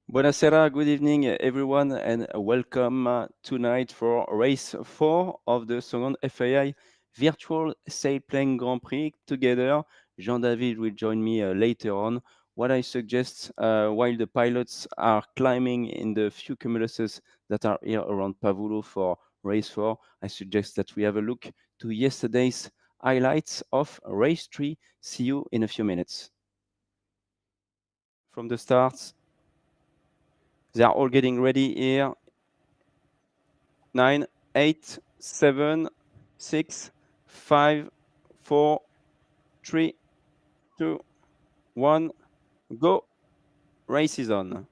Buonasera, good evening, everyone, and welcome tonight for race 4 of the second FAI Virtual Sailplane Grand Prix. Together, Jean-David will join me later on. What I suggest, while the pilots are climbing in the few cumuluses that are here around Pavullo for race 4, I suggest that we have a look to yesterday's highlights of race 3. See you in a few minutes. From the start, they are all getting ready here. 9, 8, 7, 6, 5, 4, 3, 2, 1, go. Race is on.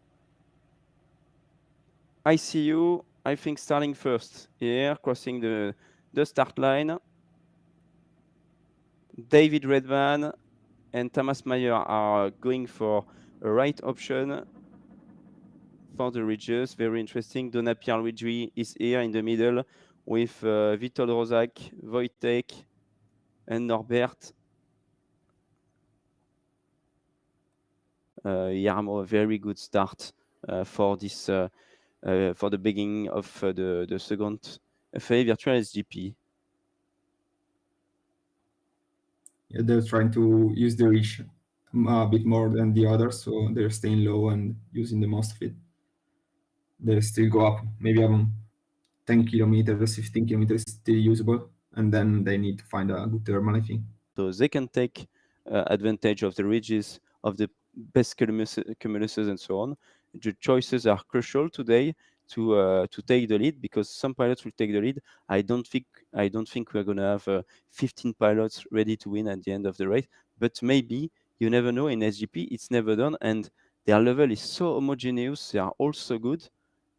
I see you, I think, starting first here, crossing the start line. David Redvan and Thomas Meyer are going for a right option for the ridges. Very interesting. Donna Pierluigi is here in the middle with Witold Rosak, Wojtek, and Norbert. Jarmo, a very good start for this for the beginning of the second FAI Virtual SGP. Yeah, they're trying to use the reach a bit more than the others, so they're staying low and using the most of it. They still go up maybe 10 kilometers, 15 kilometers still usable, and then they need to find a good thermal, I think. So they can take advantage of the ridges, of the best cumuluses and so on. The choices are crucial today to take the lead, because some pilots will take the lead. I don't think we're going to have 15 pilots ready to win at the end of the race, but maybe. You never know. In SGP, it's never done, and their level is so homogeneous. They are all so good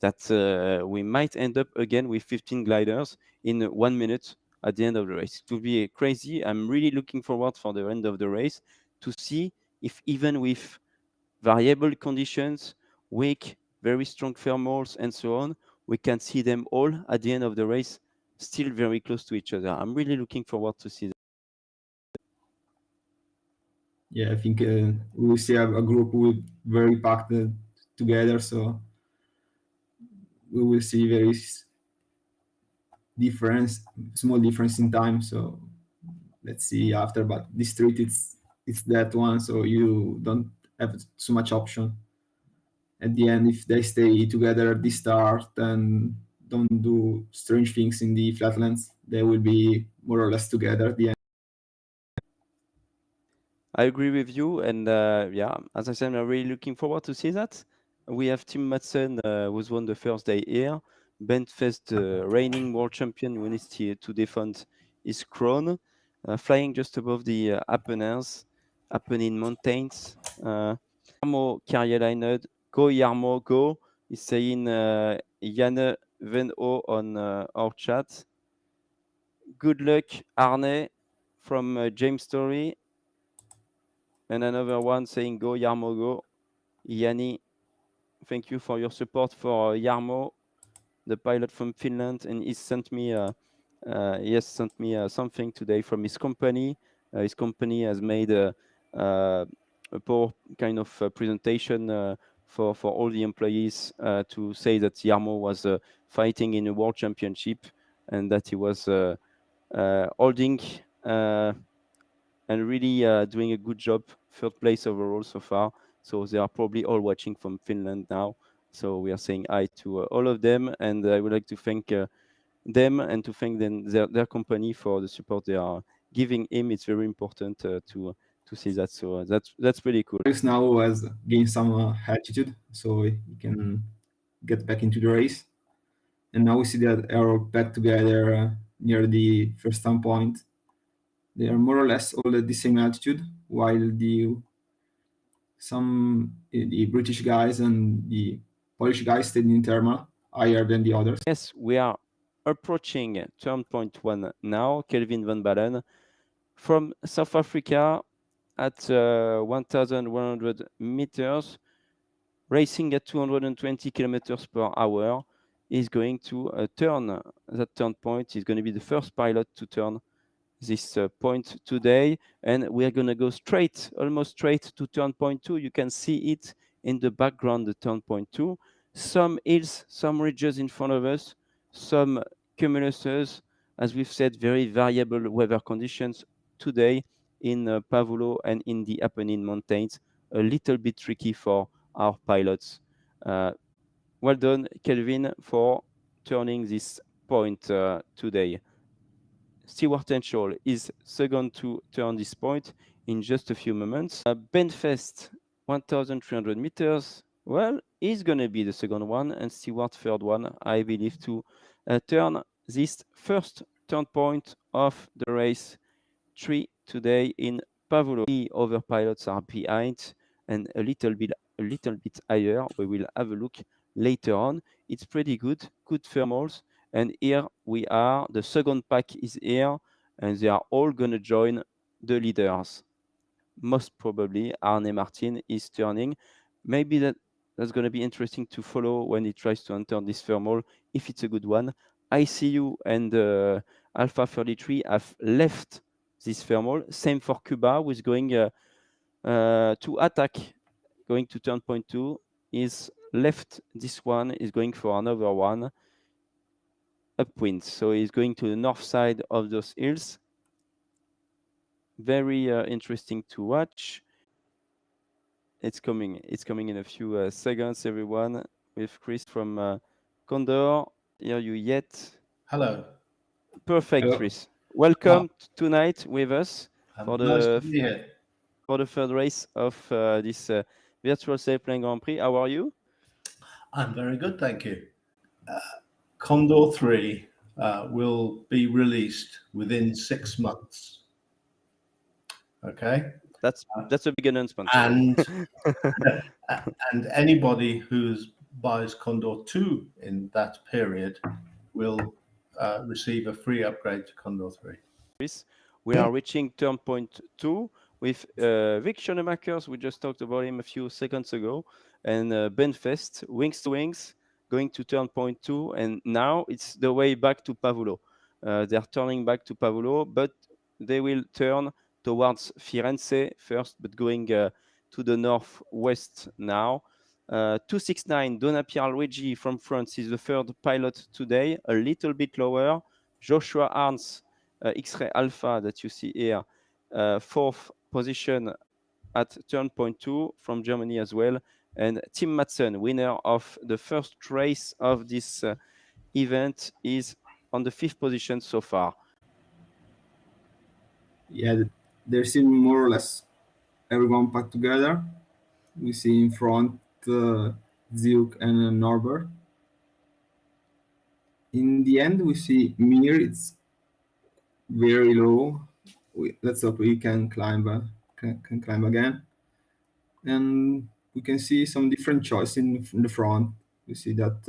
that we might end up again with 15 gliders in 1 minute at the end of the race. It will be crazy. I'm really looking forward for the end of the race to see if, even with variable conditions, weak, very strong thermals, and so on, we can see them all at the end of the race still very close to each other. I'm really looking forward to see that. Yeah, I think we will see a group with very packed together, so we will see very small difference in time. So let's see after. But this street, it's that one, so you don't have so much option. At the end, if they stay together at the start and don't do strange things in the flatlands, they will be more or less together at the end. I agree with you, and yeah, as I said, I'm really looking forward to see that. We have Tim Madsen, who's won the first day here. Ben Fest, reigning world champion, who needs to defend his crown, flying just above the Apennine Mountains. Jarmo Kärjeläinen, go Jarmo, go. He's saying Janne Venho on our chat. Good luck, Arne, from James Story. And another one saying, go Jarmo, go. Yanni, thank you for your support for Jarmo, the pilot from Finland, and he sent me something today from his company. His company has made a poor kind of presentation for all the employees to say that Jarmo was fighting in a world championship and that he was holding and really doing a good job, third place overall so far. So they are probably all watching from Finland now. So we are saying hi to all of them, and I would like to thank them and to thank their company for the support they are giving him. It's very important to see that. So that's pretty cool. Chris now has gained some altitude, so he can get back into the race. And now we see that they're back together near the first time point. They are more or less all at the same altitude, while the British guys and the Polish guys stayed in thermal higher than the others. Yes, we are approaching turn point 1 now. Kelvin Van Balen from South Africa at 1,100 meters, racing at 220 kilometers per hour, is going to turn that turn point. He's going to be the first pilot to turn this point today, and we are going to go straight, almost straight to turn point 2. You can see it In the background, the turn point 2. Some hills, some ridges in front of us, some cumuluses. As we've said, very variable weather conditions today in Pavullo and in the Apennine Mountains. A little bit tricky for our pilots. Well done, Kelvin, for turning this point today. Stewart Henshaw is second to turn this point in just a few moments. Benfest, 1,300 meters. Well, he's going to be the second one, and Stewart third one, I believe, to turn this first turn point of the race 3 today in Pavullo. The other pilots are behind and a little bit higher. We will have a look later on. It's pretty good thermals. And here we are. The second pack is here, and they are all going to join the leaders. Most probably, Arne Martin is turning. Maybe that's going to be interesting to follow when he tries to enter this thermal, if it's a good one. ICU and Alpha 33 have left this thermal. Same for Cuba, who is going to attack, going to turn point 2. Is left this one, is going for another one upwind. So he's going to the north side of those hills. Very interesting to watch. It's coming in a few seconds, everyone, with Chris from Condor. Hear you yet? Hello. Perfect, Hello. Chris. Welcome tonight with us for Nice to be here. for the third race of this virtual Sailplane Grand Prix. How are you? I'm very good, thank you. Condor 3 will be released within 6 months. Okay? That's a big announcement. And and anybody who buys Condor 2 in that period will receive a free upgrade to Condor 3. We are reaching turn point 2 with Vic Schoenemakers. We just talked about him a few seconds ago. And Benfest, wings to wings, going to turn point 2. And now it's the way back to Pavullo. They're turning back to Pavullo, but they will turn towards Firenze first, but going to the northwest now. 269, Donna Pierluigi from France is the third pilot today, a little bit lower. Joshua Arns, X-Ray Alpha that you see here, fourth position at turn point 2 from Germany as well. And Tim Madsen, winner of the first race of this event, is on the fifth position so far. Yeah, they're seeing more or less everyone packed together. We see in front Zilk and Norbert. In the end, we see Mir. It's very low. Let's hope we can climb can climb again. And we can see some different choice in the front. We see that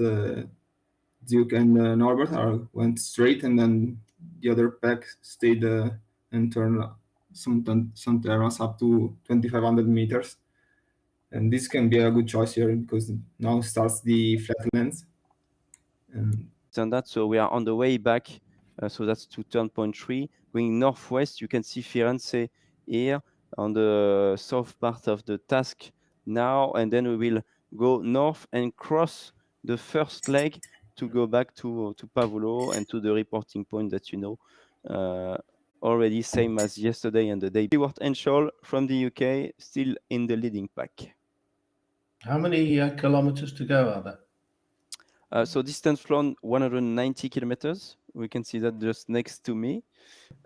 Duke and Norbert went straight, and then the other pack stayed and turned some turns up to 2,500 meters. And this can be a good choice here because now starts the flatlands. And that, so we are on the way back. So that's to turn point 3. Going northwest, you can see Firenze here on the south part of the task now. And then we will go north and cross the first leg to go back to Pavullo and to the reporting point that you know already, same as yesterday and the day. Stewart Henshaw from the UK, still in the leading pack. How many kilometers to go are there? So distance flown 190 kilometers. We can see that just next to me.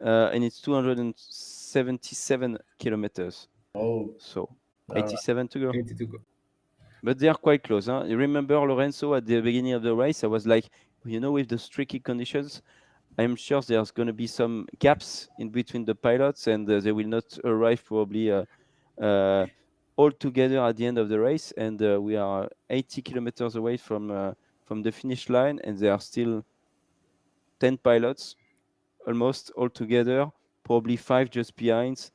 And it's 277 kilometers. Oh. So 87 to go. 80 to go. But they are quite close. Huh? You remember, Lorenzo, at the beginning of the race, I was like, with the tricky conditions, I'm sure there's going to be some gaps in between the pilots, and they will not arrive probably all together at the end of the race. And we are 80 kilometers away from the finish line, and there are still 10 pilots almost all together, probably 5 just behind.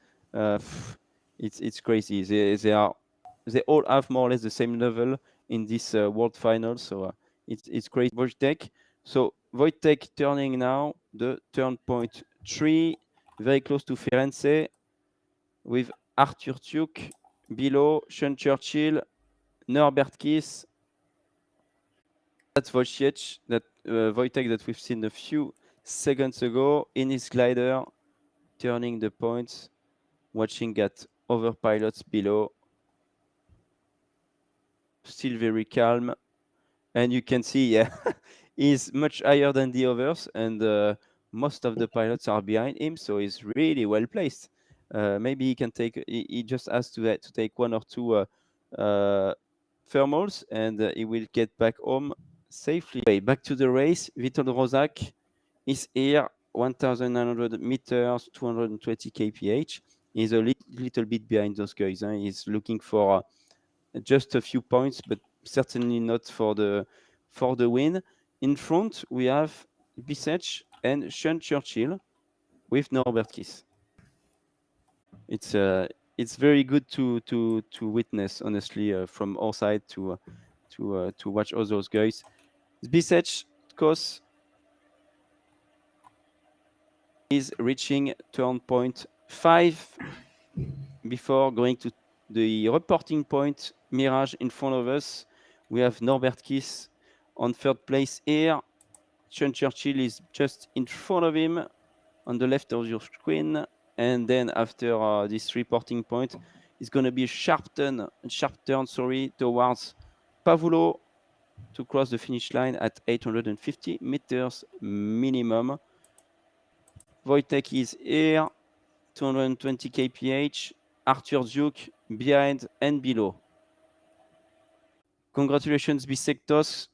It's crazy. They all have more or less the same level in this world final, so it's crazy. Wojtek. So Wojtek turning now the turn point 3, very close to Firenze, with Arthur Tuke below, Sean Churchill, Norbert Kiss. That's Wojciech, Wojtek that we've seen a few seconds ago in his glider, turning the points, watching at other pilots below. Still very calm. And you can see, yeah, he's much higher than the others, and most of the pilots are behind him, so he's really well placed. Maybe he can take. He just has to take one or two thermals, and he will get back home safely. Okay, back to the race. Witold Rozak is here, 1,900 meters, 220 kph. He's a little bit behind those guys. He's looking for just a few points, but certainly not for the win. In front, we have Bissech and Sean Churchill with Norbert Kiss. It's very good to witness, honestly, from our side to watch all those guys. Bissech, of course, is reaching turn point 5 before going to the reporting point. Mirage in front of us. We have Norbert Kiss on third place here. Sean Churchill is just in front of him on the left of your screen. And then after this reporting point, it's going to be a sharp turn, towards Pavullo to cross the finish line at 850 meters minimum. Wojtek is here, 220 kph. Arthur Duke behind and below. Congratulations, Bisektos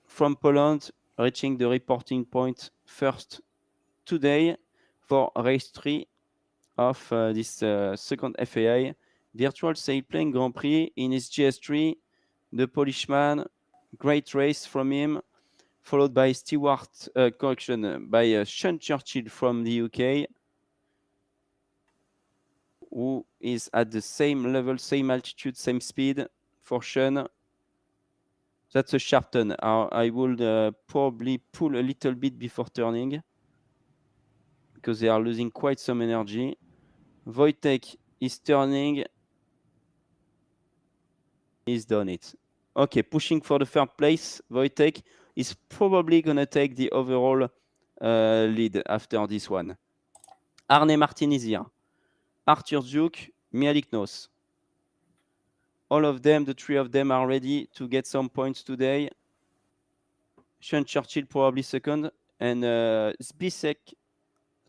from Poland, reaching the reporting point first today for race 3 of this second FAI Virtual Sailplane Grand Prix in his GS3. The Polishman, great race from him, followed by by Sean Churchill from the UK, who is at the same level, same altitude, same speed for Sean. That's a sharp turn. I would probably pull a little bit before turning because they are losing quite some energy. Wojtek is turning. He's done it. Okay, pushing for the third place. Wojtek is probably going to take the overall lead after this one. Arne Martin is here. Arthur Duke, Mialik Nos. All of them, the three of them, are ready to get some points today. Sean Churchill probably second. And Zbisek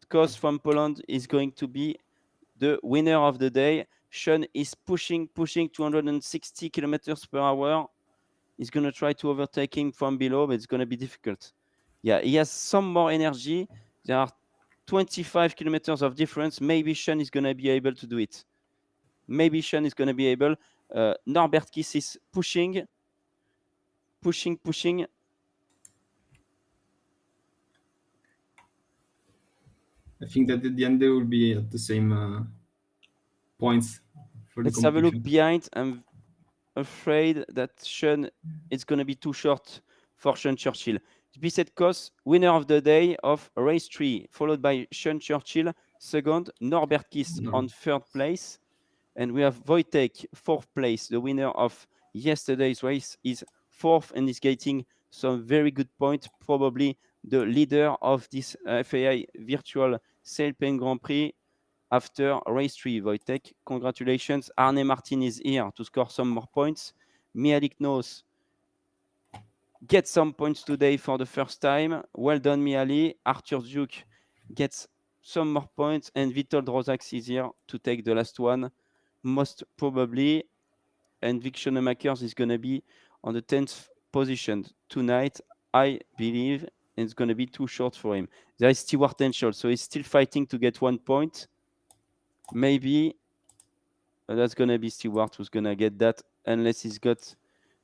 Kos from Poland is going to be the winner of the day. Sean is pushing 260 kilometers per hour. He's going to try to overtake him from below, but it's going to be difficult. Yeah, he has some more energy. There are 25 kilometers of difference. Maybe Sean is going to be able to do it. Maybe Sean is going to be able. Norbert Kiss is pushing. I think that at the end they will be at the same points for the Let's have a competition. look behind. I'm afraid that Sean is going to be too short for Sean Churchill. Bisset Kos, winner of the day of race 3, followed by Sean Churchill, second, Norbert Kiss on third place. And we have Wojtek, fourth place. The winner of yesterday's race is fourth and is getting some very good points, probably the leader of this FAI Virtual Sailplane Grand Prix after race 3. Wojtek, congratulations. Arne Martin is here to score some more points. Mialik Nos gets some points today for the first time. Well done, Miali. Arthur Duke gets some more points, and Witold Rozak is here to take the last one, most probably. And Vic Schoenemakers is going to be on the 10th position tonight, I believe, and it's going to be too short for him. There is Stewart Henschel, so he's still fighting to get 1 point. Maybe that's going to be Stewart who's going to get that, unless he's got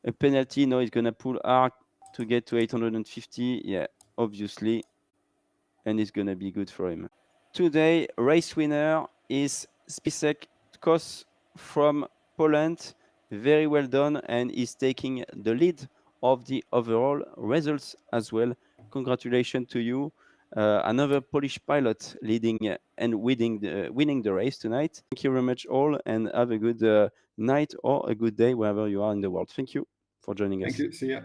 a penalty. No, he's going to pull hard to get to 850. Yeah, obviously. And it's going to be good for him. Today, race winner is Zbisek Kos from Poland. Very well done, and he's taking the lead of the overall results as well. Congratulations to you. another Polish pilot leading and winning the race tonight. Thank you very much all, and have a good night or a good day wherever you are in the world. Thank you for joining us. Thank you. See ya.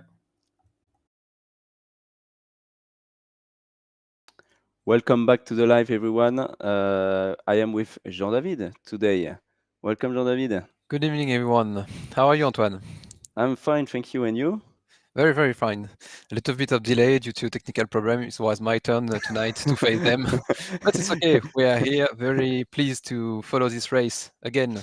Welcome back to the live, everyone. I am with Jean-David today. Welcome, Jean-David. Good evening, everyone. How are you, Antoine? I'm fine, thank you. And you? Very, very fine. A little bit of delay due to technical problem. It was my turn tonight to face them, but it's okay. We are here, very pleased to follow this race again.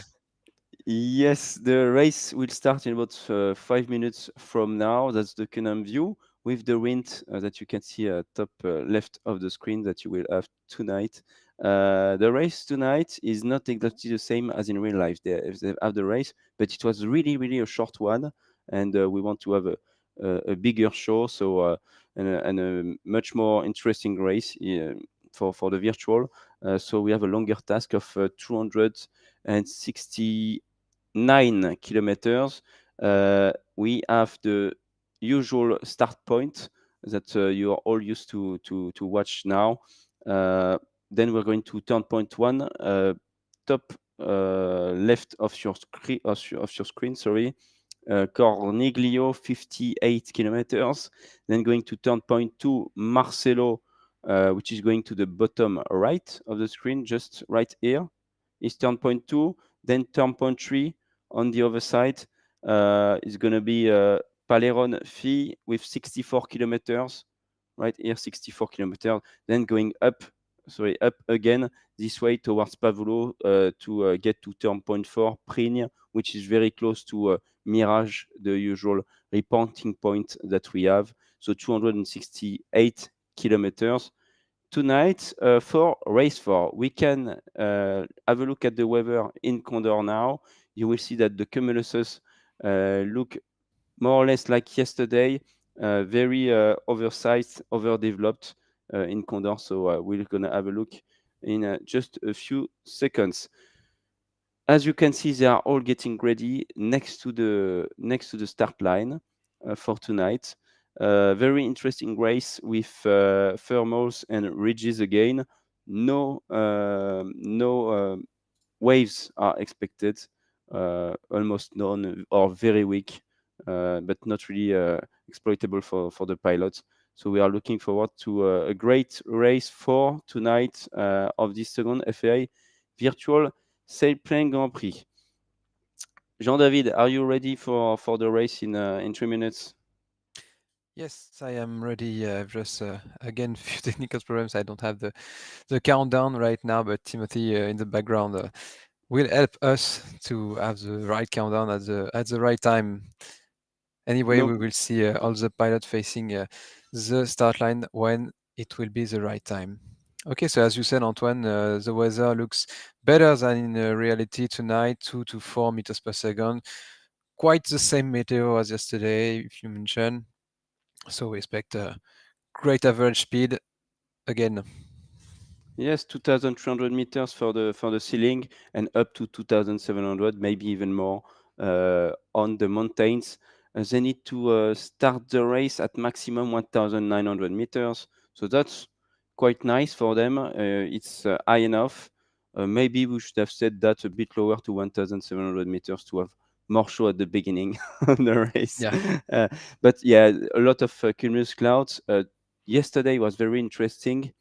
Yes, the race will start in about 5 minutes from now. That's the Canam view with the wind that you can see top left of the screen that you will have tonight. The race tonight is not exactly the same as in real life. They have the race, but it was really, really a short one, and we want to have a bigger show, so and a much more interesting race for the virtual. So we have a longer task of 260 9 kilometers. We have the usual start point that you are all used to watch now. Then we're going to turn point one, top left of your screen. Sorry, Corniglio, 58 kilometers. Then going to turn point two, Marcelo, which is going to the bottom right of the screen, just right here. Is turn point two. Then turn point three on the other side is going to be Paleron Phi with 64 kilometers, right here, 64 kilometers. Then going up again this way towards Pavullo to get to turn point four, Prix, which is very close to Mirage, the usual reporting point that we have. So 268 kilometers. Tonight for race 4, we can have a look at the weather in Condor now. You will see that the cumuluses look more or less like yesterday, very oversized, overdeveloped in Condor. So we're going to have a look in just a few seconds. As you can see, they are all getting ready next to the start line for tonight. Very interesting race with thermals and ridges again. No waves are expected, almost none or very weak, but not really exploitable for the pilots. So we are looking forward to a great race for tonight of this second FAI virtual Sailplane Grand Prix. Jean-David, are you ready for the race in 3 minutes? Yes, I am ready. Just again, few technical problems. I don't have the countdown right now, but Timothy in the background will help us to have the right countdown at the right time. Anyway, No. we will see all the pilots facing the start line when it will be the right time. Okay, so as you said, Antoine, the weather looks better than in reality tonight, 2 to 4 meters per second. Quite the same meteor as yesterday, if you mentioned. So we expect a great average speed again. Yes, 2,300 meters for the ceiling and up to 2,700, maybe even more on the mountains. They need to start the race at maximum 1,900 meters. So that's quite nice for them. It's high enough. Maybe we should have said that a bit lower to 1,700 meters to have more show at the beginning of the race. Yeah. But yeah, a lot of cumulus clouds. Yesterday was very interesting.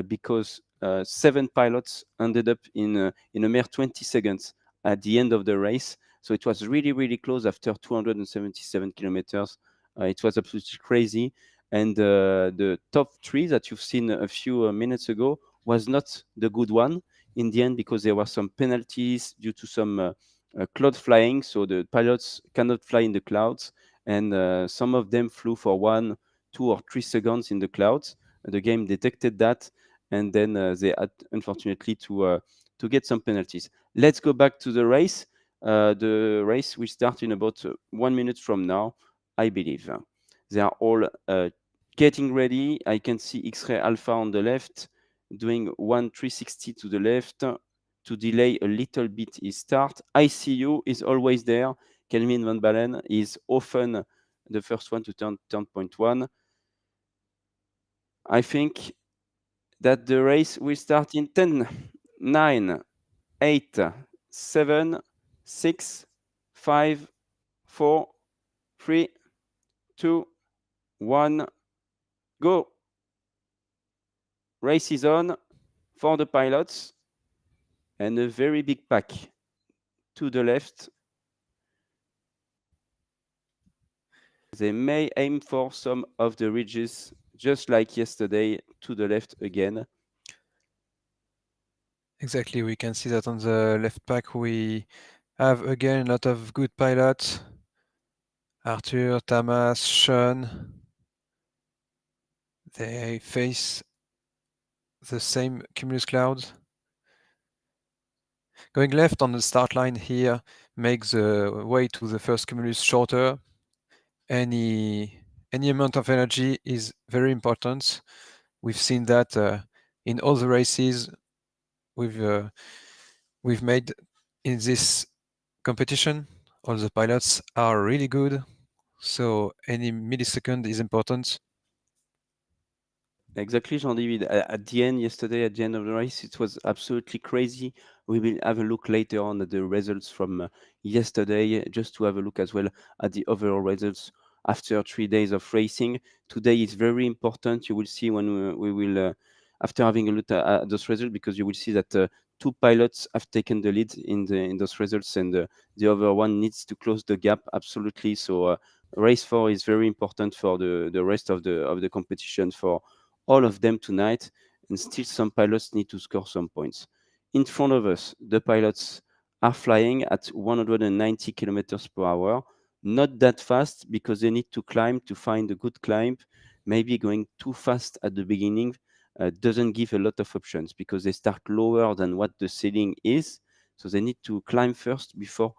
Because 7 pilots ended up in a mere 20 seconds at the end of the race. So it was really, really close after 277 kilometers. It was absolutely crazy. And the top 3 that you've seen a few minutes ago was not the good one in the end, because there were some penalties due to some cloud flying. So the pilots cannot fly in the clouds. And some of them flew for 1, 2, or 3 seconds in the clouds. The game detected that, and then they had, unfortunately, to get some penalties. Let's go back to the race. The race will start in about 1 minute from now, I believe. They are all getting ready. I can see X-Ray Alpha on the left, doing 1 360 to the left. To delay a little bit his start. ICU is always there. Kelvin Van Balen is often the first one to turn point one. I think that the race will start in 10, 9, 8, 7, 6, 5, 4, 3, 2, 1, go. Race is on for the pilots, and a very big pack to the left. They may aim for some of the ridges, just like yesterday, to the left again. Exactly, we can see that on the left pack we have again a lot of good pilots. Arthur, Tamas, Sean. They face the same cumulus clouds. Going left on the start line here makes the way to the first cumulus shorter. Any amount of energy is very important. We've seen that in all the races we've made in this competition. All the pilots are really good, so any millisecond is important. Exactly, Jean-David. At the end, yesterday, at the end of the race, it was absolutely crazy. We will have a look later on at the results from yesterday, just to have a look as well at the overall results after 3 days of racing. Today is very important. You will see when we will, after having a look at those results, because you will see that two pilots have taken the lead in those results, and the other one needs to close the gap absolutely. So race 4 is very important for the rest of the competition for all of them tonight, and still some pilots need to score some points. In front of us, the pilots are flying at 190 kilometers per hour. Not that fast because they need to climb to find a good climb. Maybe going too fast at the beginning doesn't give a lot of options because they start lower than what the ceiling is. So they need to climb first before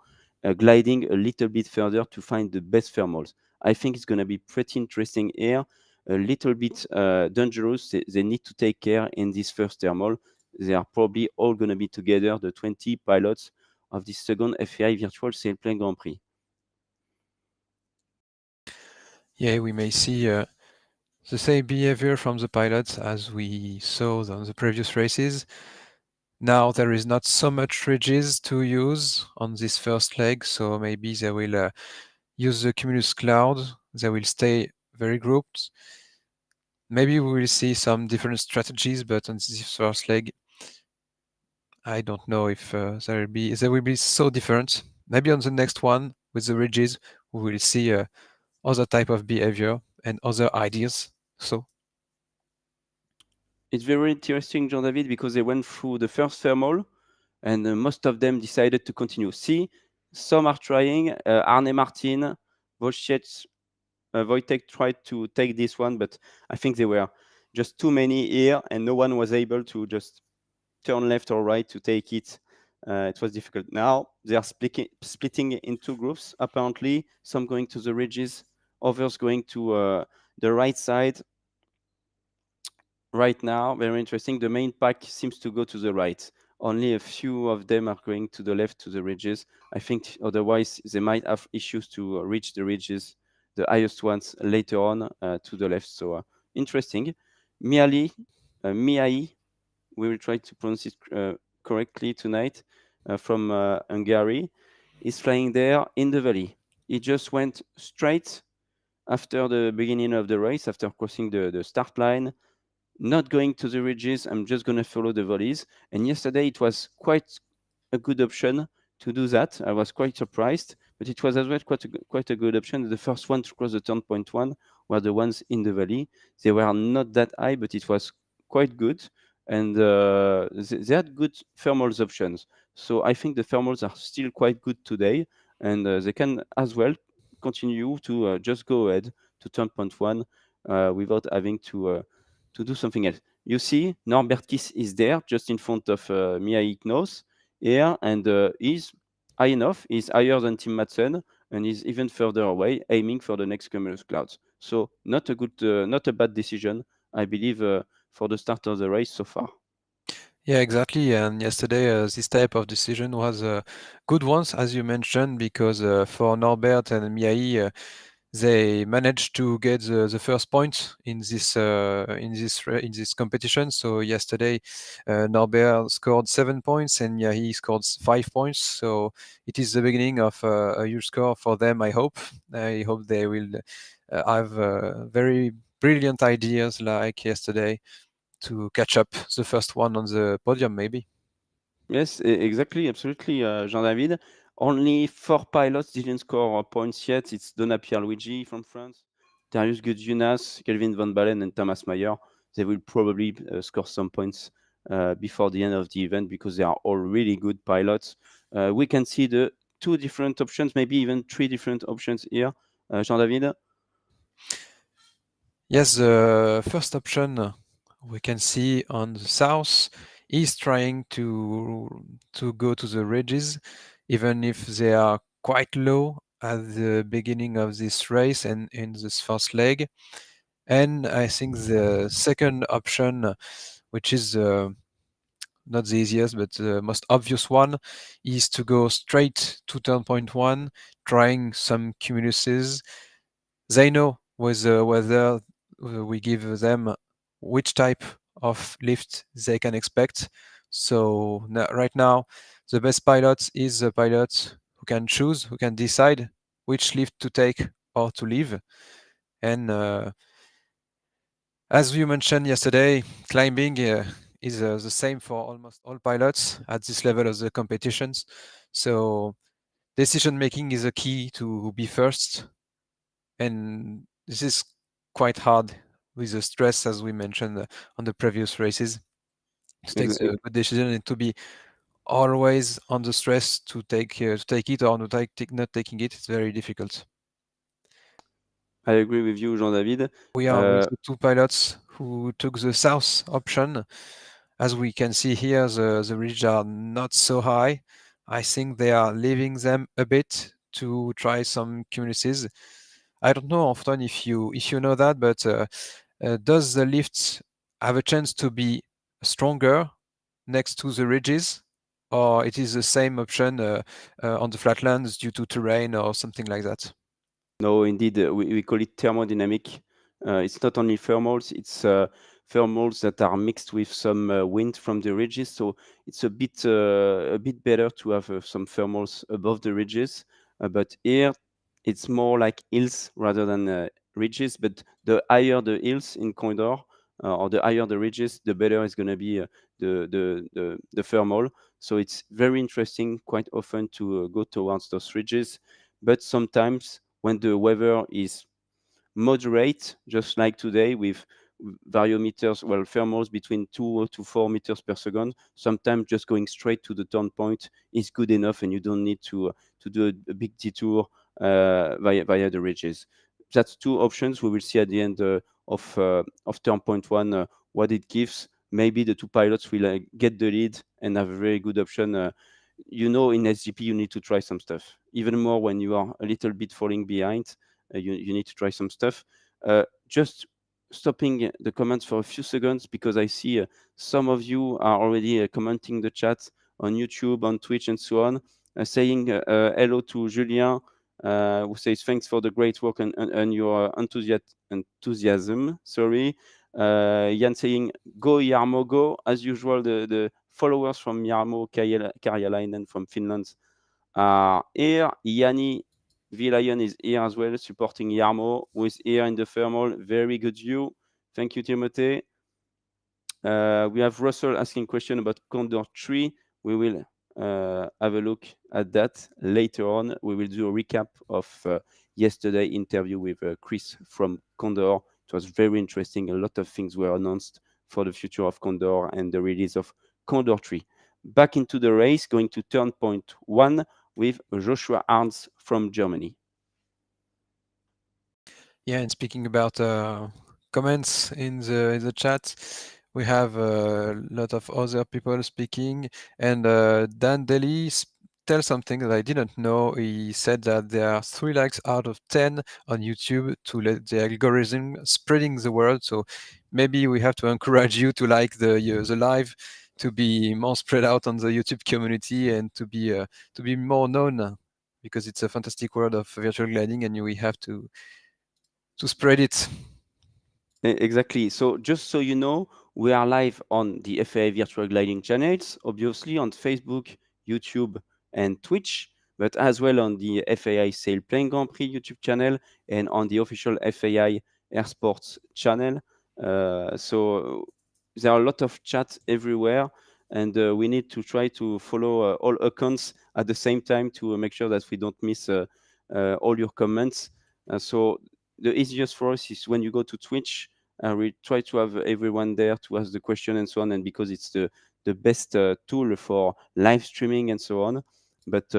gliding a little bit further to find the best thermals. I think it's going to be pretty interesting here, a little bit dangerous. They need to take care in this first thermal. They are probably all going to be together, the 20 pilots of this second FAI Virtual Sailplane Grand Prix. Yeah, we may see the same behavior from the pilots as we saw on the previous races. Now there is not so much ridges to use on this first leg, so maybe they will use the cumulus cloud. They will stay very grouped. Maybe we will see some different strategies, but on this first leg, I don't know if they will be so different. Maybe on the next one with the ridges, we will see other type of behavior and other ideas. So it's very interesting, Jean-David, because they went through the first thermal and most of them decided to continue. See, some are trying. Arne Martin, Wojciech, Wojtek tried to take this one, but I think there were just too many here and no one was able to just turn left or right to take it. It was difficult. Now they are splitting into groups, apparently, some going to the ridges, others going to the right side. Right now, very interesting. The main pack seems to go to the right. Only a few of them are going to the left to the ridges. I think otherwise they might have issues to reach the ridges, the highest ones later on to the left. So interesting. Miai, we will try to pronounce it correctly tonight, from Hungary, is flying there in the valley. He just went straight after the beginning of the race, after crossing the start line, not going to the ridges. I'm just going to follow the volleys. And yesterday it was quite a good option to do that. I was quite surprised, but it was as well quite a good option. The first one to cross the turn point one were the ones in the valley. They were not that high, but it was quite good. And they had good thermals options. So I think the thermals are still quite good today. And they can as well continue to just go ahead to turn point one without having to do something else. You see, Norbert Kiss is there, just in front of Mia Iknos here, and he's high enough. He's higher than Tim Madsen, and he's even further away, aiming for the next cumulus clouds. So not a bad decision, I believe, for the start of the race so far. yeah, exactly. And yesterday, this type of decision was good ones, as you mentioned, because for Norbert and Miai, they managed to get the first point in this competition. So yesterday, Norbert scored 7 points and Yahi scored 5 points. So it is the beginning of a huge score for them. I hope they will have very brilliant ideas like yesterday to catch up the first one on the podium, maybe. Yes, exactly, absolutely, Jean-David. Only 4 pilots didn't score points yet. It's Donna Pierluigi from France, Darius Gudjunas, Kelvin Van Balen, and Thomas Meyer. They will probably score some points before the end of the event because they are all really good pilots. We can see the 2 different options, maybe even 3 different options here. Jean-David? Yes, the first option we can see on the south is trying to go to the ridges, even if they are quite low at the beginning of this race and in this first leg. And I think the second option, which is not the easiest but the most obvious one, is to go straight to turn point one, trying some cumuluses. They know whether we give them which type of lift they can expect. So right now, the best pilot is the pilot who can choose, who can decide which lift to take or to leave. And as you mentioned yesterday, climbing is the same for almost all pilots at this level of the competitions. So decision making is a key to be first, and this is quite hard with the stress, as we mentioned on the previous races, to take the good decision and to be always on the stress to take it or not taking it. It's very difficult. I agree with you, Jean-David. We are with the 2 pilots who took the south option. As we can see here, the ridges are not so high. I think they are leaving them a bit to try some cumuluses. I don't know often if you know that, but does the lift have a chance to be stronger next to the ridges, or it is the same option on the flatlands due to terrain or something like that? No, indeed, we call it thermodynamic. It's not only thermals, it's thermals that are mixed with some wind from the ridges. So it's a bit better to have some thermals above the ridges. But here, it's more like hills rather than ridges. But the higher the hills in Condor, or the higher the ridges, the better is going to be the thermal. So it's very interesting quite often to go towards those ridges. But sometimes when the weather is moderate, just like today with variometers, well, thermals between 2 to 4 meters per second, sometimes just going straight to the turn point is good enough and you don't need to do a big detour via the ridges. That's 2 options. We will see at the end of turn point 1 what it gives. Maybe the 2 pilots will get the lead and have a very good option. In SGP, you need to try some stuff. Even more when you are a little bit falling behind, you need to try some stuff. Just stopping the comments for a few seconds because I see some of you are already commenting the chat on YouTube, on Twitch, and so on, saying hello to Julien, who says thanks for the great work and your enthusiasm. Sorry. Jan saying go Jarmo, go. As usual, the followers from Jarmo Karjalainen from Finland are here. Yanni Vilayan is here as well, supporting Jarmo, who is here in the thermal. Very good view. Thank you, Timothy. We have Russell asking question about Condor 3. We will have a look at that later on. We will do a recap of yesterday interview with Chris from Condor. It was very interesting. A lot of things were announced for the future of Condor and the release of Condor 3. Back into the race, going to turn point 1 with Joshua Arns from Germany. Yeah, and speaking about comments in the chat, we have a lot of other people speaking, and Dan Daly tell something that I didn't know. He said that there are 3 likes out of 10 on YouTube to let the algorithm spreading the word. So maybe we have to encourage you to like the live to be more spread out on the YouTube community and to be more known, because it's a fantastic world of virtual gliding, and we have to to spread it. Exactly. So just so you know, we are live on the FAI virtual gliding channels, obviously on Facebook, YouTube, and Twitch, but as well on the FAI Sailplane Grand Prix YouTube channel and on the official FAI Air Sports channel. So there are a lot of chats everywhere, and we need to try to follow all accounts at the same time to make sure that we don't miss all your comments. So the easiest for us is when you go to Twitch. We try to have everyone there to ask the question and so on, and because it's the best tool for live streaming and so on. But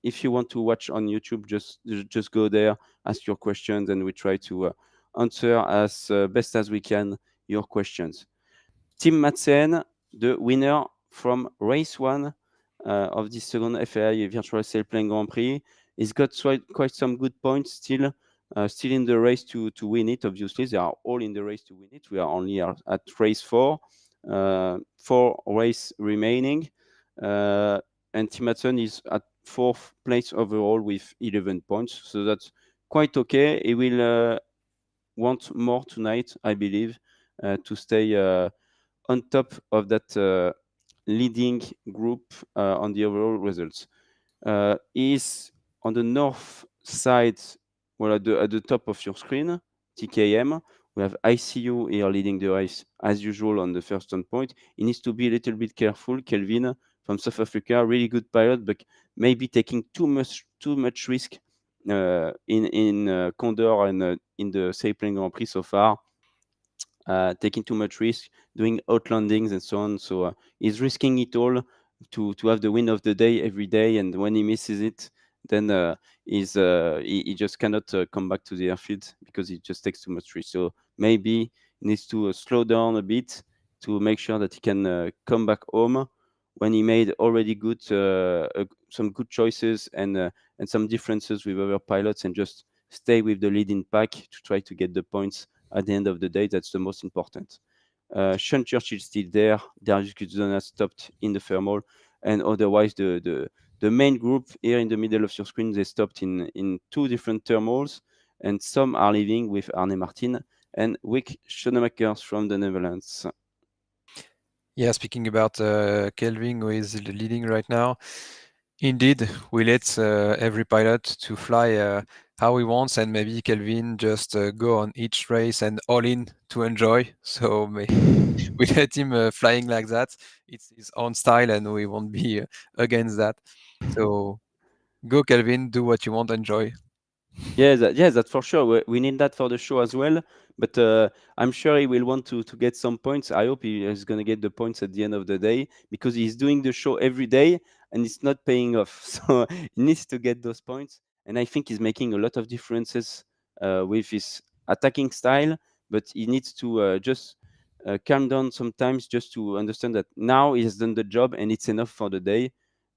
if you want to watch on YouTube, just go there, ask your questions, and we try to answer as best as we can your questions. Tim Madsen, the winner from race one of this second FAI Virtual Sailplane Grand Prix. He's got quite some good points still in the race to win it. Obviously, they are all in the race to win it. We are only at race four, 4 race remaining. And Tim Madsen is at 4th place overall with 11 points. So that's quite okay. He will want more tonight, I believe, to stay on top of that leading group on the overall results. Is on the north side, well, at the top of your screen, TKM. We have ICU here leading the race as usual on the first turn point. He needs to be a little bit careful. Kelvin from South Africa, really good pilot, but maybe taking too much risk in Condor and in the Sailplane Grand Prix so far. Taking too much risk, doing outlandings and so on. So he's risking it all to have the win of the day every day, and when he misses it, then he just cannot come back to the airfield because he just takes too much risk. So maybe he needs to slow down a bit to make sure that he can come back home when he made already some good choices and some differences with other pilots, and just stay with the leading pack to try to get the points at the end of the day. That's the most important. Sean Churchill still there. Darius Kudzona stopped in the thermal, and otherwise the main group here in the middle of your screen, they stopped in 2 different thermals, and some are leaving with Arne Martin and Wick Schoenemakers from the Netherlands. Yeah, speaking about Kelvin, who is leading right now, indeed, we let every pilot to fly how he wants, and maybe Kelvin just go on each race and all in to enjoy. So we let him flying like that. It's his own style, and we won't be against that. So go, Kelvin, do what you want, enjoy. Yeah, that's for sure. We need that for the show as well. But I'm sure he will want to get some points. I hope he is going to get the points at the end of the day because he's doing the show every day and it's not paying off. So he needs to get those points. And I think he's making a lot of differences with his attacking style. But he needs to just calm down sometimes just to understand that now he has done the job and it's enough for the day.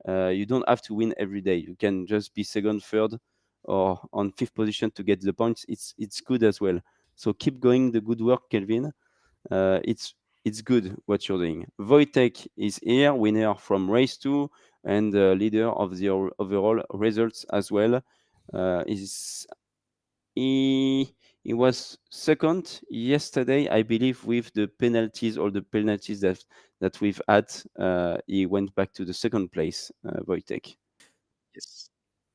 You don't have to win every day. You can just be second, third, or on 5th position to get the points. It's good as well. So keep going the good work, Kelvin. It's good what you're doing. Wojtek is here, winner from race 2 and leader of the overall results as well. Is he was second yesterday, I believe, with the penalties, all the penalties that we've had. He went back to the second place, Wojtek. Yes.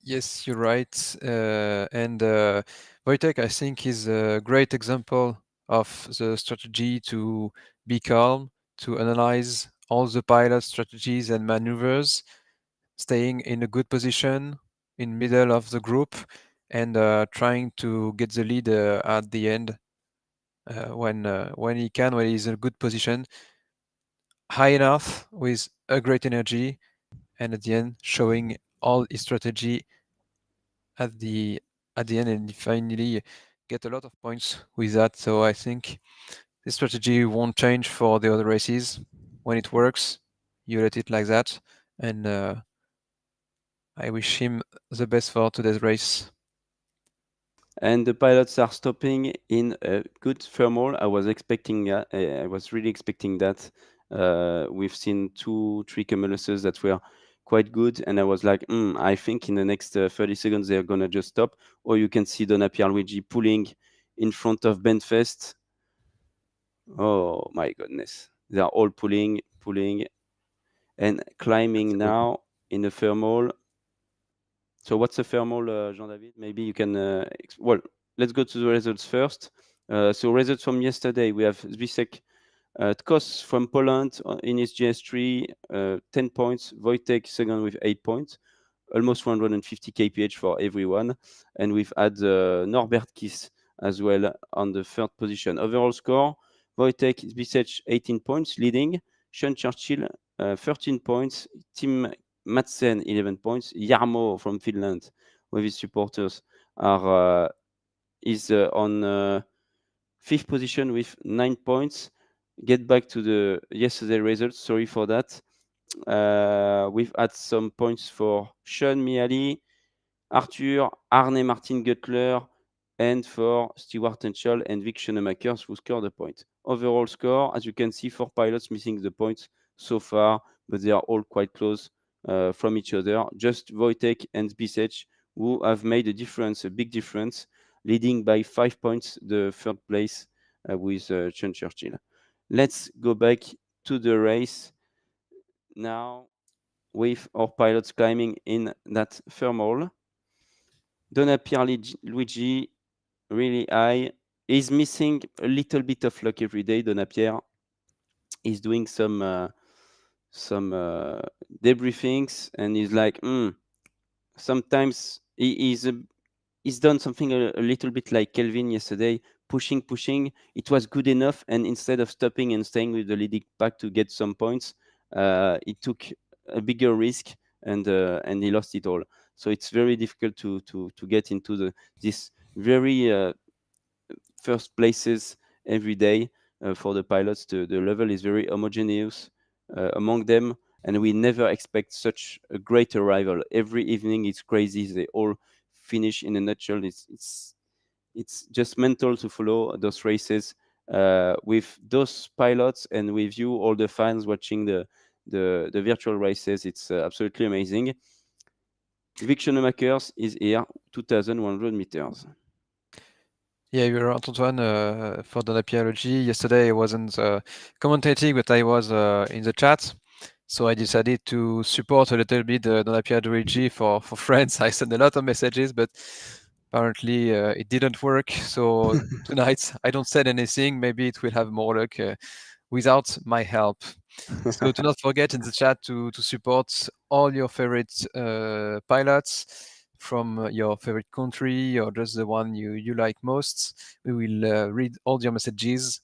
Yes, you're right. And Wojtek, I think, is a great example of the strategy to be calm, to analyze all the pilot strategies and maneuvers, staying in a good position in middle of the group, and trying to get the lead at the end when he can, when he's in a good position, high enough with a great energy, and at the end showing all his strategy at the end, and finally get a lot of points with that. So I think this strategy won't change for the other races. When it works, you let it like that, and I wish him the best for today's race. And the pilots are stopping in a good thermal. I was expecting. I was really expecting that. We've seen 2-3 cumuluses that were quite good, and I was like, I think in the next 30 seconds they're gonna just stop. Or you can see Donna Pierluigi pulling in front of Benfest. Oh my goodness. They are all pulling and climbing now in the thermal. So what's the thermal, Jean-David? Maybe you can, well, let's go to the results first. So results from yesterday, we have Zwisek Tkos from Poland in his GS3, 10 points. Wojtek second with 8 points. Almost 150 kph for everyone. And we've had Norbert Kiss as well on the third position. Overall score, Wojtek Zwisek 18 points, leading. Sean Churchill 13 points. Tim Madsen 11 points. Jarmo from Finland with his supporters is on fifth position with 9 points. Get back to the yesterday results. Sorry for that. We've had some points for Sean Miali, Arthur, Arne Martin Guttler, and for Stuart Henschel and Vic Schoenemakers, who scored a point. Overall score, as you can see, 4 pilots missing the points so far, but they are all quite close from each other. Just Wojtek and Zwisek, who have made a difference, a big difference, leading by 5 points the third place with Sean Churchill. Let's go back to the race now with our pilots climbing in that thermal. Donna Pierluigi, really high. He's missing a little bit of luck every day. Donna Pierre is doing some debriefings, and he's like, sometimes he's done something a little bit like Kelvin yesterday, pushing. It was good enough, and instead of stopping and staying with the leading pack to get some points, he took a bigger risk and he lost it all. So it's very difficult to get into this very first places every day for the pilots. The level is very homogeneous among them, and we never expect such a great arrival. Every evening it's crazy. They all finish in a nutshell. It's just mental to follow those races with those pilots and with you, all the fans watching the virtual races. It's absolutely amazing. Vic Schoenemakers is here, 2,100 meters. Yeah, you're right, Antoine. For the Pierluigi, yesterday I wasn't commentating, but I was in the chat. So I decided to support a little bit Donna Pierluigi for friends. I sent a lot of messages, but apparently it didn't work. So tonight I don't send anything. Maybe it will have more luck without my help. So do not forget in the chat to support all your favorite pilots from your favorite country or just the one you like most. We will read all your messages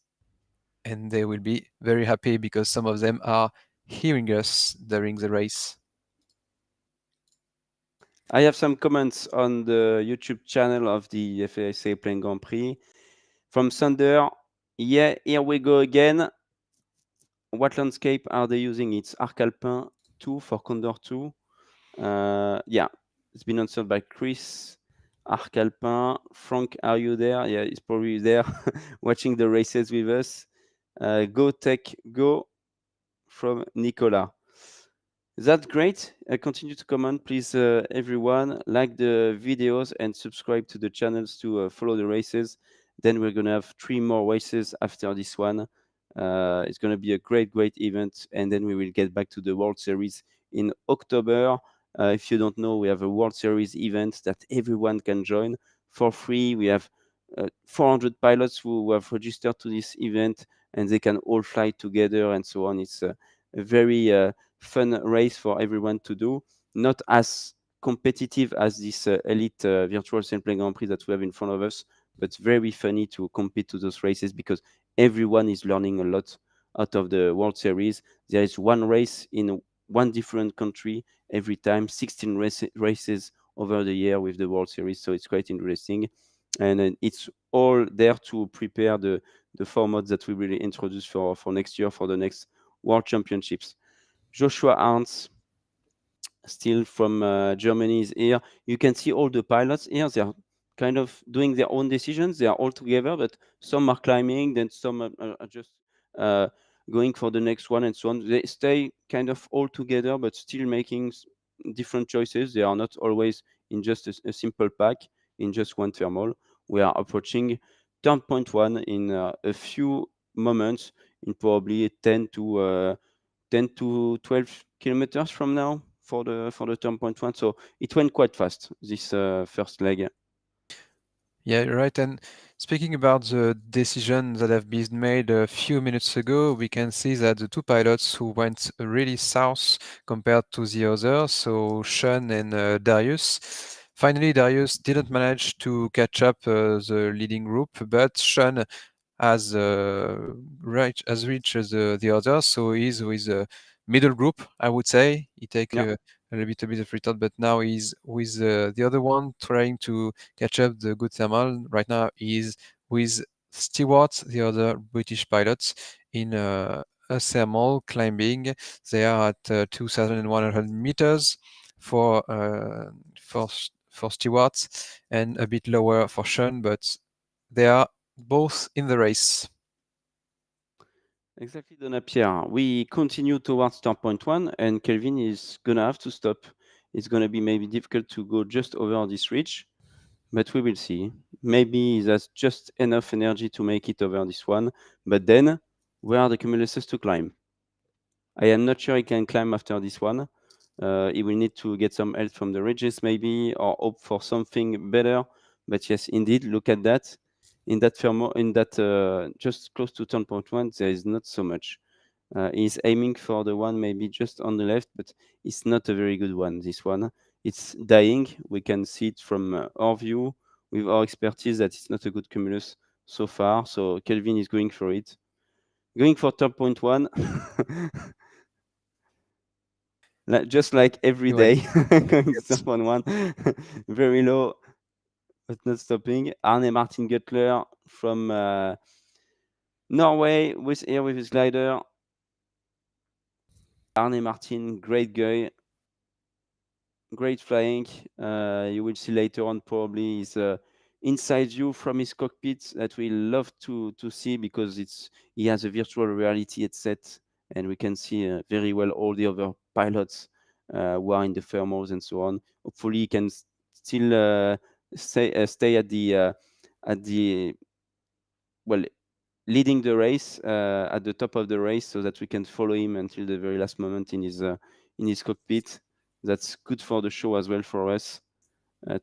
and they will be very happy because some of them are hearing us during the race. I have some comments on the YouTube channel of the FAI Sailplane Grand Prix. From Thunder, yeah, here we go again. What landscape are they using? It's Arc Alpin 2 for Condor 2. Yeah, it's been answered by Chris. Arc Alpin. Frank, are you there? Yeah, he's probably there watching the races with us. Go Tech Go from Nicolas. That's great. Continue to comment, please, everyone. Like the videos and subscribe to the channels to follow the races. Then we're going to have 3 more races after this one. It's going to be a great event. And then we will get back to the World Series in October. If you don't know, we have a World Series event that everyone can join for free. We have 400 pilots who have registered to this event, and they can all fly together and so on. It's a very fun race for everyone to do. Not as competitive as this elite virtual Sailplane Grand Prix that we have in front of us, but very funny to compete to those races because everyone is learning a lot out of the World Series. There is one race in one different country every time, 16 races over the year with the World Series, so it's quite interesting. And it's all there to prepare the formats that we will introduce for next year, for the next World Championships. Joshua Arns, still from Germany, is here. You can see all the pilots here. They are kind of doing their own decisions. They are all together, but some are climbing, then some are just going for the next one and so on. They stay kind of all together, but still making different choices. They are not always in just a simple pack, in just one thermal. We are approaching turn point 1 in a few moments, in probably 10 to 12 kilometers from now for the turn point 1. So it went quite fast, this first leg. Yeah, right. And speaking about the decision that have been made a few minutes ago, we can see that the two pilots who went really south compared to the others, so Sean and Darius. Finally, Darius didn't manage to catch up the leading group, but Sean has reached the others, so he's with a middle group, I would say. He take Yeah. a little bit of retard, but now he's with the other one trying to catch up the good thermal. Right now he's with Stewart, the other British pilots, in a thermal climbing. They are at 2,100 meters for Stewart and a bit lower for Sean, but they are both in the race. Exactly, Donna Pierre. We continue towards turn point 1, and Kelvin is gonna have to stop. It's gonna be maybe difficult to go just over this ridge, but we will see. Maybe he has just enough energy to make it over this one, but then where are the cumuluses to climb? I am not sure he can climb after this one. He will need to get some help from the ridges maybe, or hope for something better. But yes, indeed, look at that. In that just close to turn point 1, there is not so much. He's aiming for the one maybe just on the left, but it's not a very good one, this one. It's dying. We can see it from our view with our expertise that it's not a good cumulus so far. So Kelvin is going for it. Going for turn point 1. Just like every day, going to turn point 1. Very low, but not stopping. Arne Martin Guttler from Norway with his glider. Arne Martin, great guy, great flying. You will see later on probably his inside view from his cockpit that we love to see, because he has a virtual reality headset, and we can see very well all the other pilots who are in the thermals and so on. Hopefully, he can still stay at the well, leading the race at the top of the race, so that we can follow him until the very last moment in his cockpit. That's good for the show as well for us,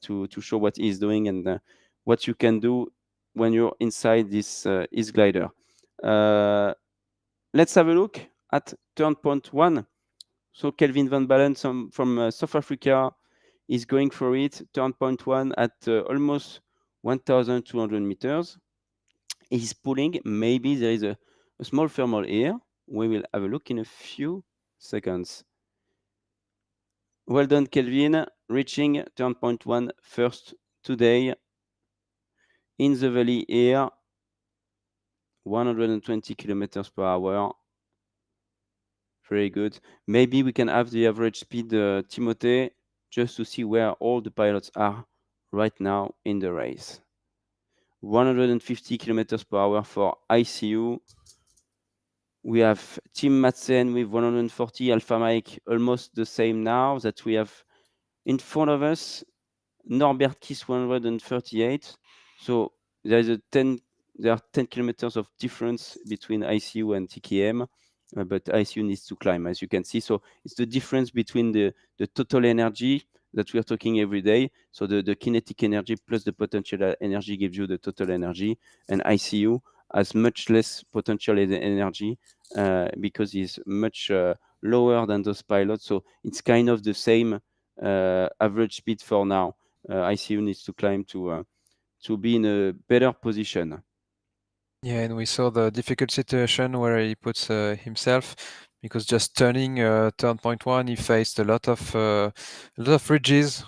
to show what he's doing and what you can do when you're inside this his glider. Let's have a look at turn point 1. So Kelvin Van Balen from South Africa is going for it. Turn point 1 at almost 1,200 meters. He's pulling. Maybe there is a small thermal here. We will have a look in a few seconds. Well done, Kelvin, reaching turn point 1 first today in the valley here, 120 kilometers per hour. Very good. Maybe we can have the average speed, Timothée, just to see where all the pilots are right now in the race. 150 kilometers per hour for ICU. We have Tim Madsen with 140, Alpha Mike almost the same now that we have in front of us. Norbert Kiss 138. So there are 10 kilometers of difference between ICU and TKM, but ICU needs to climb, as you can see. So it's the difference between the total energy that we are talking every day. So the kinetic energy plus the potential energy gives you the total energy, and ICU has much less potential energy because it's much lower than those pilots. So it's kind of the same average speed for now. ICU needs to climb to be in a better position. Yeah, and we saw the difficult situation where he puts himself, because just turning turn point 1, he faced a lot of ridges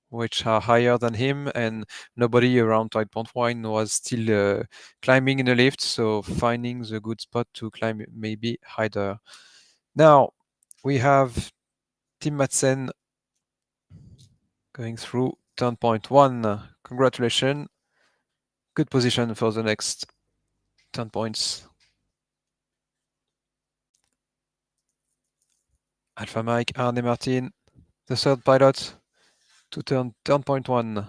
which are higher than him, and nobody around turn point 1 was still climbing in the lift, so finding the good spot to climb may be harder. Now we have Tim Madsen going through turn point 1. Congratulations. Good position for the next 10 points. Alpha Mike, Arne Martin, the third pilot to turn point 1.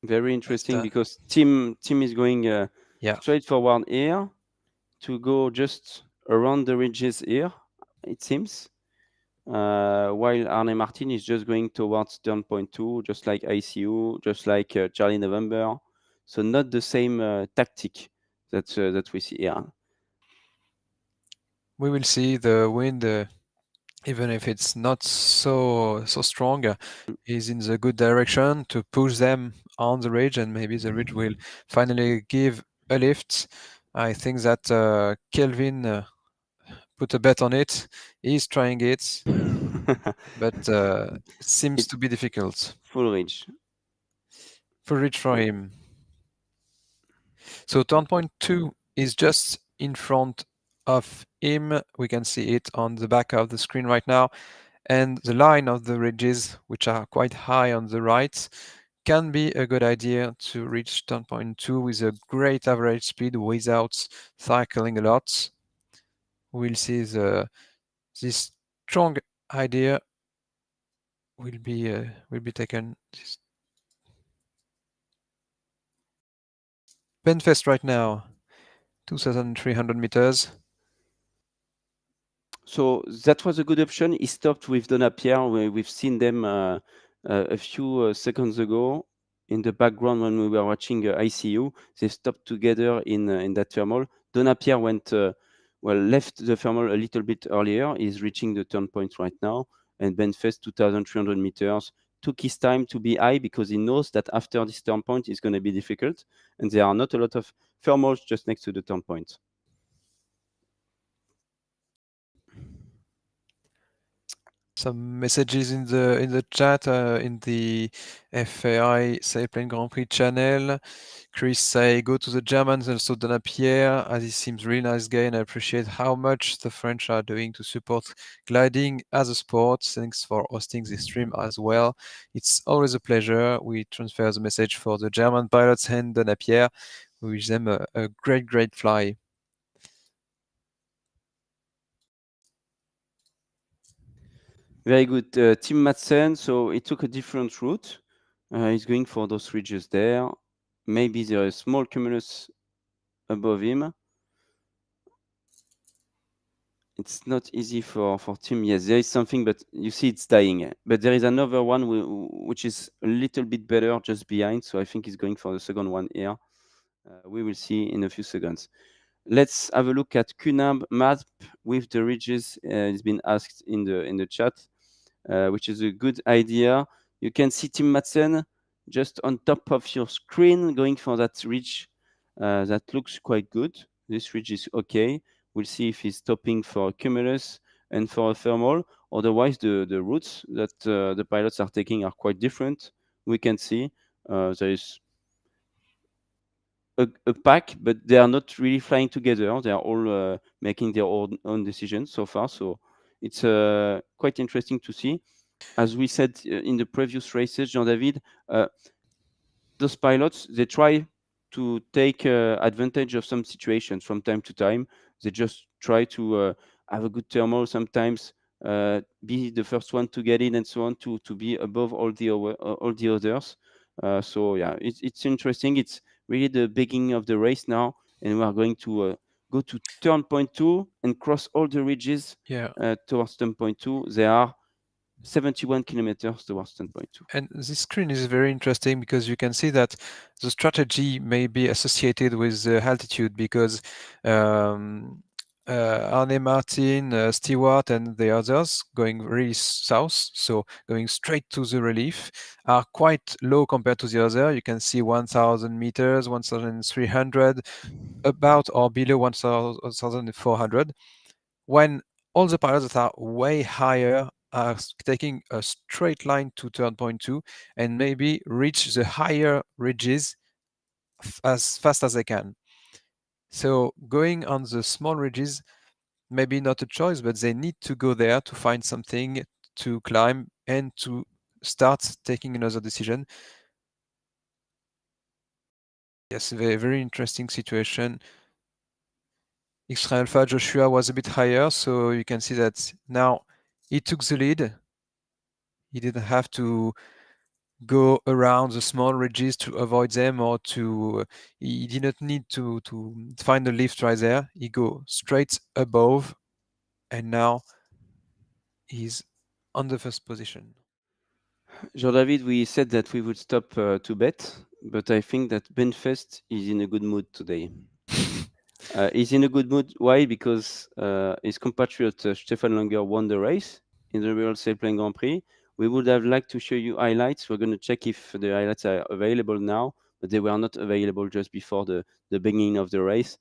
Very interesting done. because team is going Yeah. straight forward here to go just around the ridges here, it seems. While Arne Martin is just going towards turn point 2, just like ICU, just like Charlie November. So not the same tactic that we see here. We will see the wind, even if it's not so strong, is in the good direction to push them on the ridge, and maybe the ridge will finally give a lift. I think that Kelvin put a bet on it. He's trying it, but it seems to be difficult. Full ridge. Full ridge for him. So turn point 2 is just in front of him. We can see it on the back of the screen right now. And the line of the ridges, which are quite high on the right, can be a good idea to reach turn point 2 with a great average speed without cycling a lot. We'll see this strong idea will be taken. Benfest right now, 2,300 meters. So that was a good option. He stopped with Donapierre. We've seen them a few seconds ago in the background when we were watching ICU. They stopped together in that thermal. Donapierre went left the thermal a little bit earlier. He's reaching the turn point right now. And Benfest 2,300 meters took his time to be high because he knows that after this turn point it's going to be difficult, and there are not a lot of thermals just next to the turn point. Some messages in the chat in the FAI Sailplane Grand Prix channel. Chris say go to the Germans, also Donapierre, as he seems really nice guy, and I appreciate how much the French are doing to support gliding as a sport. Thanks for hosting this stream as well. It's always a pleasure. We transfer the message for the German pilots and Donapierre. We wish them a great fly. Very good. Tim Madsen, so he took a different route. He's going for those ridges there. Maybe there is small cumulus above him. It's not easy for Tim. Yes, there is something, but you see it's dying. But there is another one which is a little bit better just behind. So I think he's going for the second one here. We will see in a few seconds. Let's have a look at QNAB map with the ridges. It's been asked in the chat. Which is a good idea. You can see Tim Madsen just on top of your screen going for that ridge. That looks quite good. This ridge is okay. We'll see if he's stopping for a cumulus and for a thermal. Otherwise, the routes that the pilots are taking are quite different. We can see there is a pack, but they are not really flying together. They are all making their own decisions so far. So it's quite interesting to see. As we said in the previous races, Jean-David, those pilots, they try to take advantage of some situations from time to time. They just try to have a good thermal sometimes, be the first one to get in and so on, to be above all the others. So yeah, it's interesting. It's really the beginning of the race now, and we are going to go to turn point 2 and cross all the ridges towards turn point 2. There are 71 kilometers towards turn point 2. And this screen is very interesting because you can see that the strategy may be associated with the altitude because Arne Martin, Stewart, and the others going really south, so going straight to the relief, are quite low compared to the other. You can see 1,000 meters, 1,300, about or below 1,400. When all the pilots that are way higher are taking a straight line to turn point 2 and maybe reach the higher ridges as fast as they can. So going on the small ridges, maybe not a choice, but they need to go there to find something to climb and to start taking another decision. Yes, very interesting situation. X-Ray Alpha Joshua was a bit higher, so you can see that now he took the lead. He didn't have to go around the small ridges to avoid them, or to he did not need to find a lift right there. He go straight above, and now he's on the first position. Jean-David, we said that we would stop to bet, but I think that Benfest is in a good mood today. He's in a good mood. Why? Because his compatriot Stefan Langer won the race in the Real Sailplane Grand Prix. We would have liked to show you highlights. We're going to check if the highlights are available now, but they were not available just before the beginning of the race.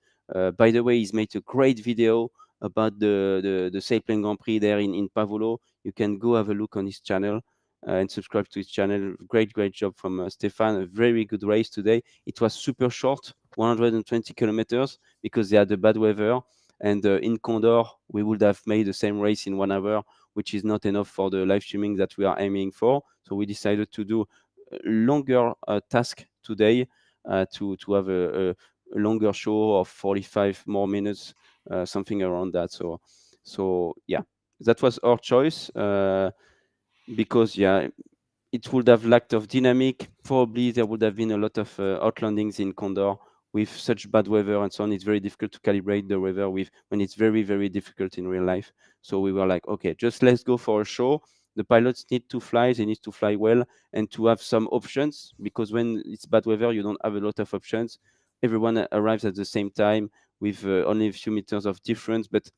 By the way, he's made a great video about the Sailplane Grand Prix there in Pavullo. You can go have a look on his channel and subscribe to his channel. Great job from Stefan. A very good race today. It was super short, 120 kilometers, because they had the bad weather. And in Condor, we would have made the same race in 1 hour, which is not enough for the live streaming that we are aiming for. So we decided to do a longer task today to have a longer show of 45 more minutes, something around that. So yeah, that was our choice because yeah, it would have lacked of dynamic. Probably there would have been a lot of outlandings in Condor with such bad weather and so on. It's very difficult to calibrate the weather with when it's very difficult in real life. So we were like, okay, just let's go for a show. The pilots need to fly. They need to fly well and to have some options, because when it's bad weather, you don't have a lot of options. Everyone arrives at the same time with only a few meters of difference, but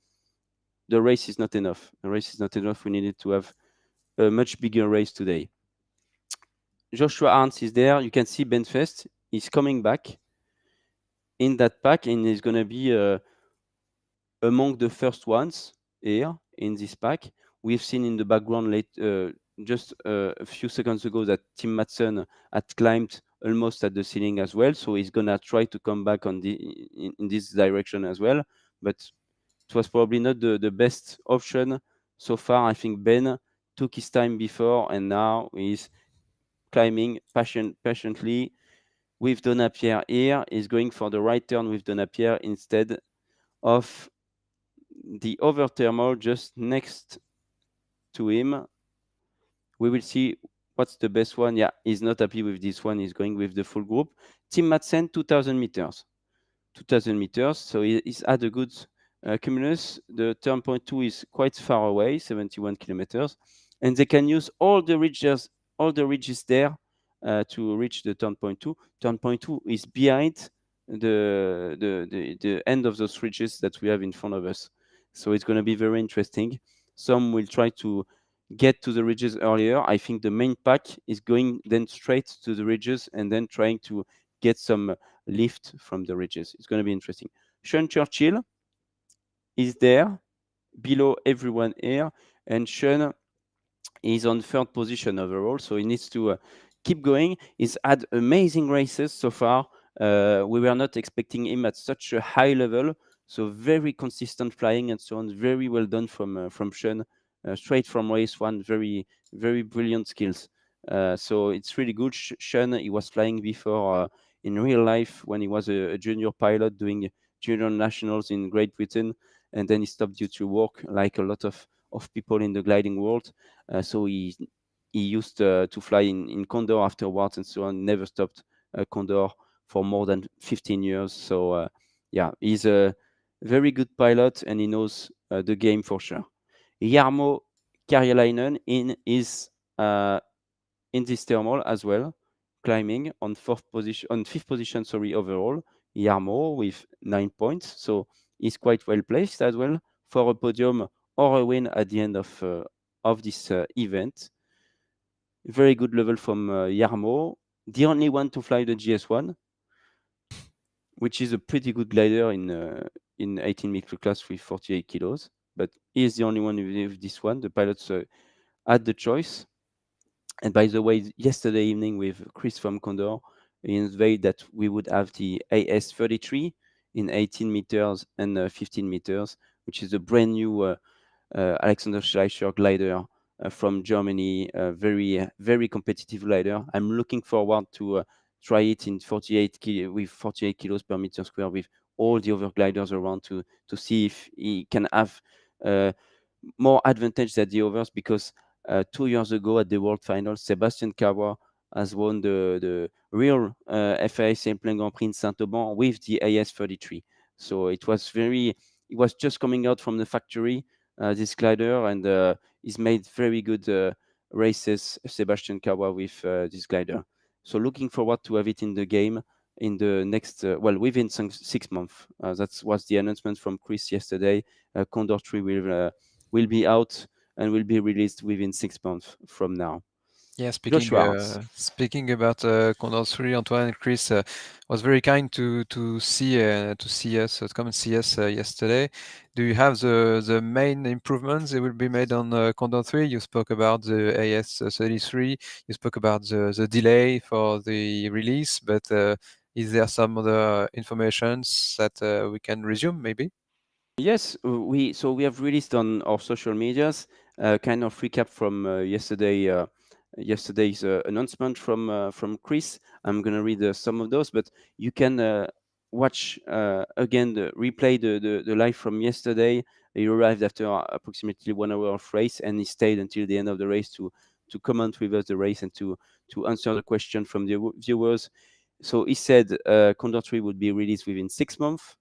the race is not enough. The race is not enough. We needed to have a much bigger race today. Joshua Arns is there. You can see Benfest is coming back in that pack, and is going to be among the first ones here in this pack. We've seen in the background just a few seconds ago that Tim Madsen had climbed almost at the ceiling as well. So he's going to try to come back in this direction as well. But it was probably not the best option so far. I think Ben took his time before, and now he's climbing patiently with Donapierre here. Is going for the right turn with Donapierre instead of the other thermal just next to him. We will see what's the best one. Yeah, he's not happy with this one. He's going with the full group. Tim Madsen, 2,000 meters. 2,000 meters. So he's had a good cumulus. The turn point 2 is quite far away, 71 kilometers. And they can use all the ridges there to reach the turn point 2. Turn point 2 is behind the end of those ridges that we have in front of us. So it's going to be very interesting. Some will try to get to the ridges earlier. I think the main pack is going then straight to the ridges and then trying to get some lift from the ridges. It's going to be interesting. Sean Churchill is there below everyone here, and Sean is on third position overall, so he needs to keep going. He's had amazing races so far. We were not expecting him at such a high level, so very consistent flying and so on. Very well done from Sean, straight from race one. Very brilliant skills. So it's really good. Sean, he was flying before in real life when he was a junior pilot doing junior nationals in Great Britain, and then he stopped due to work, like a lot of people in the gliding world. So he used to fly in Condor afterwards and so on. Never stopped Condor for more than 15 years. So yeah, he's a very good pilot and he knows the game for sure. Jarmo Karjalainen is in this thermal as well, climbing on fifth position, sorry, overall. Jarmo with 9 points, so he's quite well placed as well for a podium or a win at the end of this event. Very good level from Jarmo, the only one to fly the GS1, which is a pretty good glider in 18 meter class with 48 kilos. But he is the only one with this one. The pilots had the choice. And by the way, yesterday evening with Chris from Condor, he unveiled that we would have the AS33 in 18 meters and 15 meters, which is a brand new Alexander Schleicher glider from Germany. Very competitive glider. I'm looking forward to try it in 48 with 48 kilos per meter square with all the other gliders around to see if he can have more advantage than the others, because 2 years ago at the World Finals, Sebastian Cawa has won the real FAI Sailplane Grand Prix in Saint-Auban with the AS33. So it was just coming out from the factory, this glider, and he's made very good races, Sebastian Kawa, with this glider. So looking forward to have it in the game in the next, within 6 months. That was the announcement from Chris yesterday. Condor 3 will be out and will be released within 6 months from now. Yeah, Joshua, speaking about Condor 3, Antoine and Chris was very kind to see us, to come and see us yesterday. Do you have the main improvements that will be made on Condor 3? You spoke about the AS33. You spoke about the delay for the release, but is there some other informations that we can resume, maybe? yes, we have released on our social medias kind of recap from yesterday's announcement from Chris. I'm gonna read some of those, but you can watch again replay the live from yesterday. He arrived after approximately 1 hour of race, and he stayed until the end of the race to comment with us the race and to answer the question from the viewers. So he said Condor 3 would be released within 6 months,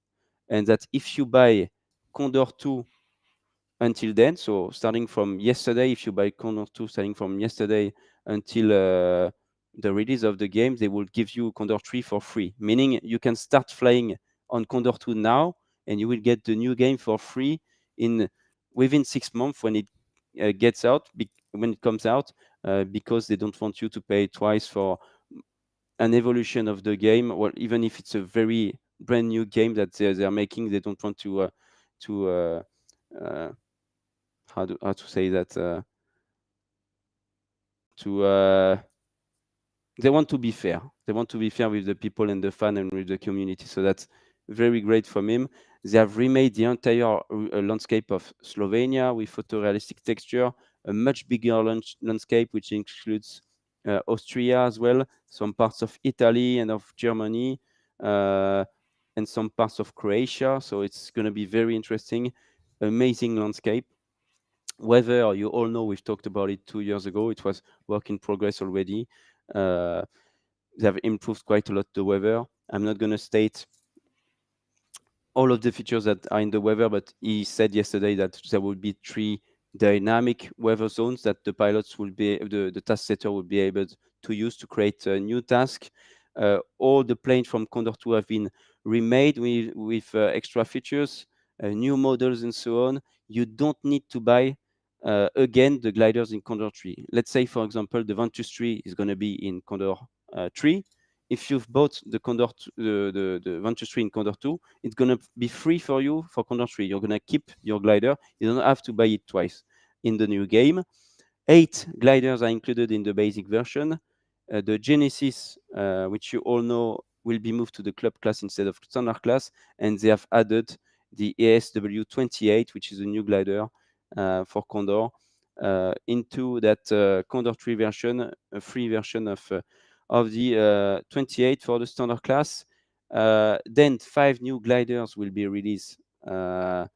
and that if you buy Condor 2 until then, so starting from yesterday, if you buy Condor 2 starting from yesterday until the release of the game, they will give you Condor 3 for free, meaning you can start flying on Condor 2 now, and you will get the new game for free within 6 months when it gets out, when it comes out, because they don't want you to pay twice for an evolution of the game. Well, even if it's a very brand new game that they are making, they don't want to uh, how to say that to they want to be fair. They want to be fair with the people and the fan and with the community. So that's very great from him. They have remade the entire landscape of Slovenia with photorealistic texture, a much bigger landscape which includes Austria as well, some parts of Italy and of Germany, and some parts of Croatia. So it's going to be very interesting. Amazing landscape. Weather, you all know, we've talked about it 2 years ago. It was work in progress already. They have improved quite a lot the weather. I'm not going to state all of the features that are in the weather, but he said yesterday that there will be 3 dynamic weather zones that the pilots will be, the task setter will be able to use to create a new task. All the planes from Condor 2 have been remade with extra features, new models, and so on. You don't need to buy again the gliders in Condor 3. Let's say, for example, the Ventus 3 is going to be in Condor 3. If you've bought the the Ventus 3 in Condor 2, it's going to be free for you for Condor 3. You're going to keep your glider. You don't have to buy it twice in the new game. 8 gliders are included in the basic version. The Genesis, which you all know, will be moved to the club class instead of standard class, and they have added the ASW28, which is a new glider for Condor, into that Condor 3 version, a free version of the 28 for the standard class. Then 5 new gliders will be released. Payware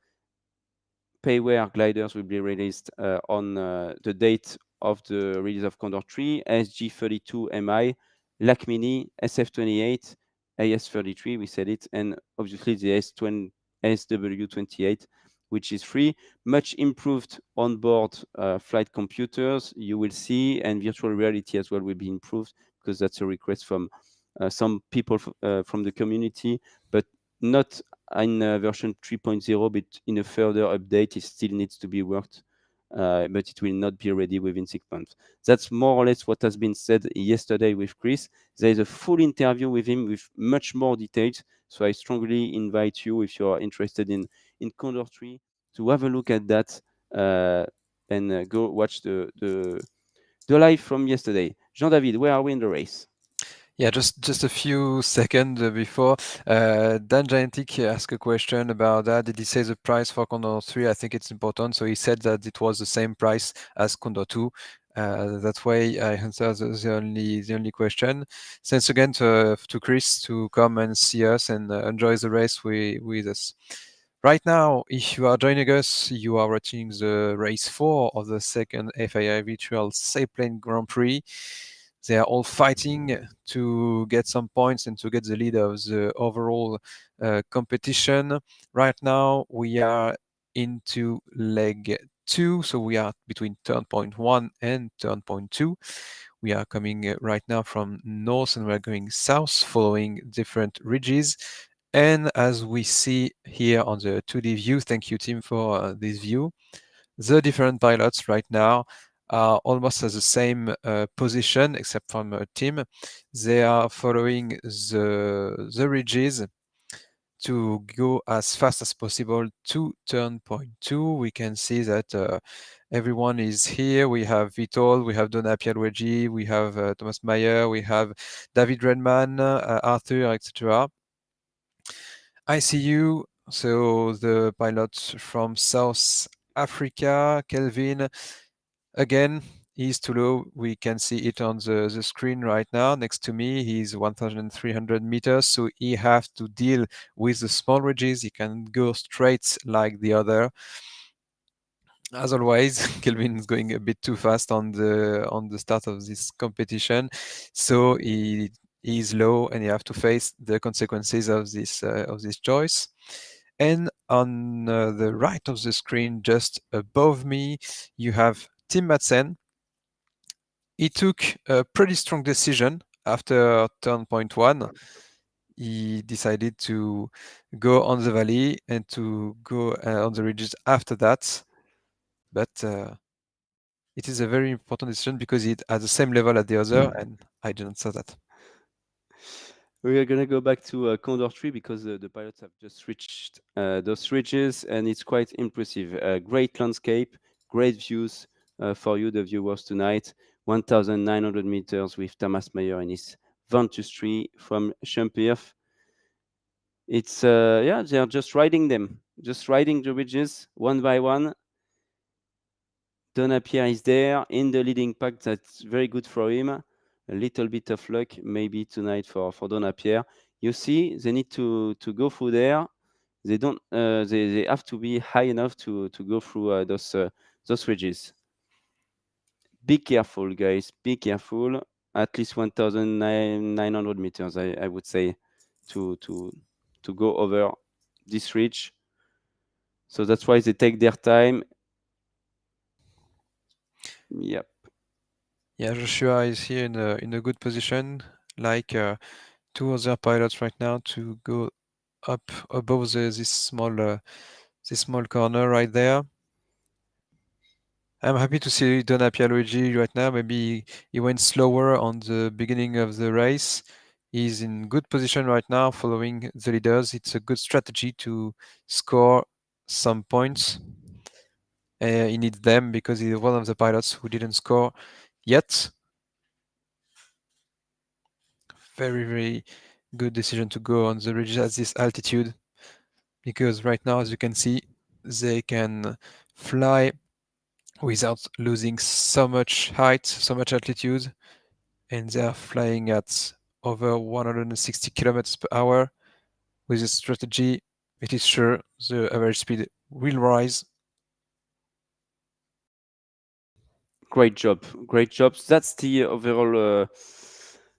gliders will be released on the date of the release of Condor 3, SG32MI, LAC Mini, SF28, AS33, we said it, and obviously the SW28, which is free. Much improved onboard flight computers, you will see, and virtual reality as well will be improved, because that's a request from some people from the community, but not in version 3.0, but in a further update. It still needs to be worked, but it will not be ready within 6 months. That's more or less what has been said yesterday with Chris. There is a full interview with him with much more details, so I strongly invite you, if you are interested in Condor 3, to have a look at that and go watch the live from yesterday. Jean-David, where are we in the race? Yeah, just a few seconds before, Dan Giantic asked a question about that. Did he say the price for Condor 3? I think it's important. So he said that it was the same price as Condor 2. That's why I answered the only question. Thanks again to Chris to come and see us and enjoy the race with us. Right now, if you are joining us, you are watching the race 4 of the second FAI Virtual Sailplane Grand Prix. They are all fighting to get some points and to get the lead of the overall competition. Right now, we are into leg 2, so we are between turn point 1 and turn point 2. We are coming right now from north and we're going south, following different ridges. And as we see here on the 2D view, thank you, Tim, for this view, the different pilots right now are almost at the same position, except from Tim. They are following the ridges to go as fast as possible to turn point 2. We can see that everyone is here. We have Vitol, we have Donna Pierluigi, we have Thomas Meyer, we have David Redman, Arthur, etc. I see you. So the pilots from South Africa, Kelvin, again, he's too low. We can see it on the screen right now. Next to me, he's 1,300 meters, so he have to deal with the small ridges. He can go straight like the other. As always, Kelvin is going a bit too fast on the start of this competition, so he is low, and you have to face the consequences of this choice. And on the right of the screen, just above me, you have Tim Madsen. He took a pretty strong decision after turn point 1. He decided to go on the valley and to go on the ridges after that. But it is a very important decision because it's at the same level as the other, and I didn't say that. We are going to go back to Condor Tree because the pilots have just reached those ridges, and it's quite impressive. Great landscape, great views for you, the viewers, tonight. 1,900 meters with Thomas Meyer in his Ventus Tree from Champierre. It's, yeah, they are just riding them, just riding the ridges one by one. Donna Pierre is there in the leading pack. That's very good for him. A little bit of luck maybe tonight for Donna Pierre. You see, they need to go through there. They don't. They have to be high enough to go through those ridges. Be careful, guys. Be careful. At least 1,900 meters, I would say, to go over this ridge. So that's why they take their time. Yep. Yeah, Joshua is here in a good position, like two other pilots right now, to go up above this small corner right there. I'm happy to see Donna Pierluigi right now. Maybe he went slower on the beginning of the race. He's in good position right now, following the leaders. It's a good strategy to score some points. He needs them because he's one of the pilots who didn't score yet. Very, very good decision to go on the ridge at this altitude, because right now, as you can see, they can fly without losing so much height, so much altitude, and they are flying at over 160 kilometers per hour. With this strategy, it is sure the average speed will rise. Great job. Great job. That's the overall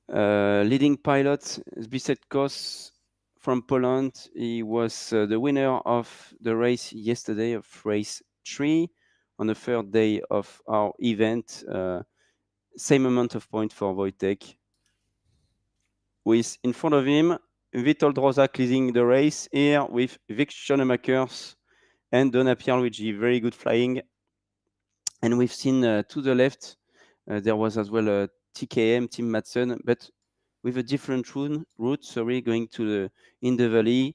leading pilot, Zbigniew Kos from Poland. He was the winner of the race yesterday, of race 3, on the third day of our event. Same amount of points for Wojtek. With in front of him, Witold Rozak leading the race here with Vic Schoenemakers and Donna Pierluigi. Very good flying. And we've seen to the left, there was as well a TKM, Tim Madsen, but with a different route, going to in the valley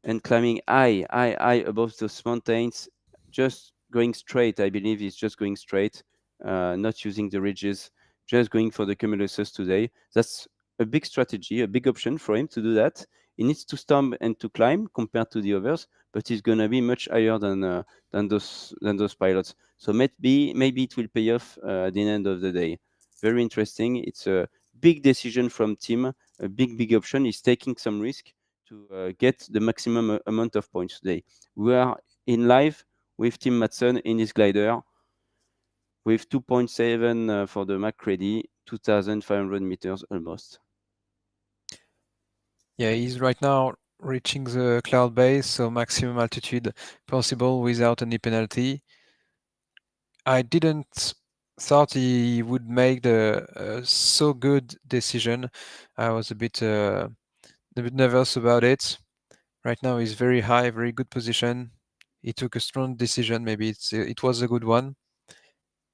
and climbing high above those mountains, just going straight. I believe he's just going straight, not using the ridges, just going for the cumuluses today. That's a big strategy, a big option for him to do that. He needs to stomp and to climb compared to the others, but he's gonna be much higher than those pilots. So maybe it will pay off at the end of the day. Very interesting. It's a big decision from Tim, a big option. He's taking some risk to get the maximum amount of points today. We are in live with Tim Madsen in his glider with 2.7 for the Mac ready, 2,500 meters almost. Yeah, he's right now reaching the cloud base, so maximum altitude possible without any penalty. I didn't thought he would make the so good decision. I was a bit nervous about it. Right now he's very high, very good position. He took a strong decision. Maybe it was a good one.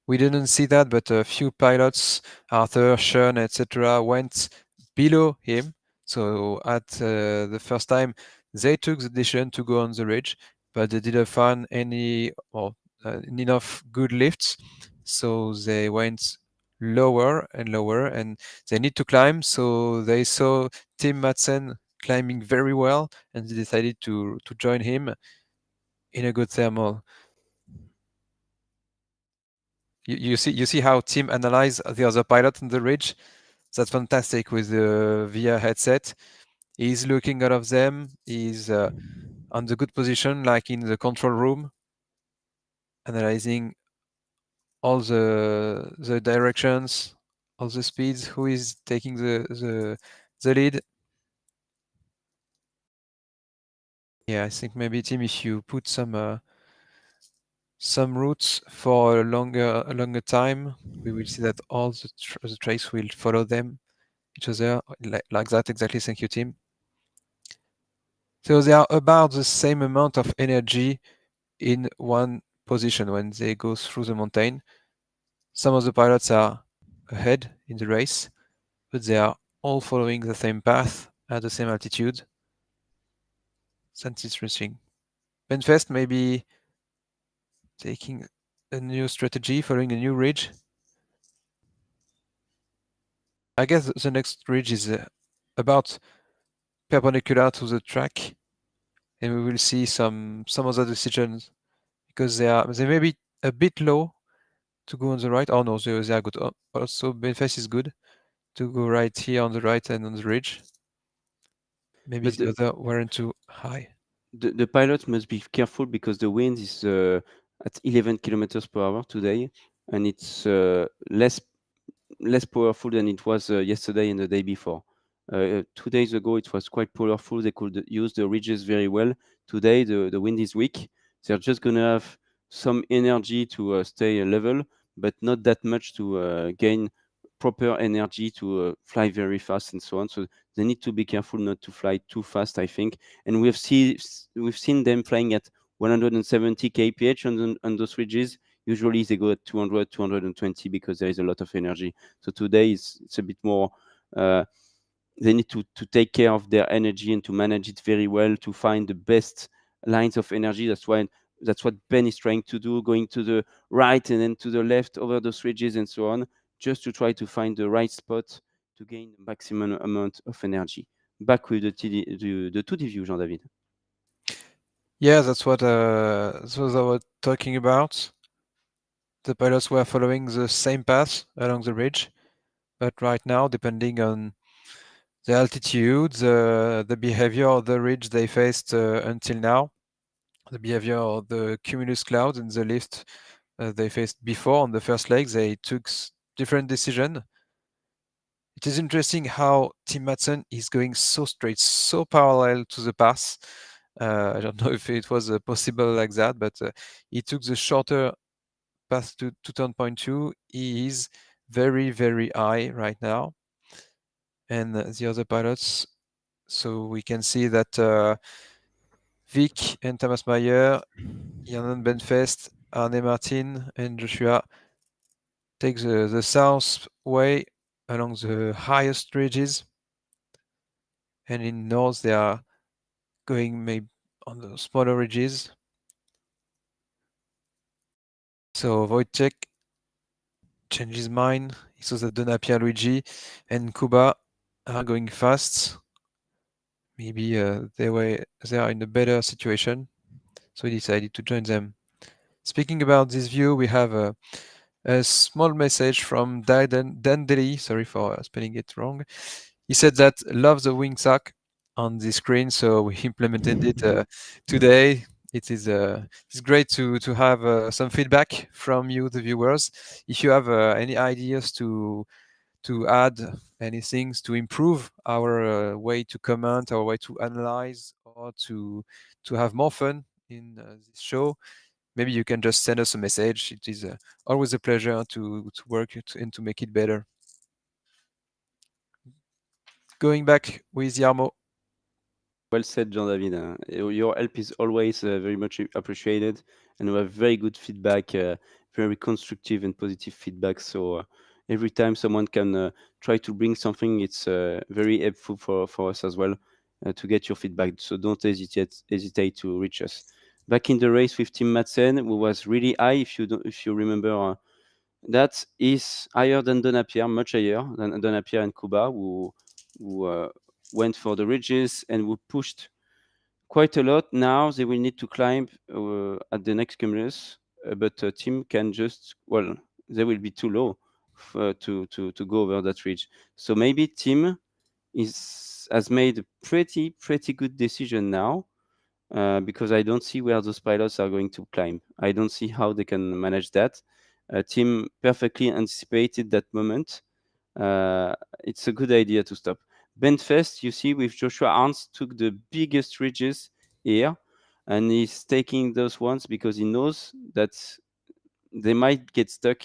We didn't see that, but a few pilots, Arthur, Sean, etc., went below him. So at the first time, they took the decision to go on the ridge, but they didn't find any or enough good lifts. So they went lower and lower, and they need to climb. So they saw Tim Madsen climbing very well, and they decided to join him in a good thermal. You see how Tim analyze the other pilot on the ridge. That's fantastic with the VR headset. He's looking out of them. He's on the good position, like in the control room, analyzing all the directions, all the speeds. Who is taking the lead? Yeah, I think maybe Tim, if you put some routes for a longer time, we will see that all the trace will follow them each other like that. Exactly. Thank you, Tim. So they are about the same amount of energy in one position when they go through the mountain. Some of the pilots are ahead in the race, but they are all following the same path at the same altitude. That's interesting. Benfest maybe taking a new strategy, following a new ridge. I guess the next ridge is about perpendicular to the track, and we will see some other decisions because they may be a bit low to go on the right. Oh no, they are good. Also, Belfast is good to go right here on the right and on the ridge. Maybe But the other weren't too high. the pilot must be careful because the wind is at 11 kilometers per hour today, and it's less powerful than it was yesterday and the day before. 2 days ago, it was quite powerful. They could use the ridges very well. Today, the wind is weak. They're just going to have some energy to stay level, but not that much to gain proper energy to fly very fast and so on. So they need to be careful not to fly too fast, I think. And we've seen them flying at 170 kph on those ridges. Usually they go at 200, 220 because there is a lot of energy. So today it's a bit more. They need to take care of their energy and to manage it very well to find the best lines of energy. That's what Ben is trying to do, going to the right and then to the left over those ridges and so on, just to try to find the right spot to gain the maximum amount of energy. Back with the 2D view, Jean-David. Yeah, that's what I was talking about. The pilots were following the same path along the ridge, but right now, depending on the altitude, the behavior of the ridge they faced until now, the behavior of the cumulus cloud and the lift they faced before on the first leg, they took different decision. It is interesting how Tim Madsen is going so straight, so parallel to the path. I don't know if it was possible like that, but he took the shorter path to turn point 2. He is very, very high right now. And the other pilots, so we can see that Vic and Thomas Meyer, Jan Benfest, Arne Martin, and Joshua take the south way along the highest ridges. And in north, they are going maybe on the smaller ridges. So Wojciech changed his mind. He saw that Donna Pierluigi and Kuba are going fast. Maybe they are in a better situation. So he decided to join them. Speaking about this view, we have a small message from Dandeli. Sorry for spelling it wrong. He said that loves the wing sack on the screen, so we implemented it today. It's great to have some feedback from you, the viewers. If you have any ideas to to add any things to improve our way to comment, our way to analyze, or to have more fun in this show, maybe you can just send us a message. It is always a pleasure to work and to make it better. Going back with Yarmo. Well said, Jean-David. Your help is always very much appreciated, and we have very good feedback, very constructive and positive feedback. So every time someone can try to bring something, it's very helpful for us as well to get your feedback. So don't hesitate to reach us. Back in the race with Tim Madsen, who was really high, if you remember. That is higher than Donapier, much higher than Donapier and Kuba, who went for the ridges and who pushed quite a lot. Now they will need to climb at the next cumulus, but Tim can just, well, they will be too low to go over that ridge. So maybe Tim has made a pretty good decision now. Because I don't see where those pilots are going to climb. I don't see how they can manage that. Team perfectly anticipated that moment. It's a good idea to stop. Bentfest, you see, with Joshua Arns, took the biggest ridges here, and he's taking those ones because he knows that they might get stuck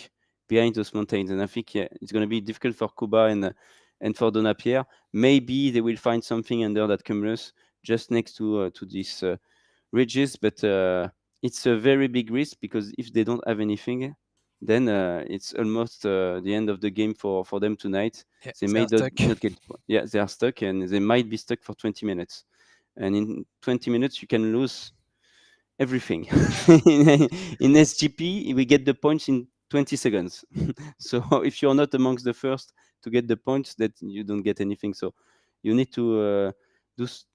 behind those mountains. And I think it's going to be difficult for Kuba and for Donapier. Maybe they will find something under that cumulus just next to these ridges, but it's a very big risk because if they don't have anything, then it's almost the end of the game for them tonight. Yeah, They they may are stuck. not get, yeah, they are stuck, and they might be stuck for 20 minutes. And in 20 minutes, you can lose everything. In SGP, we get the points in 20 seconds. So if you're not amongst the first to get the points, that you don't get anything. So you need to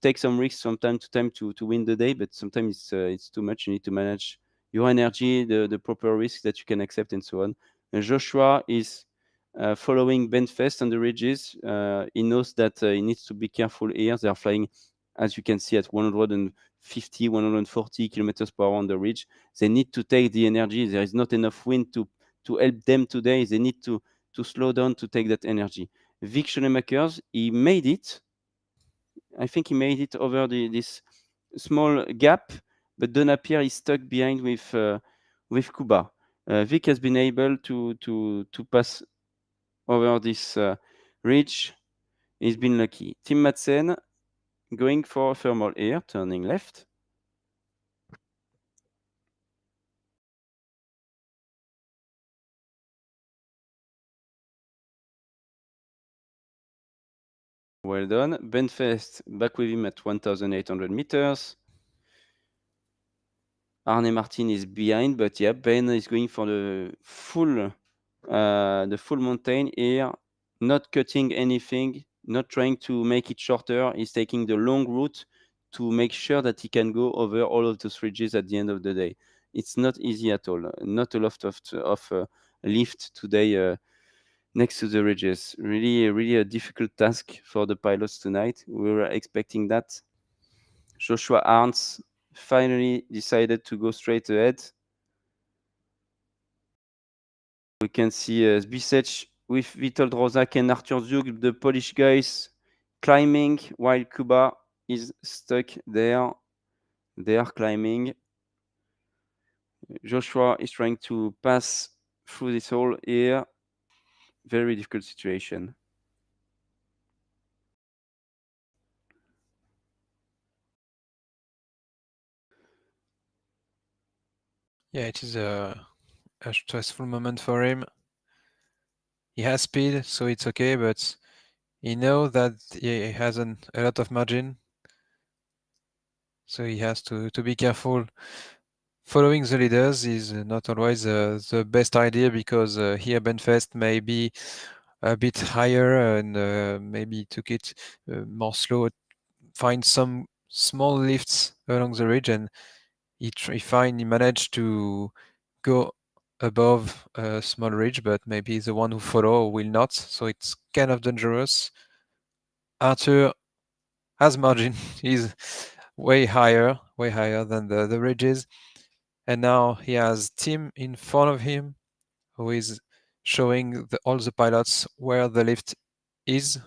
take some risks from time to time to win the day, but sometimes it's too much. You need to manage your energy, the proper risks that you can accept, and so on. And Joshua is following Benfest on the ridges. He knows that he needs to be careful here. They are flying, as you can see, at 150, 140 kilometers per hour on the ridge. They need to take the energy. There is not enough wind to help them today. They need to slow down to take that energy. Vic Schoenemakers, he made it. I think he made it over this small gap, but Donapier is stuck behind with Kuba. Vic has been able to pass over this ridge. He's been lucky. Tim Madsen going for thermal air, turning left. Well done. Benfest back with him at 1,800 meters. Arne Martin is behind, but yeah, Ben is going for the full mountain here, not cutting anything, not trying to make it shorter. He's taking the long route to make sure that he can go over all of those ridges at the end of the day. It's not easy at all. Not a lot of lift today next to the ridges. Really a difficult task for the pilots tonight. We were expecting that. Joshua Arns finally decided to go straight ahead. We can see Zbisec with Witold Rozak and Arthur Zug, the Polish guys, climbing while Kuba is stuck there. They are climbing. Joshua is trying to pass through this hole here. Very difficult situation. Yeah, it is a stressful moment for him. He has speed, so it's okay, but he knows that he has a lot of margin, so he has to be careful. Following the leaders is not always the best idea because here Benfest may be a bit higher and maybe took it more slow, find some small lifts along the ridge, and he managed to go above a small ridge, but maybe the one who follow will not, so it's kind of dangerous. Arthur has margin. He's way higher than the ridges, and now he has Tim in front of him who is showing all the pilots where the lift is.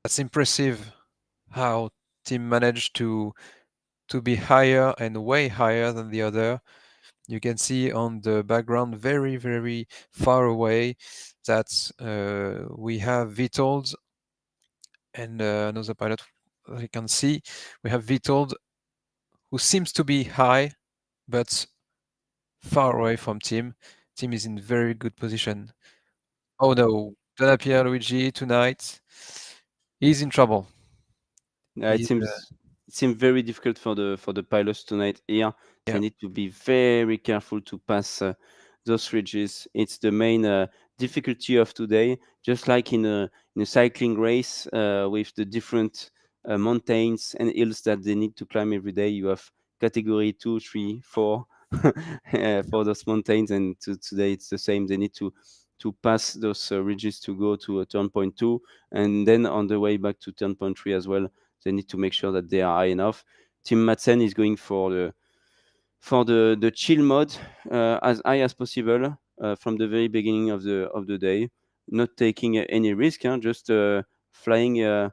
That's impressive how team managed to be higher and way higher than the other. You can see on the background very, very far away that we have Vitold and another pilot that you can see. We have Vitold who seems to be high, but far away from Tim. Tim is in very good position. Oh no, Donna Pierluigi tonight. He's in trouble. It He's, seems very difficult for the pilots tonight here. They yeah. need to be very careful to pass those ridges. It's the main difficulty of today. Just like in a cycling race with the different mountains and hills that they need to climb every day, you have category 2, 3, 4 for those mountains, and today it's the same. They need to pass those ridges to go to turn point 2, and then on the way back to turn point 3 as well. They need to make sure that they are high enough. Tim Madsen is going for the chill mode as high as possible from the very beginning of the day, not taking any risk, just flying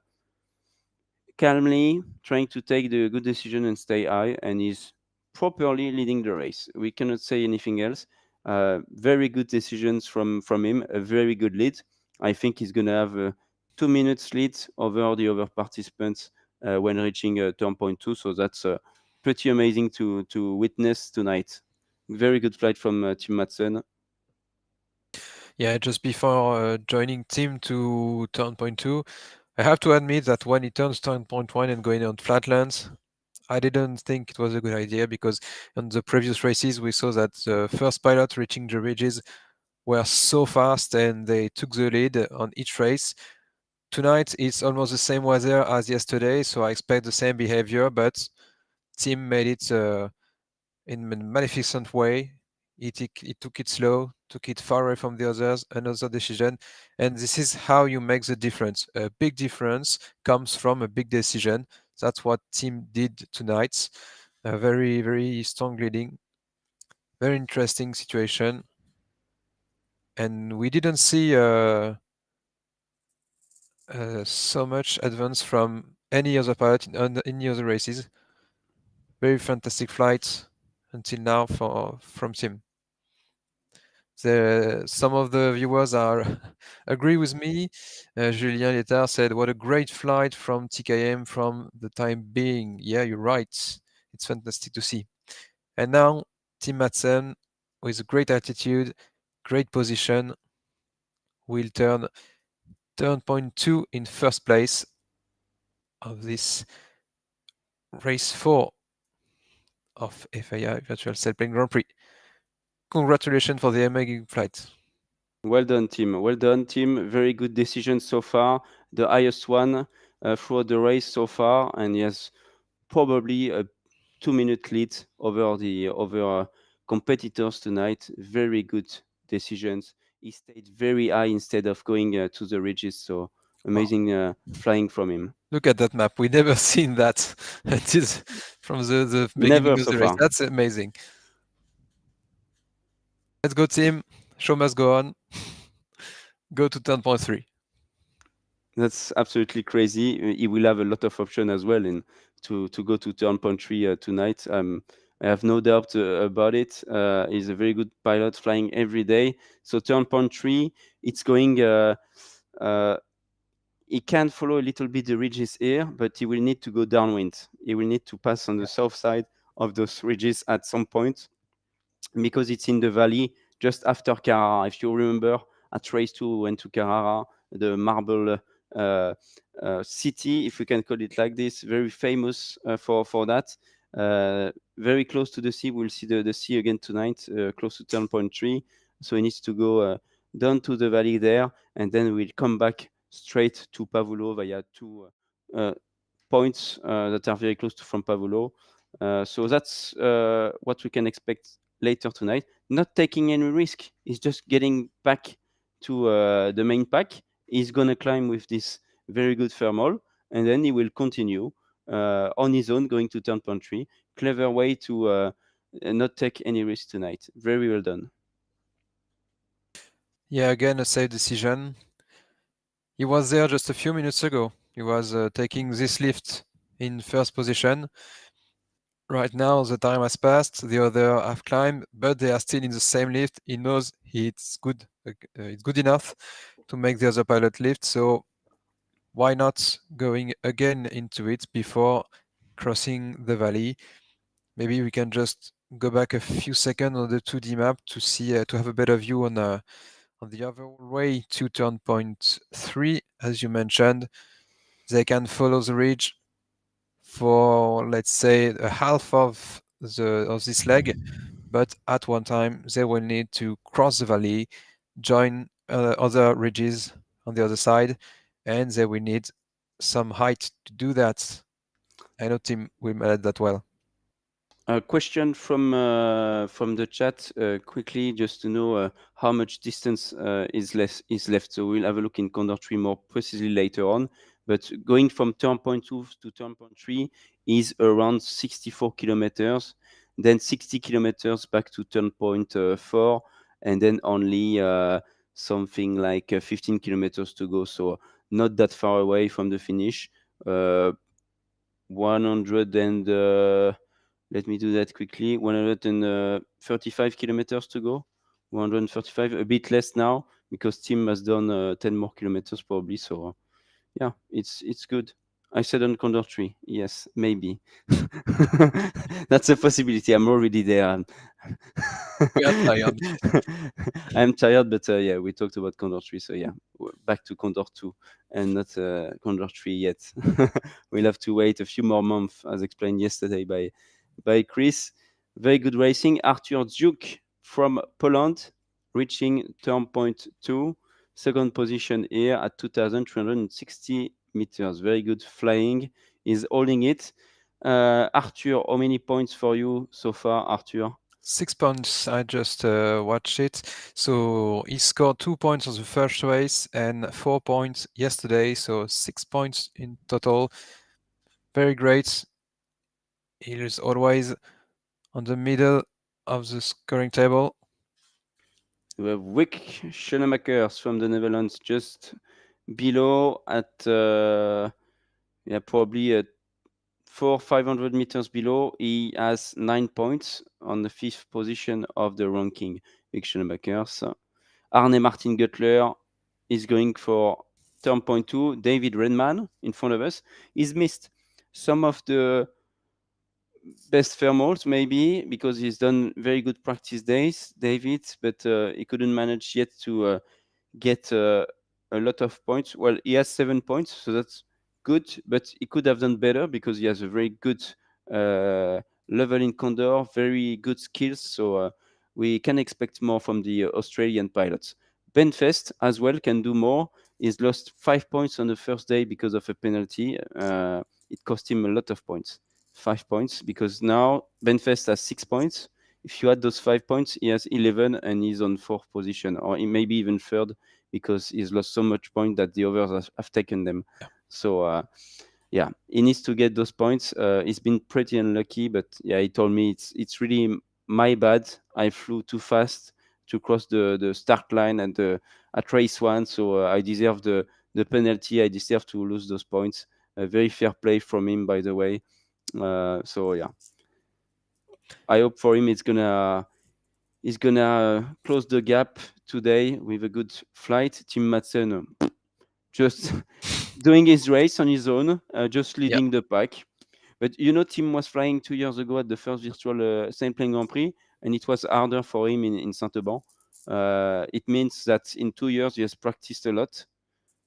calmly, trying to take the good decision and stay high, and is properly leading the race. We cannot say anything else. Very good decisions from him, a very good lead. I think he's going to have a 2 minutes lead over the other participants when reaching turn point 2. So that's pretty amazing to witness tonight. Very good flight from Tim Madsen. Yeah, just before joining Tim to turn point 2, I have to admit that when he turns turn point 1 and going on flatlands, I didn't think it was a good idea, because on the previous races we saw that the first pilot reaching the ridges were so fast and they took the lead on each race. Tonight it's almost the same weather as yesterday, so I expect the same behavior, but Tim made it in a magnificent way. He took it slow, took it far away from the others, another decision. And this is how you make the difference. A big difference comes from a big decision. That's what Tim did tonight. A very, very strong leading. Very interesting situation. And we didn't see so much advance from any other pilot in any other races. Very fantastic flight until now from Tim. Some of the viewers are agree with me. Julien Létard said, "What a great flight from TKM from the time being." Yeah, you're right. It's fantastic to see. And now Tim Madsen, with a great attitude, great position, will turn point 2 in first place of this race 4 of FAI Virtual Sailplane Grand Prix. Congratulations for the amazing flight. Well done, team. Well done, team. Very good decision so far. The highest one throughout the race so far, and yes, probably a 2 minute lead over the competitors tonight. Very good decisions. He stayed very high instead of going to the ridges. So amazing flying from him. Look at that map. We never seen that until from the Never beginning of so the race. far. That's amazing. Let's go, team. Show must go on. Go to turn point 3. That's absolutely crazy. He will have a lot of options as well in to go to turn point 3 tonight. I have no doubt about it. He's a very good pilot, flying every day. So turn point 3, it's going. He can follow a little bit the ridges here, but he will need to go downwind. He will need to pass on the south side of those ridges at some point, because it's in the valley just after Carrara. If you remember, at race 2, we went to Carrara, the marble city, if we can call it like this, very famous for that. Very close to the sea. We'll see the sea again tonight, close to turn point 3. So he needs to go down to the valley there, and then we'll come back straight to Pavullo via 2 points that are very close to from Pavullo. So that's what we can expect later tonight. Not taking any risk. He's just getting back to the main pack. He's gonna climb with this very good thermal, and then he will continue on his own, going to turn point 3. Clever way to not take any risk tonight. Very well done. Yeah, again, a safe decision. He was there just a few minutes ago. He was taking this lift in first position. Right now, the time has passed. The other have climbed, but they are still in the same lift. He knows it's good. It's good enough to make the other pilot lift. So why not going again into it before crossing the valley? Maybe we can just go back a few seconds on the 2D map to see to have a better view on the overall way to turn point 3, as you mentioned. They can follow the ridge for, let's say, a half of this leg, but at one time they will need to cross the valley, join other ridges on the other side, and they will need some height to do that. I know Tim will manage that well. A question from the chat quickly, just to know how much distance is left. So we'll have a look in Condor 3 more precisely later on. But going from turn point 2 to turn point 3 is around 64 kilometers, then 60 kilometers back to turn point 4, and then only something like 15 kilometers to go. So not that far away from the finish. 100 and let me do that quickly. 135 kilometers to go. 135, a bit less now because Tim has done 10 more kilometers probably. So yeah, it's good. I said on Condor 3. Yes, maybe. That's a possibility. I'm already there. We are tired. I'm tired, but yeah, we talked about Condor 3. So yeah, back to Condor 2 and not Condor 3 yet. We'll have to wait a few more months, as explained yesterday by Chris. Very good racing. Arthur Duke from Poland, reaching turn point 2. Second position here at 2,360 meters. Very good flying. He's holding it. Arthur, how many points for you so far, Arthur? 6 points. I just watched it. So he scored 2 points on the first race and 4 points yesterday. So 6 points in total. Very great. He is always on the middle of the scoring table. We have Wick Schoenemakers from the Netherlands just below at probably at 500 meters below. He has 9 points on the 5th position of the ranking. Wick Schoenemakers. Arne Martin Guttler is going for turn point 2. David Redman in front of us. He's missed some of the best thermals maybe because he's done very good practice days, David, but he couldn't manage yet to get a lot of points. Well, he has 7 points, so that's good, but he could have done better because he has a very good level in Condor, very good skills. So we can expect more from the Australian pilots. Benfest as well can do more. He's lost 5 points on the first day because of a penalty. It cost him a lot of points. 5 points because now Benfest has 6 points. If you add those 5 points, he has 11 and he's on 4th position, or he maybe even 3rd because he's lost so much point that the others have taken them. Yeah. So yeah, he needs to get those points. He's been pretty unlucky, but yeah, he told me it's really my bad. I flew too fast to cross the start line at race 1, so I deserve the penalty. I deserve to lose those points. A very fair play from him, by the way. So yeah, I hope for him he's gonna close the gap today with a good flight. Tim Madsen just doing his race on his own, just leading the pack. But you know, Tim was flying 2 years ago at the first virtual Sailplane Grand Prix, and it was harder for him in Saint-Auban. It means that in 2 years he has practiced a lot,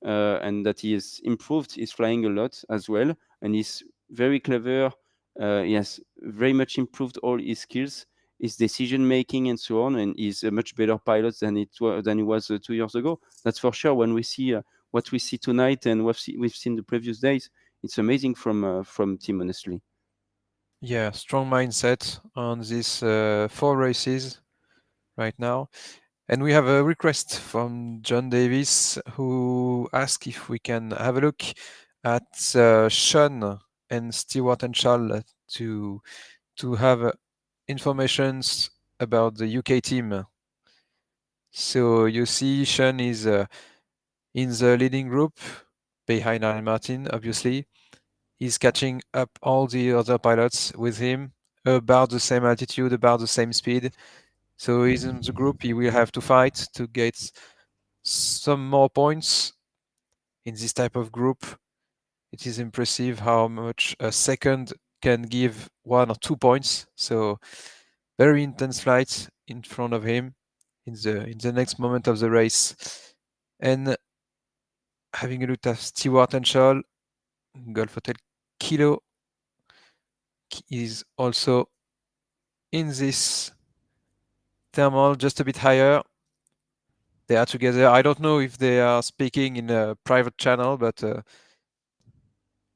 and that he has improved his flying a lot as well, and he's very clever. He has very much improved all his skills, his decision making, and so on. And he's a much better pilot than he was 2 years ago. That's for sure. When we see what we see tonight and we've seen the previous days, it's amazing from Tim, honestly. Yeah, strong mindset on these 4 races right now. And we have a request from John Davis who asked if we can have a look at Sean and Stewart and Charles to have informations about the UK team. So you see Sean is in the leading group behind Aaron Martin, obviously. He's catching up all the other pilots with him about the same altitude, about the same speed. So he's in the group. He will have to fight to get some more points in this type of group. It is impressive how much a second can give 1 or 2 points. So very intense flight in front of him in the next moment of the race. And having a look at Stewart and Scholl, Golf Hotel Kilo is also in this thermal, just a bit higher. They are together. I don't know if they are speaking in a private channel, but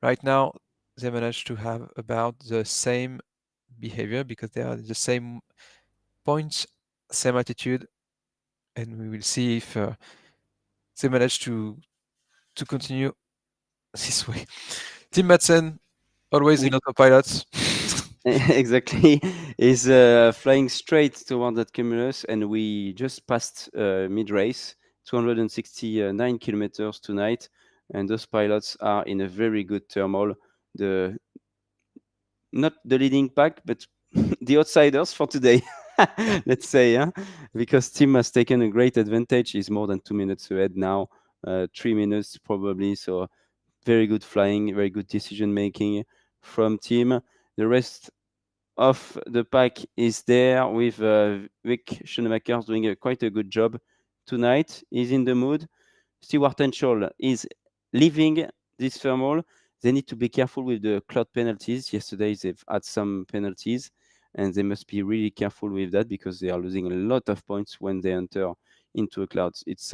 right now they managed to have about the same behavior because they are the same points, same altitude, and we will see if they manage to continue this way. Tim Madsen, always in autopilot. Exactly, is flying straight toward that cumulus, and we just passed mid race, 269 kilometers tonight, and those pilots are in a very good thermal. The Not the leading pack, but the outsiders for today. Let's say, yeah, because Tim has taken a great advantage. He's more than 2 minutes ahead now, 3 minutes probably. So very good flying, very good decision making from Tim. The rest of the pack is there with Vic Schoenemaker doing quite a good job tonight. He's in the mood. Stewart and Scholl is leaving this thermal. They need to be careful with the cloud penalties. Yesterday they've had some penalties, and they must be really careful with that because they are losing a lot of points when they enter into a cloud. It's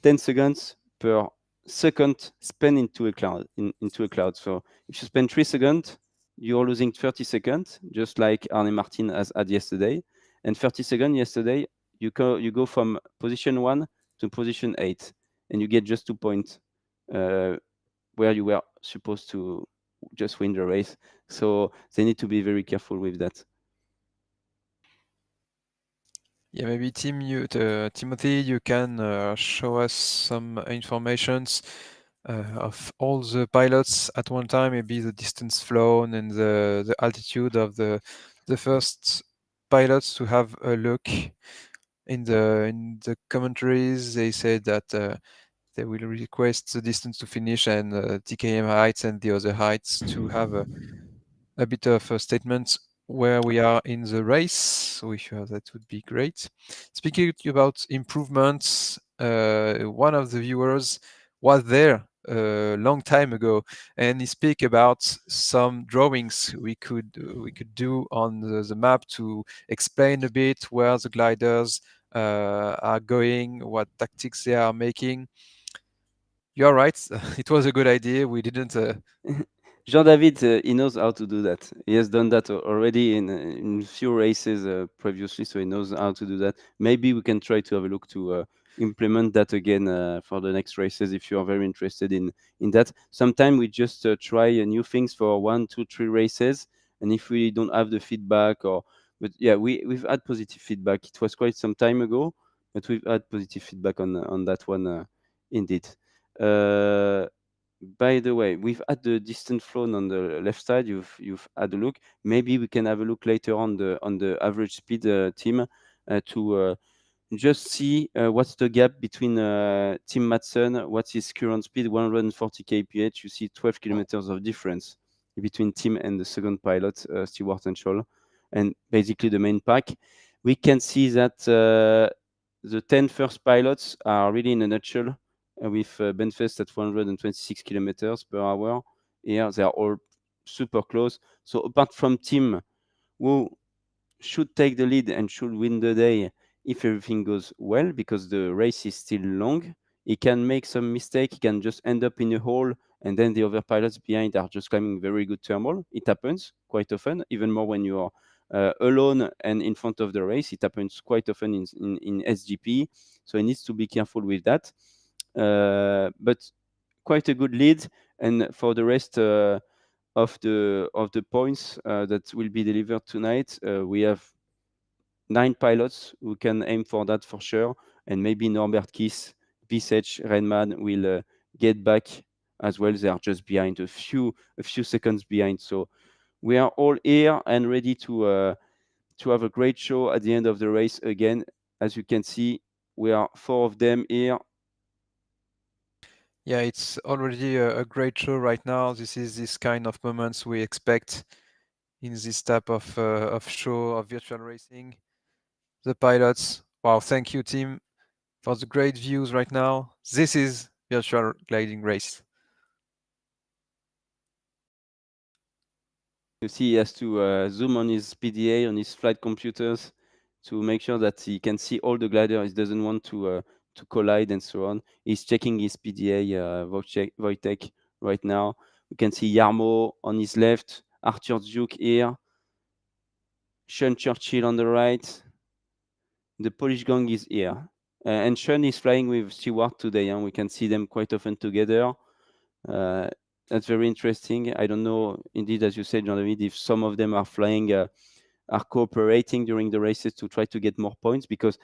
10 seconds per second spent into a cloud. Into a cloud. So if you spend 3 seconds, you're losing 30 seconds, just like Arne Martin has had yesterday. And 30 seconds yesterday, you go from position 1 to position 8, and you get just 2 points where you were supposed to just win the race. So they need to be very careful with that. Yeah, maybe Timothy, you can show us some informations of all the pilots at one time, maybe the distance flown and the altitude of the first pilots to have a look in the commentaries. They said that they will request the distance to finish and TKM heights and the other heights to have a bit of a statement where we are in the race. So if you have that, would be great. Speaking about improvements, one of the viewers was there a long time ago, and he speak about some drawings we could do on the map to explain a bit where the gliders are going, what tactics they are making. You're right. It was a good idea. We didn't Jean-David, he knows how to do that. He has done that already in few races previously, so he knows how to do that. Maybe we can try to have a look to implement that again for the next races if you are very interested in that. Sometimes we just try new things for 1, 2, 3 races, and if we don't have the feedback but yeah, we've had positive feedback. It was quite some time ago, but we've had positive feedback on that one indeed. By the way, we've had the distant flown on the left side. You've had a look. Maybe we can have a look later on the average speed team to just see what's the gap between Tim Madsen, what's his current speed, 140 kph. You see 12 kilometers of difference between Tim and the second pilot, Stewart and Scholl, and basically the main pack. We can see that the 10 first pilots are really in a nutshell with Benfest at 126 kilometers per hour. Here they are all super close. So apart from Tim, who should take the lead and should win the day if everything goes well, because the race is still long. He can make some mistake. He can just end up in a hole, and then the other pilots behind are just climbing very good thermal. It happens quite often, even more when you are alone and in front of the race. It happens quite often in SGP, so he needs to be careful with that. But quite a good lead, and for the rest, of the points that will be delivered tonight. We have 9 pilots who can aim for that for sure, and maybe Norbert Kiss, Bisech, Redman will get back as well. They are just behind a few seconds behind. So we are all here and ready to have a great show at the end of the race again. As you can see, we are 4 of them here. Yeah, it's already a great show right now. This is this kind of moments we expect in this type of show of virtual racing. The pilots, wow, thank you team for the great views right now. This is virtual gliding race. You see, he has to zoom on his PDA, on his flight computers, to make sure that he can see all the gliders. He doesn't want to collide and so on. He's checking his PDA, Wojtek, right now. We can see Jarmo on his left, Arthur Duke here, Sean Churchill on the right. The Polish gang is here. And Sean is flying with Stewart today, and we can see them quite often together. That's very interesting. I don't know, indeed, as you said, Jean-David, if some of them are flying, are cooperating during the races to try to get more points, because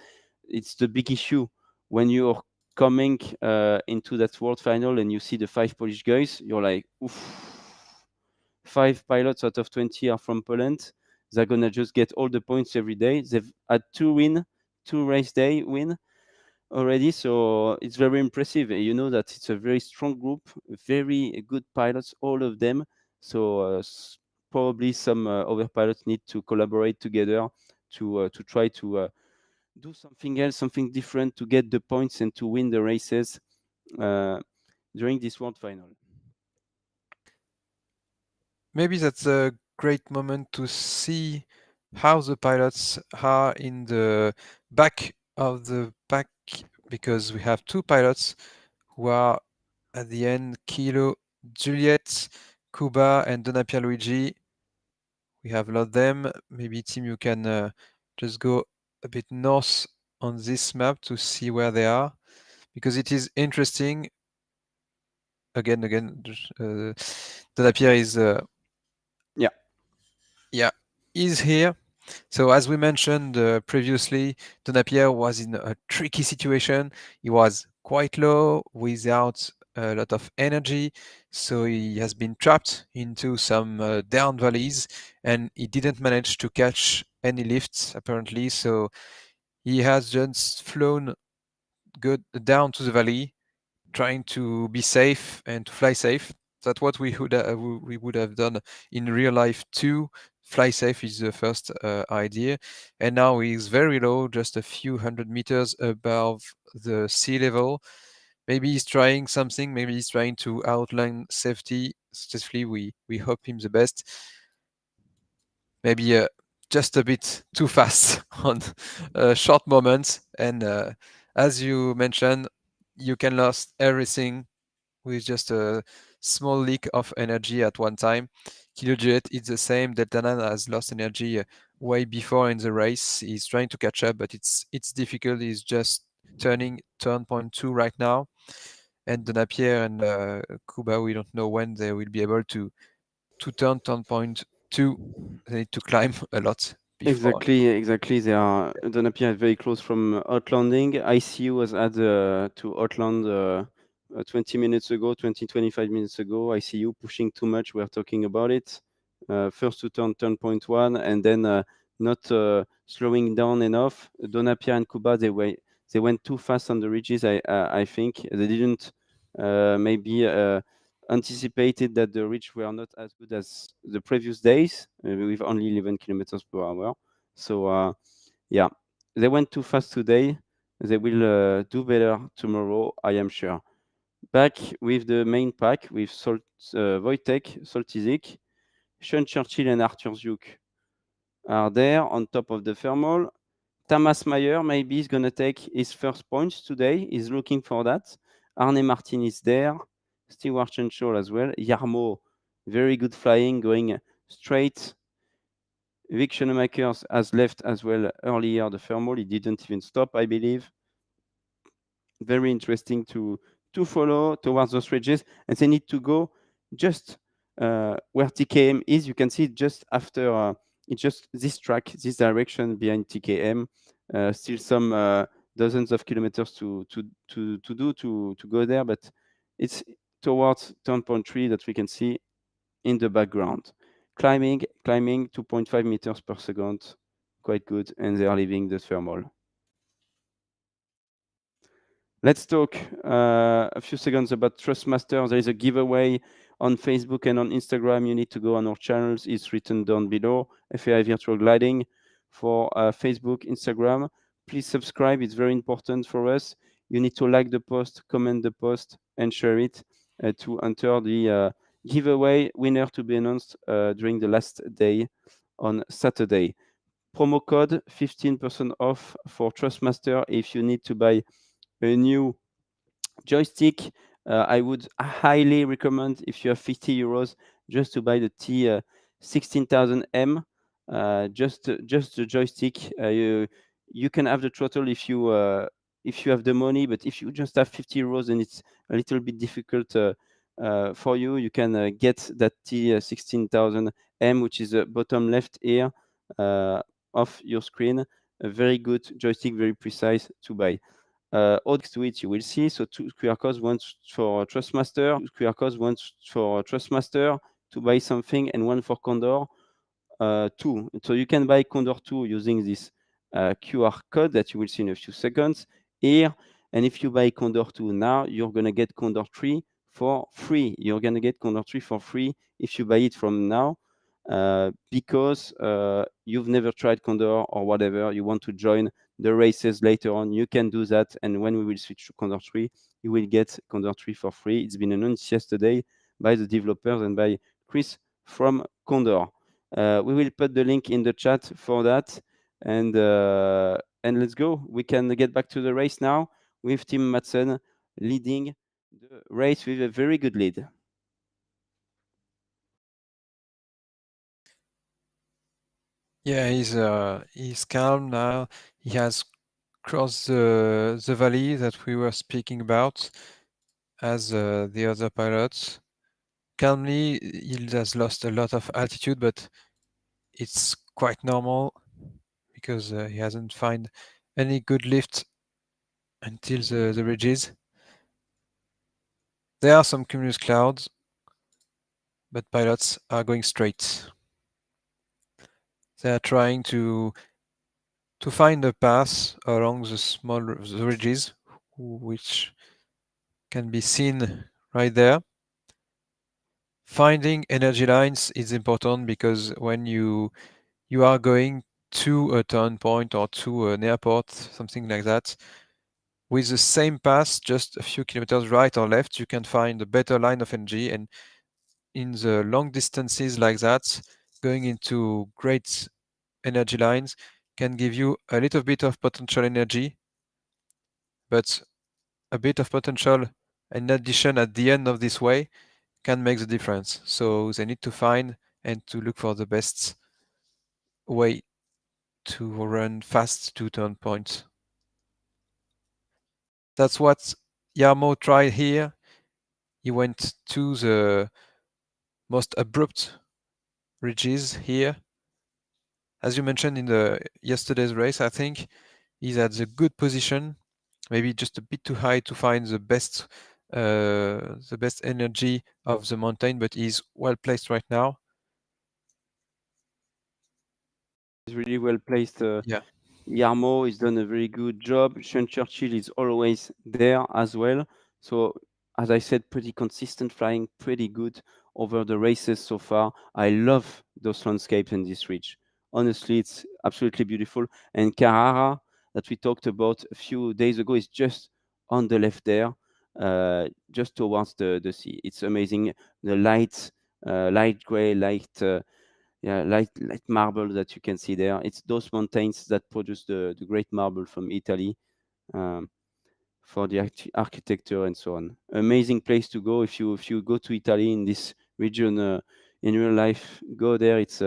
it's the big issue when you're coming into that world final and you see the 5 Polish guys. You're like, oof, 5 pilots out of 20 are from Poland. They're gonna just get all the points every day. They've had 2 race day win already, so it's very impressive. You know that it's a very strong group, very good pilots, all of them. So probably some other pilots need to collaborate together to try to do something else, something different, to get the points and to win the races during this world final. Maybe that's a great moment to see how the pilots are in the back of the pack, because we have 2 pilots who are at the end, Kilo Juliet, Kuba, and Donna Pierluigi. We have a lot of them. Maybe Tim, you can just go a bit north on this map to see where they are, because it is interesting. Again, Donna Pierre is is here. So as we mentioned previously, Donapierre was in a tricky situation. He was quite low without a lot of energy, so he has been trapped into some down valleys, and he didn't manage to catch any lifts apparently. So he has just flown good down to the valley, trying to be safe and to fly safe. That's what we would have done in real life too. Fly safe is the first idea, and now he's very low, just a few hundred meters above the sea level. Maybe he's trying something. Maybe he's trying to outline safety successfully. We hope him the best. Maybe just a bit too fast on short moments, and as you mentioned, you can lose everything with just a small leak of energy at one time. Kilojet is the same. Deltanan has lost energy way before in the race. He's trying to catch up, but it's difficult. He's just turning turn point 2 right now. And Donapierre and Kuba, we don't know when they will be able to turn turn point 2. They need to climb a lot before. Exactly. They are Donapierre is very close from outlanding. ICU was at to outland 20 minutes ago, 25 minutes ago. ICU pushing too much. We're talking about it. First to turn point 1, and then not slowing down enough. Donapierre and Kuba, they went too fast on the ridges. I think they didn't maybe anticipated that the ridge were not as good as the previous days with only 11 kilometers per hour. So yeah, they went too fast today. They will do better tomorrow, I am sure. Back with the main pack with Wojtek, Soltizik, Sean Churchill and Arthur Zuk are there on top of the thermal. Thomas Mayer maybe is going to take his first points today. He's looking for that. Arne Martin is there. Stewart Chenshaw as well. Jarmo, very good flying, going straight. Vic Schoenemakers has left as well earlier the thermal. He didn't even stop, I believe. Very interesting to follow towards those ridges. And they need to go just where TKM is, you can see it just after. It's just this track, this direction behind TKM. Still some dozens of kilometers to go there, but it's towards turn point 3 that we can see in the background. Climbing 2.5 meters per second, quite good, and they are leaving the thermal. Let's talk a few seconds about Trustmaster. There is a giveaway on Facebook and on Instagram. You need to go on our channels. It's written down below. FAI Virtual Gliding for Facebook, Instagram. Please subscribe. It's very important for us. You need to like the post, comment the post, and share it to enter the giveaway winner to be announced during the last day on Saturday. Promo code 15% off for Trustmaster if you need to buy a new joystick. I would highly recommend, if you have 50 euros, just to buy the T16000M. Just the joystick. You can have the throttle if you have the money, but if you just have 50 euros, then it's a little bit difficult for you. You can get that T16000M, which is the bottom left here of your screen. A very good joystick, very precise to buy. All next to it, you will see. So 2 QR codes, one for Trustmaster, 2 QR codes, one for Trustmaster to buy something, and one for Condor 2. So you can buy Condor 2 using this QR code that you will see in a few seconds here. And if you buy Condor 2 now, you're going to get Condor 3 for free. You're going to get Condor 3 for free if you buy it from now. Because you've never tried Condor or whatever, you want to join the races later on, you can do that. And when we will switch to Condor 3, you will get Condor 3 for free. It's been announced yesterday by the developers and by Chris from Condor. We will put the link in the chat for that. And let's go. We can get back to the race now with Tim Madsen leading the race with a very good lead. Yeah, he's calm now. He has crossed the valley that we were speaking about as the other pilots. Calmly, he has lost a lot of altitude, but it's quite normal because he hasn't found any good lift until the ridges. There are some cumulus clouds, but pilots are going straight. They are trying to find a path along the ridges, which can be seen right there. Finding energy lines is important because when you are going to a turn point or to an airport, something like that, with the same path, just a few kilometers right or left, you can find a better line of energy. And in the long distances like that, going into great energy lines can give you a little bit of potential energy, but a bit of potential in addition at the end of this way can make the difference. So they need to find and to look for the best way to run fast to turn points. That's what Yarmo tried here. He went to the most abrupt ridges here. As you mentioned in the yesterday's race, I think he's at the good position, maybe just a bit too high to find the best energy of the mountain, but he's well placed right now. He's really well placed. Yeah. Yarmo has done a very good job. Sean Churchill is always there as well. So, as I said, pretty consistent flying, pretty good over the races so far. I love those landscapes in this ridge. Honestly, it's absolutely beautiful. And Carrara, that we talked about a few days ago, is just on the left there, just towards the sea. It's amazing. The light gray, light marble that you can see there. It's those mountains that produce the great marble from Italy for the architecture and so on. Amazing place to go if you go to Italy in this region in real life. Go there. It's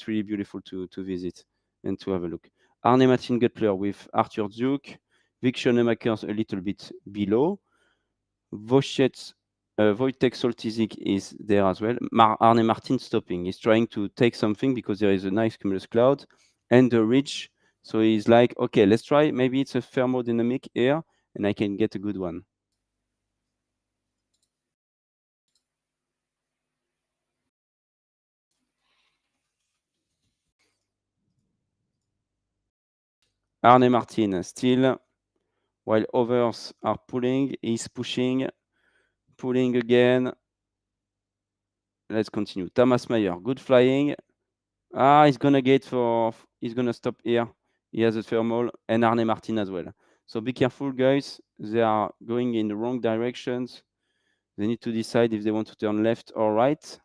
really beautiful to visit and to have a look. Arne Martin Guttler with Arthur Duke, Vic Schoenemakers a little bit below. Voschetz Wojtek Soltyzik is there as well. Arne Martin stopping. He's trying to take something because there is a nice cumulus cloud and the ridge. So he's like, okay, let's try. Maybe it's a thermodynamic here and I can get a good one. Arne Martin still, while others are pulling, he's pushing, pulling again. Let's continue. Thomas Meyer, good flying. He's gonna stop here. He has a thermal and Arne Martin as well. So be careful, guys. They are going in the wrong directions. They need to decide if they want to turn left or right.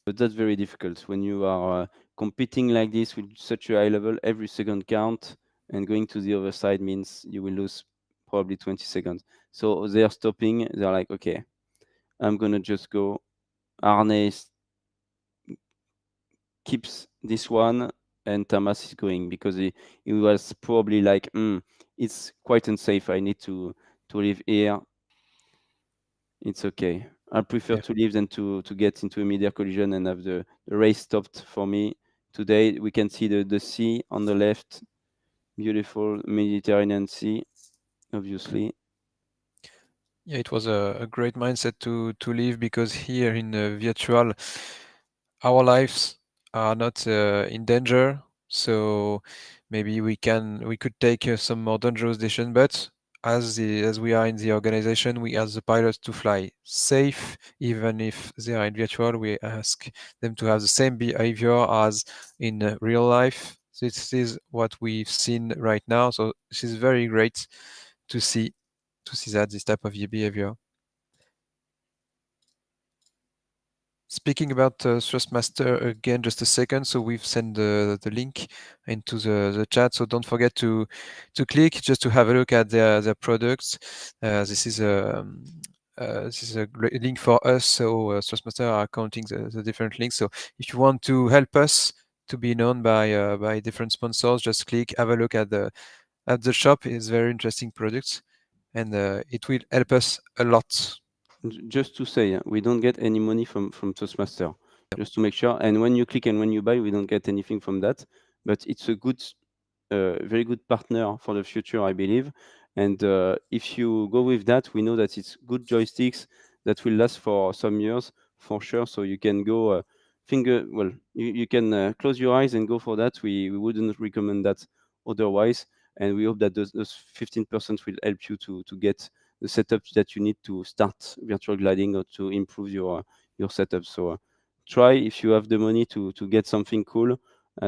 But that's very difficult when you are competing like this with such a high level. Every second count, and going to the other side means you will lose probably 20 seconds. So they are stopping. They're like, okay, I'm gonna just go. Arne keeps this one, and Thomas is going because he was probably like, it's quite unsafe. I need to leave here. It's okay. I prefer to leave than to get into a media collision and have the race stopped for me. Today we can see the sea on the left, beautiful Mediterranean Sea, obviously. Yeah, it was a great mindset to leave, because here in virtual, our lives are not in danger. So maybe we could take some more dangerous decision, but as we are in the organization, we ask the pilots to fly safe, even if they are in virtual. We ask them to have the same behavior as in real life. This is what we've seen right now. So this is very great to see that this type of behavior. Speaking about Thrustmaster again, just a second. So we've sent the link into the chat. So don't forget to click just to have a look at their products. This is a great link for us. So Thrustmaster are counting the different links. So if you want to help us to be known by different sponsors, just click, have a look at the shop. It's very interesting products, and it will help us a lot. Just to say, we don't get any money from Toastmaster. Just to make sure. And when you click and when you buy, we don't get anything from that. But it's a good, very good partner for the future, I believe. And if you go with that, we know that it's good joysticks that will last for some years for sure. So you can go you can close your eyes and go for that. We wouldn't recommend that otherwise. And we hope that those 15% will help you to get the setup that you need to start virtual gliding or to improve your setup. So try, if you have the money to get something cool,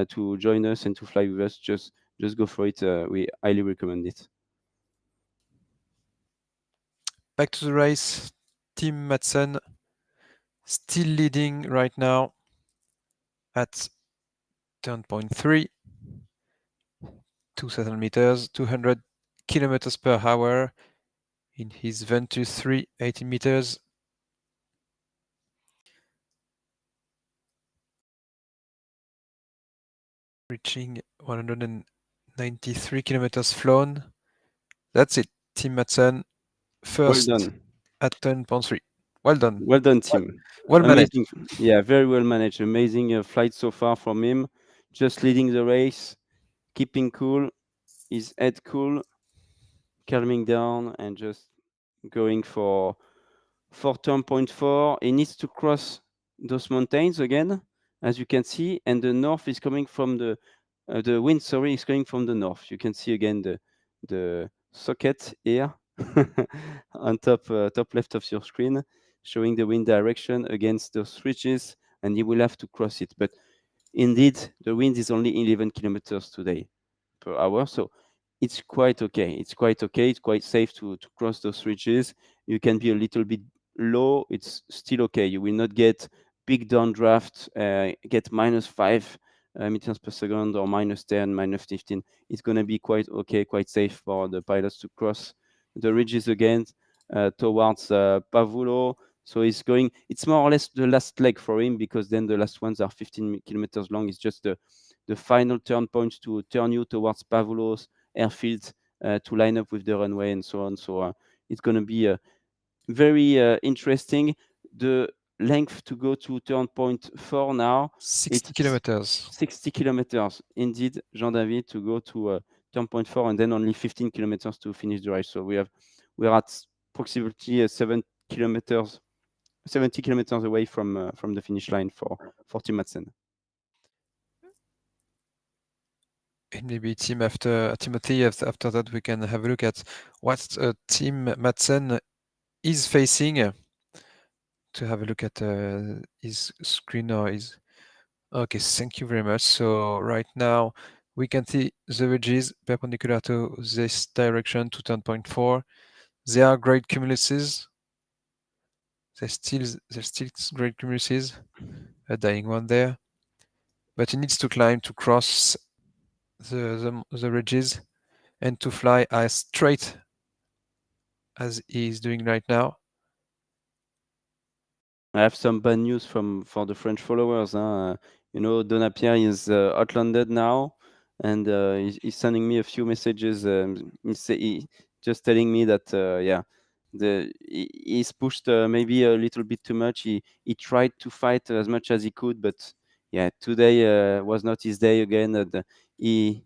to join us and to fly with us. Just go for it. We highly recommend it. Back to the race. Tim Madsen still leading right now at turn point 3, 2,000 meters, 200 kilometers per hour in his Ventus 3, 18 meters. Reaching 193 kilometers flown. That's it. Tim Madsen first at turn point 3. Well done. Well done, Tim. Well managed. Amazing. Yeah, very well managed. Amazing flight so far from him. Just leading the race, keeping cool, his head cool, calming down, and just going for turn point 4. He needs to cross those mountains again, as you can see, and the north is coming from the wind. Sorry, is coming from the north. You can see again the socket here on top left of your screen, showing the wind direction against those ridges, and you will have to cross it. But indeed, the wind is only 11 kilometers today per hour, so it's quite okay. It's quite okay. It's quite safe to cross those ridges. You can be a little bit low. It's still okay. You will not get big downdraft, get -5 meters per second or -10, -15. It's going to be quite okay, quite safe for the pilots to cross the ridges again towards Pavullo. So it's more or less the last leg for him, because then the last ones are 15 kilometers long. It's just the final turn points to turn you towards Pavullo's airfield to line up with the runway and so on. So it's going to be very interesting. The length to go to turn point 4 now, 60 it's kilometers. 60 kilometers indeed, Jean-David, to go to turn point 4, and then only 15 kilometers to finish the race. So we're at approximately 70 kilometers away from the finish line for Team Madsen. And maybe team after Timothy, after that we can have a look at what Team Madsen is facing. To have a look at his screen or his... Okay, thank you very much. So right now we can see the wedges perpendicular to this direction to turn point 4. They are great cumuluses. They're still great cumuluses. A dying one there. But he needs to climb to cross the ridges and to fly as straight as he is doing right now. I have some bad news for the French followers. Donapierre is outlanded now, and he's sending me a few messages. He's just telling me that he's pushed maybe a little bit too much. He tried to fight as much as he could, but yeah, today was not his day again. And he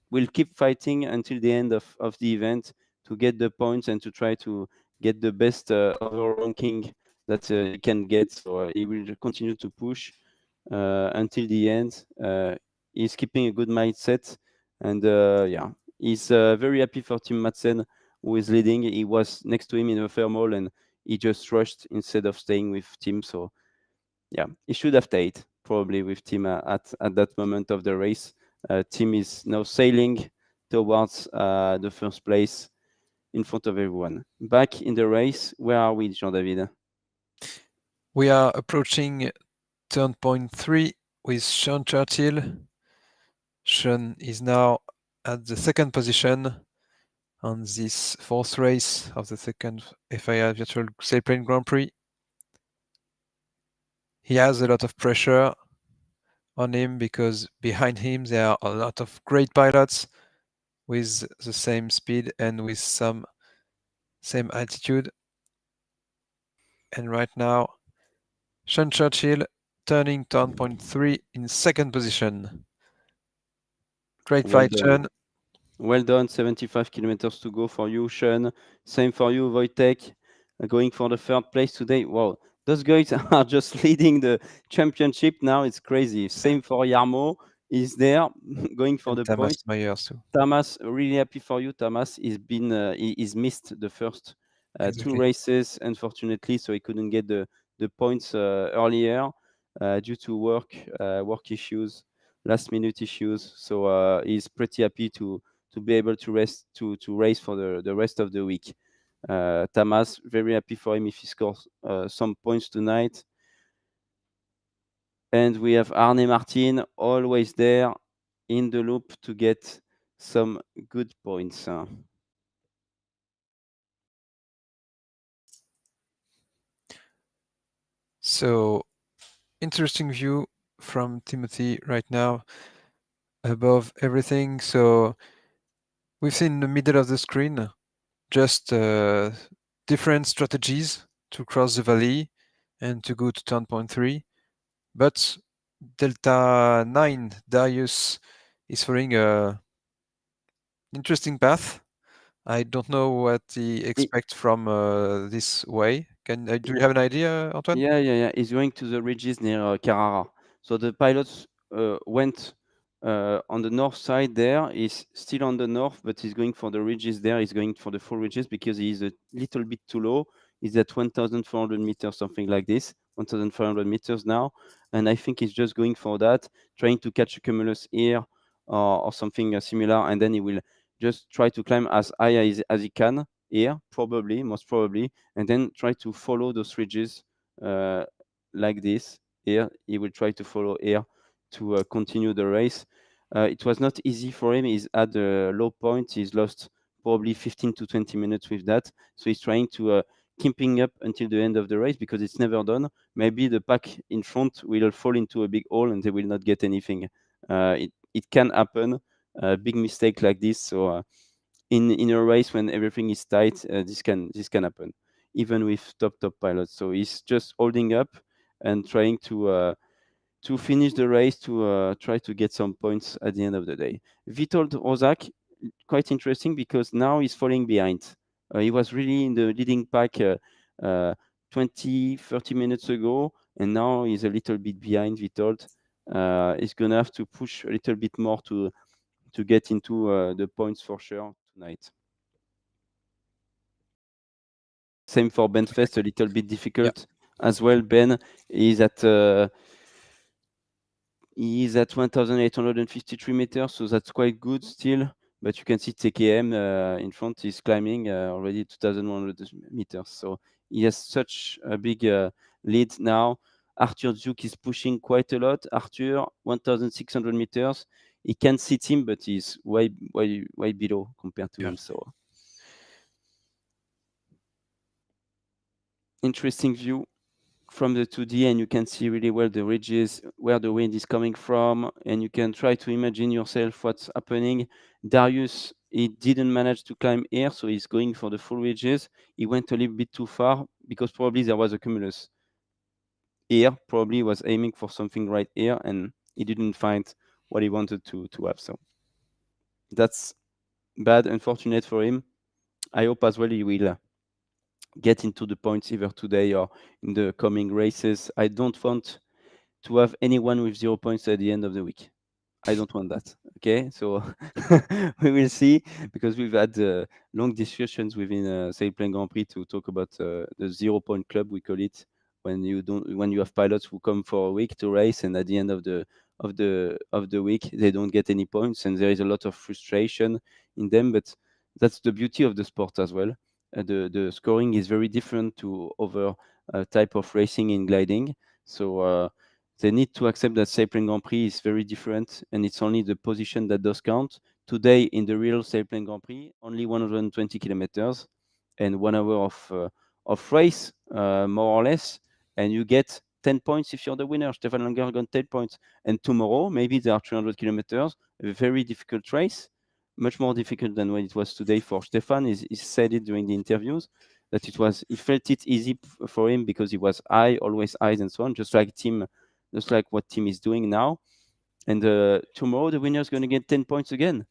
will keep fighting until the end of the event to get the points and to try to get the best overall ranking that he can get. So he will continue to push until the end. He's keeping a good mindset, and he's very happy for Team Madsen, who is leading. He was next to him in the thermal, and he just rushed instead of staying with Team. So yeah, he should have stayed probably with Team at that moment of the race. Team is now sailing towards the first place in front of everyone. Back in the race, where are we, Jean-David? We are approaching turn point 3 with Sean Churchill. Sean is now at the second position on this fourth race of the second FAI Virtual Sailplane Grand Prix. He has a lot of pressure on him because behind him there are a lot of great pilots with the same speed and with some same altitude. And right now, Sean Churchill turning turn point 3 in second position. Great flight, Sean. Well done, 75 kilometers to go for you, Sean. Same for you, Wojtek, going for the third place today. Wow, those guys are just leading the championship now. It's crazy. Same for Yarmo. He's there going for And the Tamas points. Myers too. Tamas, really happy for you, Tamas. He's missed the first Exactly. 2 races, unfortunately, so he couldn't get the points earlier due to work issues, last minute issues. So he's pretty happy to be able to race for the rest of the week. Tamas, very happy for him if he scores some points tonight. And we have Arne Martin always there in the loop to get some good points. So interesting view from Timothy right now above everything. So we've seen in the middle of the screen just different strategies to cross the valley and to go to turn point 3. But Delta 9 Darius is following a interesting path. I don't know what he expects from this way. Do you have an idea, Antoine? Yeah. He's going to the ridges near Carrara. So the pilots went on the north side there. He's still on the north, but he's going for the ridges there. He's going for the full ridges because he's a little bit too low. He's at 1,400 meters, something like this, 1,500 meters now. And I think he's just going for that, trying to catch a cumulus here or something similar. And then he will just try to climb as high as he can here, most probably, and then try to follow those ridges like this. Here, he will try to follow here to continue the race. It was not easy for him. He's at a low point. He's lost probably 15 to 20 minutes with that. So he's trying to keeping up until the end of the race because it's never done. Maybe the pack in front will fall into a big hole and they will not get anything. It can happen, a big mistake like this. So in a race when everything is tight, this can happen, even with top pilots. So he's just holding up and trying to finish the race, to try to get some points at the end of the day. Witold Rozak, quite interesting because now he's falling behind. He was really in the leading pack 20-30 minutes ago, and now he's a little bit behind Witold. He's gonna have to push a little bit more to get into the points for sure tonight. Same for Ben Fest, a little bit difficult as well. Ben is at 1,853 meters, so that's quite good still. But you can see TKM in front is climbing already 2,100 meters. So he has such a big lead now. Arthur Duke is pushing quite a lot. Arthur, 1,600 meters. He can see him, but he's way below compared to him. So interesting view from the 2D, and you can see really well the ridges, where the wind is coming from, and you can try to imagine yourself what's happening. Darius, he didn't manage to climb here, so he's going for the full ridges. He went a little bit too far because probably there was a cumulus here. Probably was aiming for something right here, and he didn't find what he wanted to have. So that's bad, unfortunate for him. I hope as well he will get into the points either today or in the coming races. I don't want to have anyone with 0 points at the end of the week. I don't want that. Okay, so we will see, because we've had long discussions within Sailplane Grand Prix to talk about the 0 point club, we call it, when you have pilots who come for a week to race, and at the end of the week they don't get any points, and there is a lot of frustration in them. But that's the beauty of the sport as well. The scoring is very different to other type of racing in gliding. So they need to accept that Sailplane Grand Prix is very different, and it's only the position that does count. Today, in the real Sailplane Grand Prix, only 120 kilometers and 1 hour of race, more or less, and you get 10 points if you're the winner. Stefan Langer got 10 points. And tomorrow, maybe there are 300 kilometers, a very difficult race, much more difficult than when it was today for Stefan. He said it during the interviews, that he felt it easy for him because he was high, always high, and so on, just like what team is doing now. And tomorrow the winner is going to get 10 points again,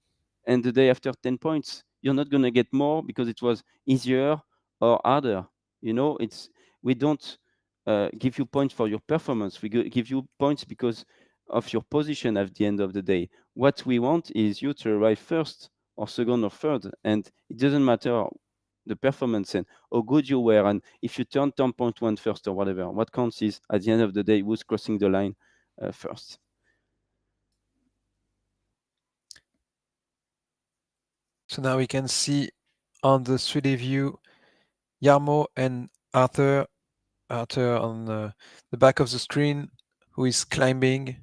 and the day after 10 points. You're not going to get more because it was easier or harder. We don't give you points for your performance. We give you points because of your position at the end of the day. What we want is you to arrive first or second or third, and it doesn't matter the performance and how good you were, and if you turn 10.1 first or whatever. What counts is, at the end of the day, who's crossing the line first. So now we can see on the 3D view Jarmo and Arthur on the back of the screen, who is climbing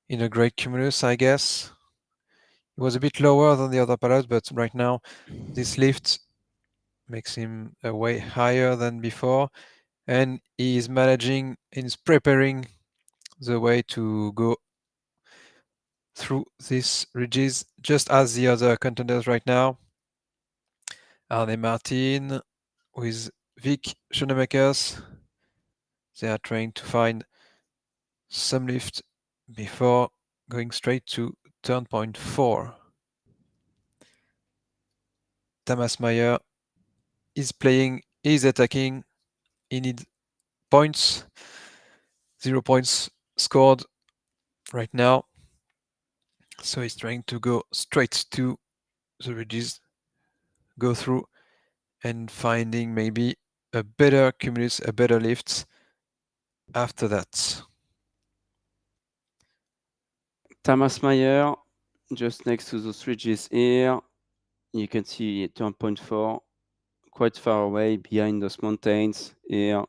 in a great cumulus, I guess. It was a bit lower than the other pilots, but right now this lift makes him way higher than before, and he is managing and is preparing the way to go through these ridges, just as the other contenders right now. Arne Martin with Vic Schoenemakers. They are trying to find some lift before going straight to turn point 4. Thomas Meyer is playing, is attacking. He needs points. 0 points scored right now. So he's trying to go straight to the ridges, go through, and finding maybe a better cumulus, a better lift after that. Thomas Meyer, just next to those ridges here. You can see turn point 4, quite far away behind those mountains here,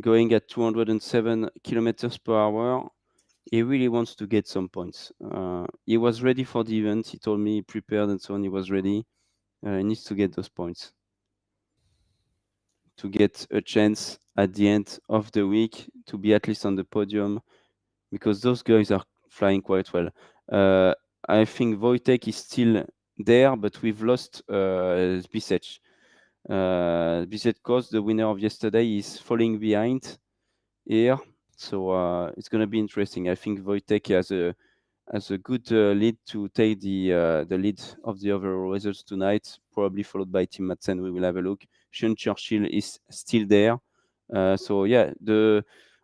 going at 207 kilometers per hour. He really wants to get some points. He was ready for the event. He told me he prepared and so on. He was ready. He needs to get those points to get a chance at the end of the week to be at least on the podium, because those guys are flying quite well. I think Wojtek is still there, but we've lost Bisset. Bisset Coast, the winner of yesterday, is falling behind here. So it's going to be interesting. I think Wojtek has a good lead to take the lead of the overall results tonight, probably followed by Tim Madsen. We will have a look. Sean Churchill is still there. So yeah,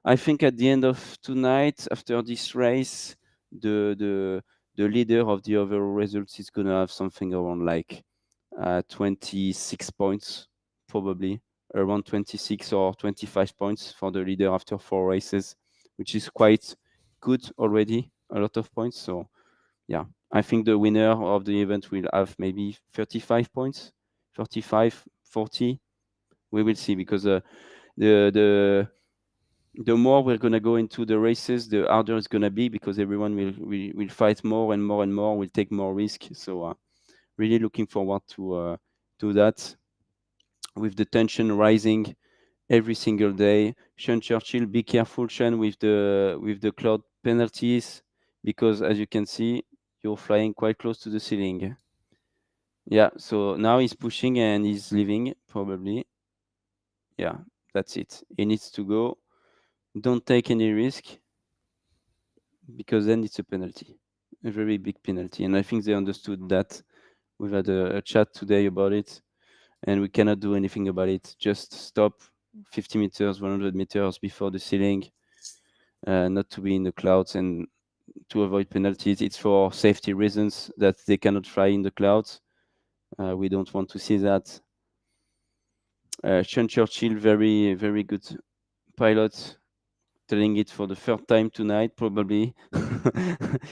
I think at the end of tonight, after this race, the leader of the overall results is gonna have something around like 26 points, probably around 26 or 25 points for the leader after 4 races, which is quite good already. A lot of points. So yeah, I think the winner of the event will have maybe 35 points, 35, 40. We will see, because the the the more we're gonna go into the races, the harder it's gonna be, because everyone will fight more and more and more, will take more risk. So really looking forward to that, with the tension rising every single day. Sean Churchill, be careful, Sean, with the cloud penalties, because as you can see, you're flying quite close to the ceiling. Yeah, so now he's pushing and he's leaving, probably. Yeah, that's it. He needs to go. Don't take any risk, because then it's a penalty, a very big penalty. And I think they understood that. We've had a chat today about it, and we cannot do anything about it. Just stop 50 meters, 100 meters before the ceiling, not to be in the clouds and to avoid penalties. It's for safety reasons that they cannot fly in the clouds. We don't want to see that. Sean Churchill, very, very good pilot, telling it for the third time tonight, probably.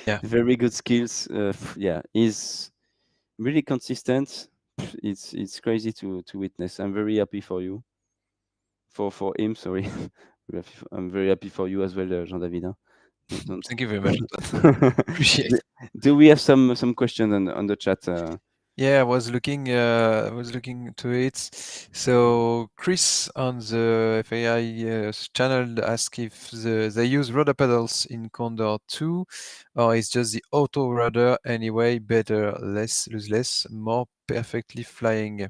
Yeah. Very good skills. Yeah, he's really consistent. It's crazy to witness. I'm very happy for you. For him, sorry. I'm very happy for you as well, Jean-David. Huh? Don't. Thank you very much. Appreciate. Do we have some questions on the chat? Yeah, I was looking to it. So Chris on the FAI channel asked if they use rudder pedals in Condor 2, or it's just the auto rudder anyway, better, less, lose less, more perfectly flying.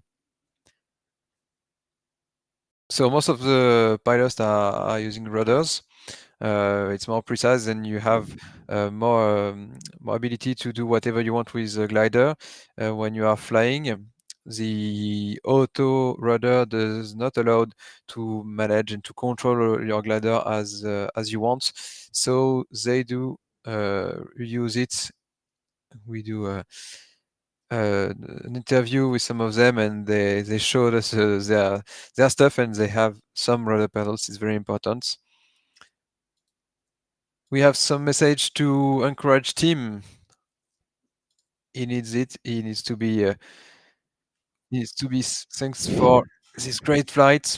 So most of the pilots are using rudders. It's more precise, and you have more ability to do whatever you want with a glider when you are flying. The auto rudder does not allow to manage and to control your glider as you want. So they do use it. We do an interview with some of them, and they showed us their stuff, and they have some rudder pedals. It's very important. We have some message to encourage Tim. He needs it. He needs to be. Thanks for this great flight.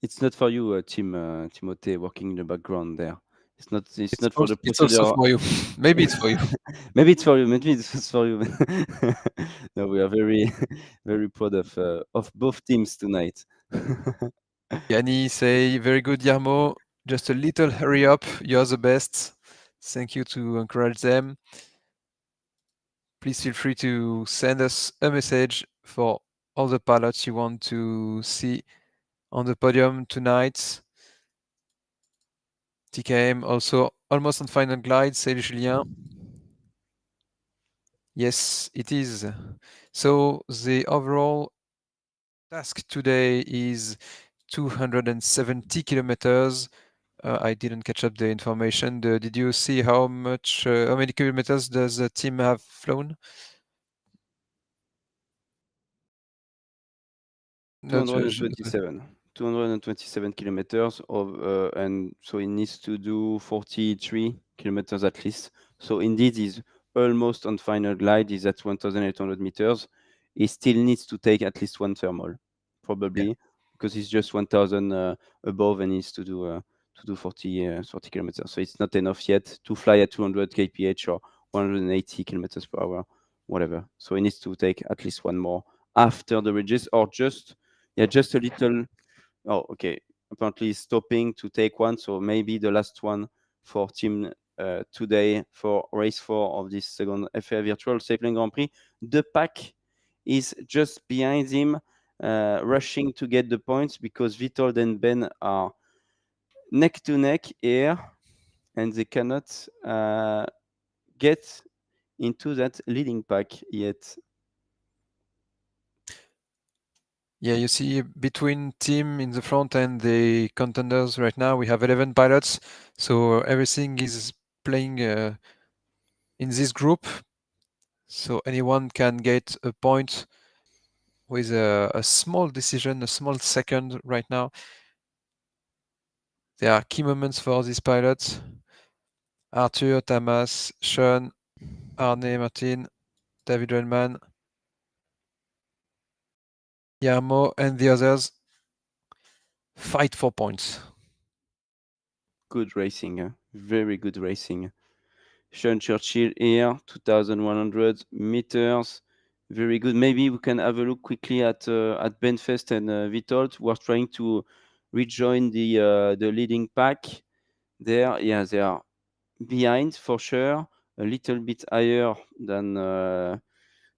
It's not for you, Timothée, working in the background there. It's not. It's not for Also, the it's also procedure. for you. Maybe it's for you. Maybe it's for you. Maybe it's for you. No, we are very, very proud of both teams tonight. Yanni say, very good, Yarmo. Just a little hurry up. You're the best. Thank you to encourage them. Please feel free to send us a message for all the pilots you want to see on the podium tonight. TKM also almost on final glide, say Julien. Yes, it is. So the overall task today is 270 kilometers. I didn't catch up the information. Did you see how many kilometers does the team have flown? 227. 227 kilometers and so he needs to do 43 kilometers at least. So indeed, he's almost on final glide. He's at 1,800 meters. He still needs to take at least one thermal, probably, because he's just 1,000 above and needs to do 40 kilometers. So it's not enough yet to fly at 200 kph or 180 kilometers per hour, whatever. So he needs to take at least one more after the ridges, or just a little. Oh, okay. Apparently, stopping to take one. So maybe the last one for Team today for race 4 of this second FAI Virtual Sailplane Grand Prix. The pack is just behind him, rushing to get the points because Vitold and Ben are neck to neck here, and they cannot get into that leading pack yet. Yeah, you see between team in the front and the contenders right now, we have 11 pilots. So everything is playing in this group. So anyone can get a point with a small decision, a small second right now. There are key moments for these pilots. Arthur, Tamas, Sean, Arne, Martin, David Redman, Yarmo, and the others fight for points. Good racing, very good racing. Sean Churchill here, 2,100 meters. Very good. Maybe we can have a look quickly at Benfest and Vitold, who are trying to rejoin the leading pack. There, yeah, they are behind for sure, a little bit higher than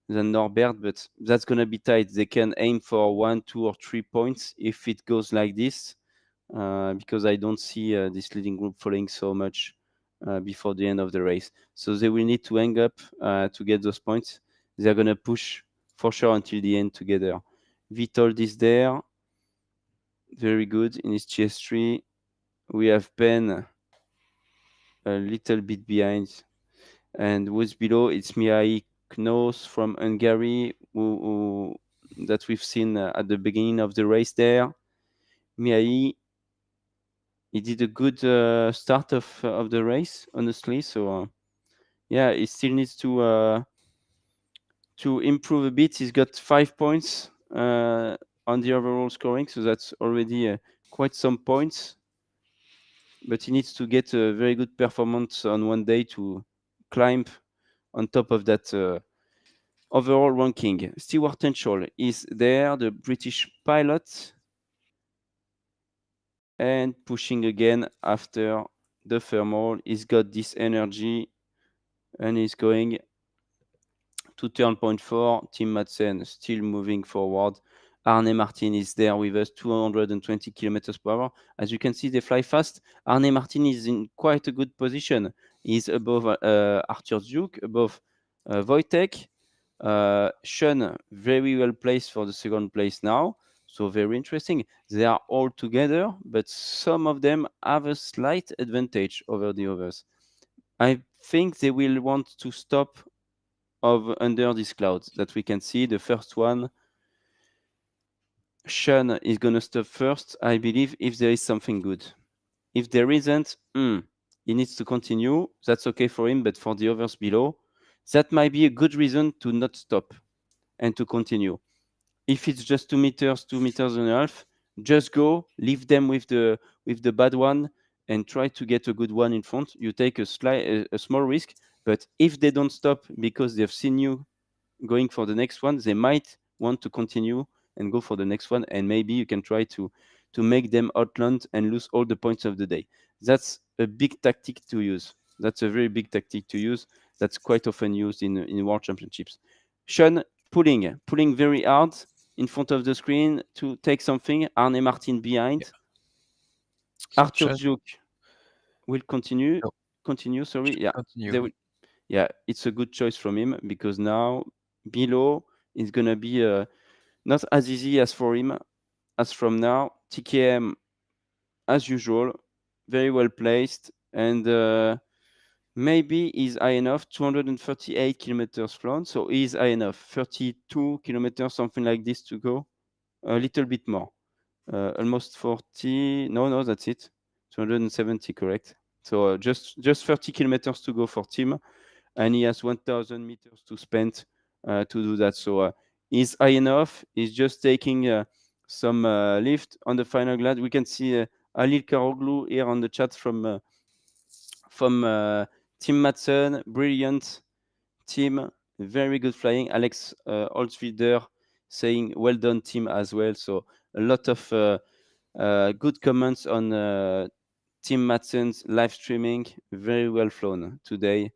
Norbert, but that's gonna be tight. They can aim for 1, 2, or 3 points if it goes like this, because I don't see this leading group falling so much before the end of the race. So they will need to hang up to get those points. They're gonna push for sure until the end together. Vitold is there, very good in his GS3. We have Ben a little bit behind, and who's below? It's Mihai Knos from Hungary, who that we've seen at the beginning of the race there. Mihai, he did a good start of the race, honestly. So yeah, he still needs to improve a bit. He's got 5 points on the overall scoring, so that's already quite some points. But he needs to get a very good performance on one day to climb on top of that overall ranking. Stewart Henschel is there, the British pilot, and pushing again after the thermal. He's got this energy and he's going to turn point 4. Tim Madsen still moving forward. Arne Martin is there with us, 220 kilometers per hour. As you can see, they fly fast. Arne Martin is in quite a good position. He's above Arthur Duke, above Wojtek. Sean, very well placed for the second place now. So very interesting. They are all together, but some of them have a slight advantage over the others. I think they will want to stop under these clouds that we can see. The first one, Sean is going to stop first, I believe, if there is something good. If there isn't, he needs to continue. That's okay for him, but for the others below, that might be a good reason to not stop and to continue. If it's just 2 meters, 2.5 meters, just go, leave them with the bad one, and try to get a good one in front. You take a small risk, but if they don't stop because they've seen you going for the next one, they might want to continue and go for the next one, and maybe you can try to make them outland and lose all the points of the day. That's a big tactic to use. That's a very big tactic to use. That's quite often used in world championships. Sean pulling very hard in front of the screen to take something. Arne Martin behind. So Arthur Sean, Duke will continue. No. Continue. Sorry. should Yeah. continue. They will. Yeah, it's a good choice from him because now below is gonna be not as easy as for him as from now. TKM as usual, very well placed, and maybe he's high enough. 238 kilometers flown, so he's high enough. 32 kilometers, something like this to go. A little bit more, almost 40. No, that's it. 270, correct. So just 30 kilometers to go for Tim, and he has 1,000 meters to spend to do that. So he's high enough. He's just taking some lift on the final glide. We can see Halil Karoglu here on the chat from Tim Madsen. Brilliant team, very good flying. Alex Holzwilder saying well done team as well. So a lot of good comments on Tim Madsen's live streaming, very well flown today.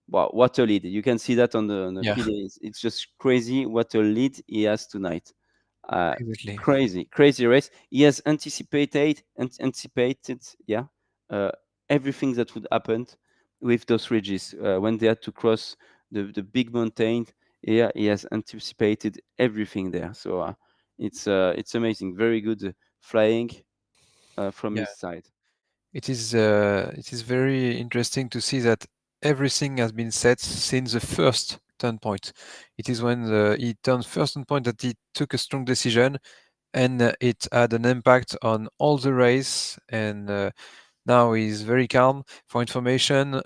Wow, what a lead. You can see that on the Yeah, PDA. It's just crazy what a lead he has tonight. Uh, exactly. crazy race. He has anticipated, yeah, uh, everything that would happen with those ridges when they had to cross the big mountain. Yeah, he has anticipated everything there. So it's amazing. Very good flying from Yeah, his side. it is very interesting to see that everything has been set since the first turn point. It is when he turned first turn point that he took a strong decision, and it had an impact on all the race. And now he's very calm. For information,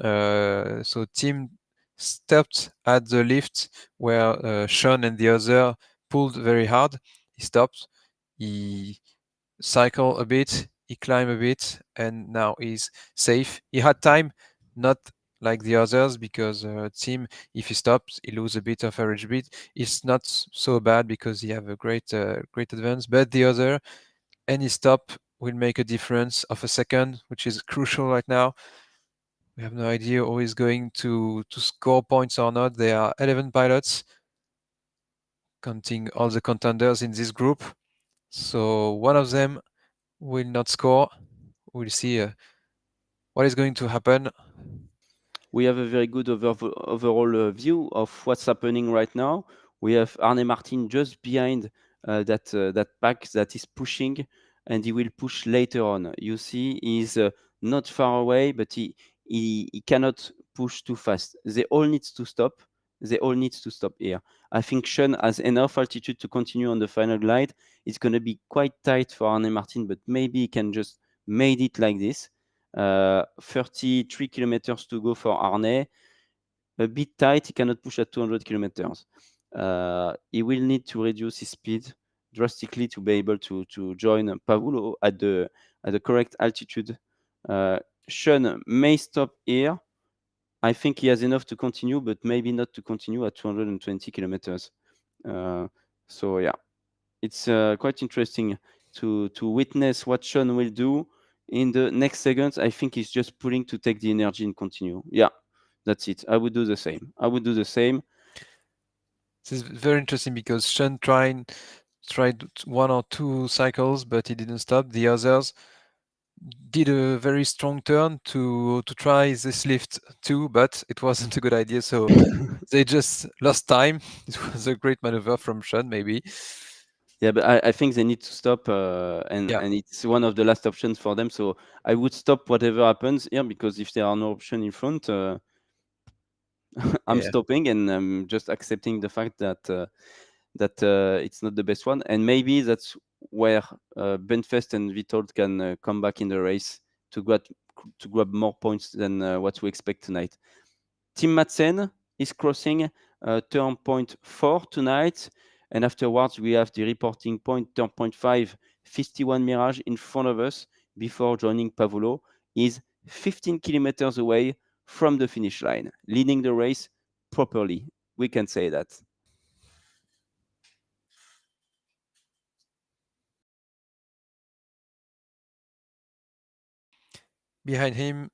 so Tim stopped at the lift where Sean and the other pulled very hard. He stopped. He cycle a bit, he climb a bit, and now he's safe. He had time, not like the others, because team, if he stops, he lose a bit of average speed. It's not so bad because he have a great advance. But the other, any stop will make a difference of a second, which is crucial right now. We have no idea who is going to score points or not. There are 11 pilots, counting all the contenders in this group. So one of them will not score. We'll see what is going to happen. We have a very good overall view of what's happening right now. We have Arne Martin just behind that pack that is pushing, and he will push later on. You see, he's not far away, but he cannot push too fast. They all need to stop. They all need to stop here. I think Sean has enough altitude to continue on the final glide. It's going to be quite tight for Arne Martin, but maybe he can just made it like this. 33 kilometers to go for Arne. A bit tight, he cannot push at 200 kilometers. He will need to reduce his speed drastically to be able to join Pavullo at the correct altitude. Sean may stop here. I think he has enough to continue, but maybe not to continue at 220 kilometers. So yeah, it's quite interesting to witness what Sean will do in the next seconds. I think he's just pulling to take the energy and continue. Yeah, that's it. I would do the same. I would do the same. This is very interesting because Sean tried one or two cycles, but he didn't stop. The others did a very strong turn to try this lift too, but it wasn't a good idea. So they just lost time. It was a great maneuver from Sean, maybe. Yeah, but I think they need to stop, Yeah, and it's one of the last options for them. So I would stop whatever happens here because if there are no option in front, I'm yeah, stopping and I'm just accepting the fact that it's not the best one, and maybe that's where Benfest and Vitold can come back in the race to grab more points than what we expect tonight. Tim Madsen is crossing turn point 4 tonight, and afterwards we have the reporting point turn point 5, 51 Mirage in front of us before joining Pavullo. Is 15 kilometers away from the finish line, leading the race properly. We can say that. behind him,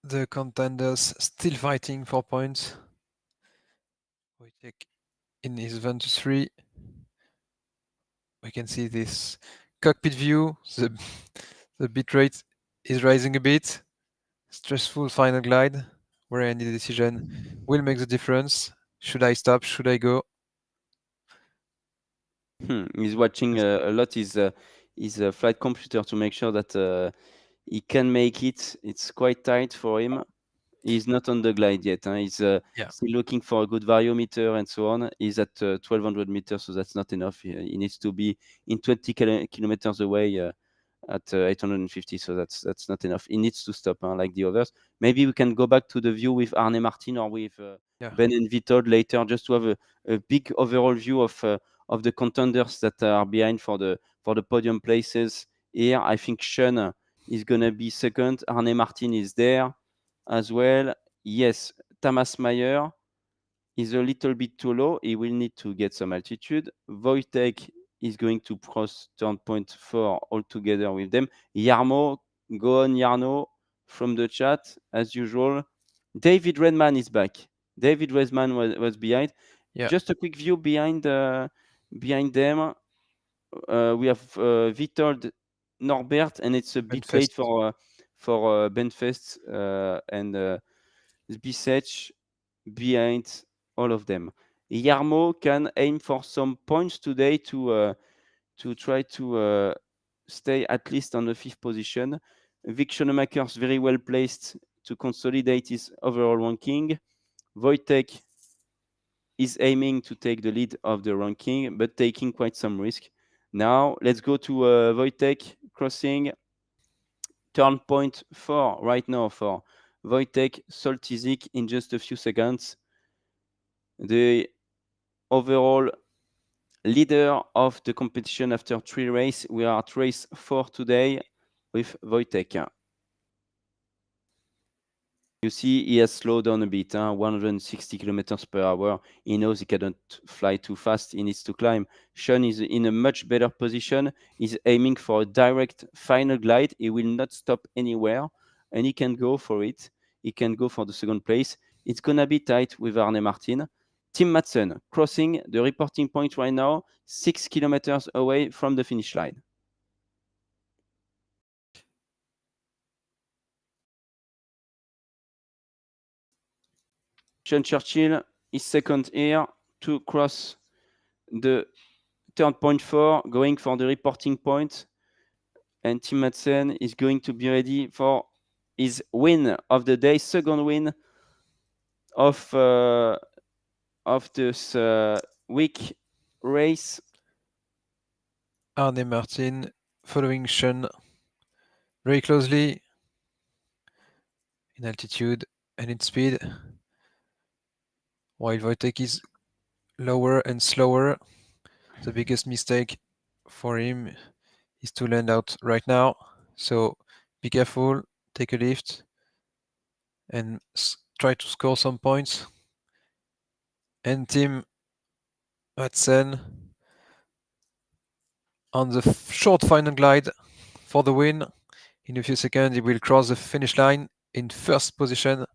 the contenders still fighting for points. We take in his 23. We can see this cockpit view. The bit rate is rising a bit. Stressful final glide, where any decision will make the difference. Should I stop? Should I go? He's watching Yes. a lot his flight computer to make sure that he can make it. It's quite tight for him. He's not on the glide yet. Huh? He's Yeah. still looking for a good variometer and so on. He's at 1200 meters, so that's not enough. He needs to be in 20 kilometers away at 850, so that's not enough. He needs to stop, huh, like the others. Maybe we can go back to the view with Arne Martin or with Yeah. Ben and Vitold later, just to have a big overall view of the contenders that are behind for the podium places. Here, I think Sean is gonna be second. Arne Martin is there as well. Yes, Thomas Mayer is a little bit too low. He will need to get some altitude. Wojtek is going to cross turn point 4 all together with them. Jarmo Go on, Jarno, from the chat, as usual. David Redman is back. David Redman was behind. Yeah. Just a quick view behind them. We have Witold Norbert, and it's a bit late Benfest. for Benfest and Bisech behind all of them. Jarmo can aim for some points today to try to stay at least on the 5th position. Vic Schoenemaker's very well placed to consolidate his overall ranking. Wojtek is aiming to take the lead of the ranking, but taking quite some risk. Now, let's go to Wojtek crossing turn point 4 right now for Wojtek Soltyzik in just a few seconds. The overall leader of the competition after 3 races. We are at race 4 today with Wojtek. You see, he has slowed down a bit, 160 kilometers per hour. He knows he cannot fly too fast. He needs to climb. Sean is in a much better position. He's aiming for a direct final glide. He will not stop anywhere, and he can go for it. He can go for the second place. It's going to be tight with Arne Martin. Tim Madsen crossing the reporting point right now, 6 kilometers away from the finish line. Sean Churchill is second here to cross the turn point 4, going for the reporting point. And Tim Madsen is going to be ready for his win of the day, second win of this week race. Arne Martin following Sean very closely in altitude and in speed, while Wojtek is lower and slower. The biggest mistake for him is to land out right now. So be careful, take a lift, and try to score some points. And Tim Madsen on the short final glide for the win. In a few seconds, he will cross the finish line in first position.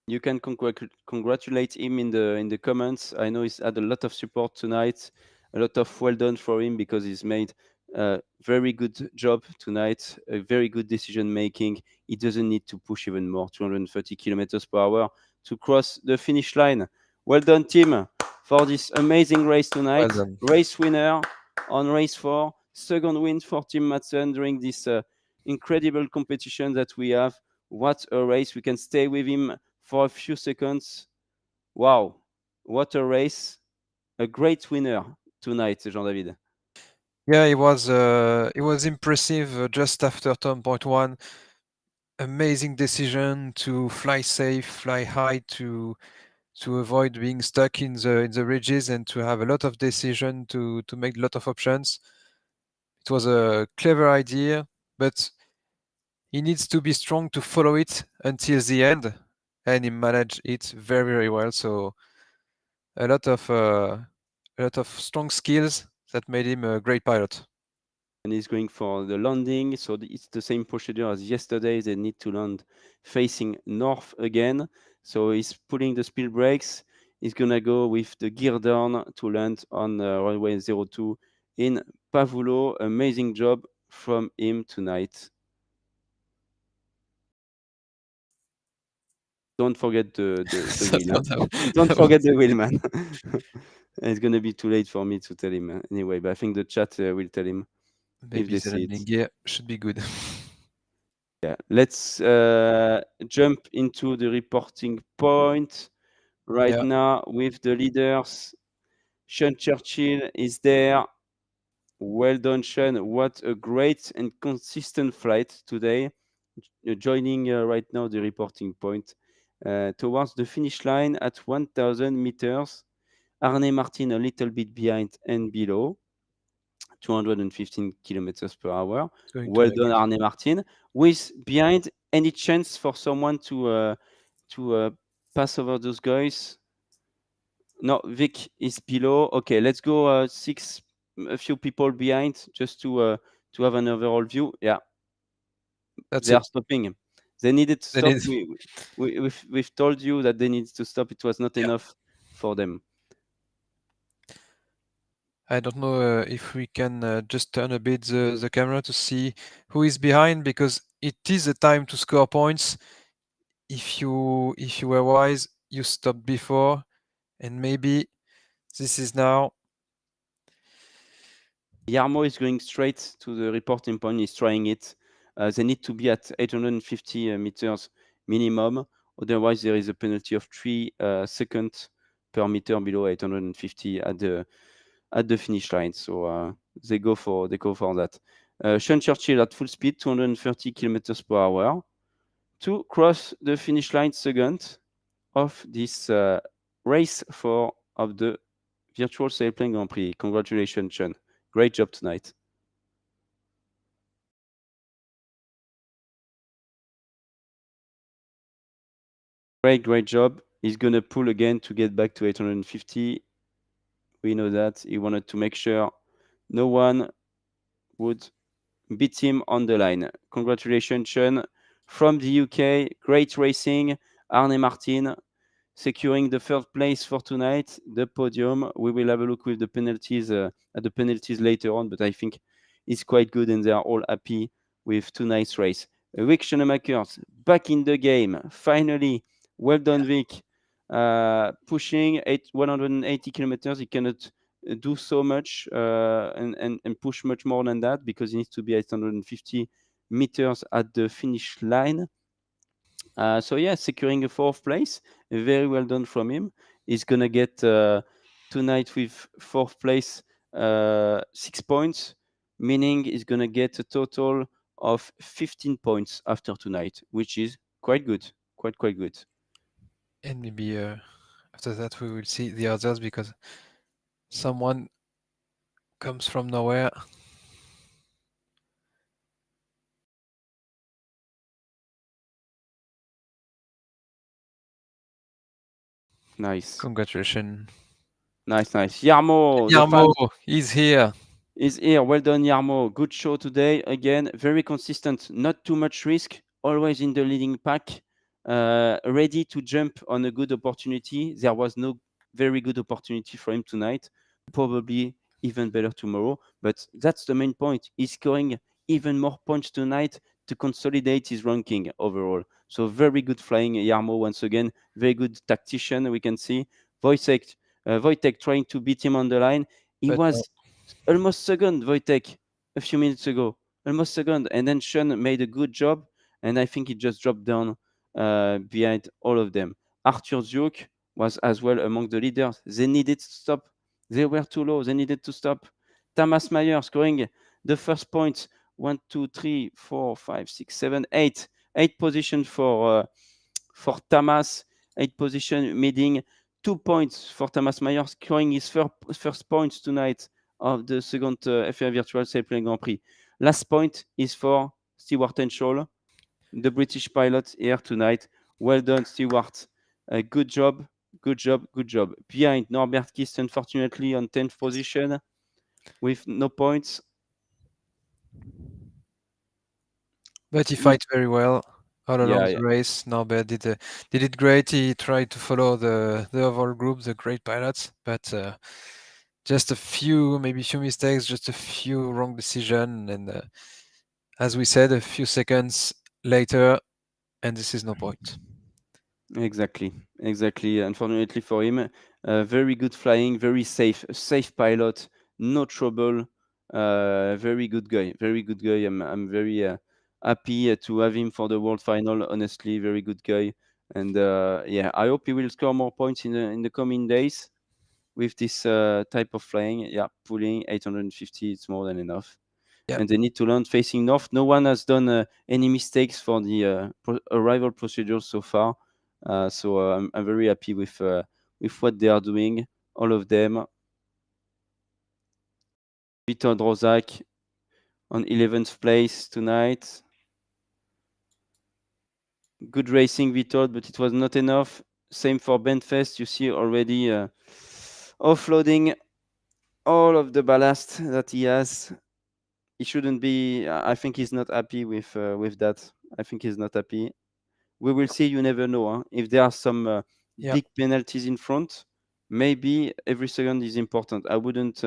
You can congratulate him in the comments. I know he's had a lot of support tonight, a lot of well done for him because he's made a very good job tonight, a very good decision making. He doesn't need to push even more, 230 kilometers per hour to cross the finish line. Well done, Tim, for this amazing race tonight. Well done. Race winner on race 4, second win for Tim Madsen during this incredible competition that we have. What a race. We can stay with him for a few seconds. Wow, what a race. A great winner tonight, Jean-David. Yeah, it was impressive just after turn point 1. Amazing decision to fly safe, fly high to avoid being stuck in the ridges and to have a lot of decision to make a lot of options. It was a clever idea, but he needs to be strong to follow it until the end, and he managed it very, very well. So a lot of strong skills that made him a great pilot. And he's going for the landing. So it's the same procedure as yesterday. They need to land facing north again. So he's pulling the speed brakes. He's going to go with the gear down to land on runway 02 in Pavullo. Amazing job from him tonight. Don't forget the wheel. Don't forget the wheel, man. It's going to be too late for me to tell him anyway, but I think the chat will tell him. Maybe the landing gear should be good. Yeah, let's jump into the reporting point right now with the leaders. Sean Churchill is there. Well done, Sean. What a great and consistent flight today. Joining right now the reporting point towards the finish line at 1,000 meters. Arne Martin a little bit behind and below. 215 kilometers per hour. Well done, Arne Martin. With behind, any chance for someone to pass over those guys? No, Vic is below. Okay, let's go a few people behind just to have an overall view. Yeah, That's they it. are stopping. They needed to They stop. need. We've told you that they needed to stop. It was not Yeah. enough for them. I don't know if we can just turn a bit the camera to see who is behind, because it is a time to score points. If you were wise, you stopped before, and maybe this is now. Yarmo is going straight to the reporting point. He's trying it. They need to be at 850 meters minimum. Otherwise, there is a penalty of 3 seconds per meter below 850 at the finish line. So they go for that. Sean Churchill at full speed, 230 kilometers per hour, to cross the finish line second of this race of the virtual Sailplane Grand Prix. Congratulations, Sean. Great job tonight. Great job. He's gonna pull again to get back to 850. We know that. He wanted to make sure no one would beat him on the line. Congratulations, Sean. From the UK, great racing. Arne Martin securing the third place for tonight, the podium. We will have a look with the penalties at the penalties later on, but I think it's quite good and they are all happy with tonight's race. Vic Schoenemakers back in the game. Finally, well done, Vic. Pushing 180 kilometers. He cannot do so much and push much more than that because he needs to be 850 meters at the finish line. So yeah, securing a fourth place, very well done from him. He's gonna get tonight with fourth place 6 points, meaning he's gonna get a total of 15 points after tonight, which is quite good, quite good. And maybe after that we will see the others, because someone comes from nowhere. Nice, Congratulations. nice. Yarmo, the Yarmo fan is here. is here. Well done, Yarmo. Good show today. Again, very consistent. Not too much risk. Always in the leading pack. Ready to jump on a good opportunity. There was no very good opportunity for him tonight. Probably even better tomorrow. But that's the main point. He's scoring even more points tonight to consolidate his ranking overall. So very good flying, Yarmo, once again. Very good tactician, we can see. Wojtek trying to beat him on the line. He But was almost second, Wojtek, a few minutes ago. Almost second. And then Sean made a good job. And I think he just dropped down behind all of them. Arthur Duke was as well among the leaders. They needed to stop. They were too low. They needed to stop. Thomas Mayer scoring the first point. 1, 2, 3, 4, 5, 6, 7, 8. 8 position for Thomas. 8 position, meaning 2 points for Thomas Mayer, scoring his first points tonight of the second FAI Virtual Sailplane Grand Prix. Last point is for Stewart Henshaw, the British pilot here tonight. Well done, Stewart. Good job. Behind Norbert Kist, unfortunately, on 10th position with no points. But he fights very well all along Yeah. the race. Norbert did it great. He tried to follow the overall group, the great pilots, but just a few mistakes, just a few wrong decisions, and as we said, a few seconds later, and this is no point. Exactly. Unfortunately for him, very good flying, very safe pilot, no trouble. Very good guy. I'm very happy to have him for the world final. Honestly, very good guy. And yeah, I hope he will score more points in the coming days with this type of flying. Yeah, pulling 850, it's more than enough. Yeah. And they need to learn facing north. No one has done any mistakes for the arrival procedure so far. So I'm very happy with what they are doing, all of them. Witold Rozak on 11th place tonight. Good racing, Witold, but it was not enough. Same for Benfest. You see already offloading all of the ballast that he has. he shouldn't be. I think he's not happy with that. I think he's not happy. We will see. You never know. Huh? If there are some Yeah. big penalties in front, maybe every second is important. I wouldn't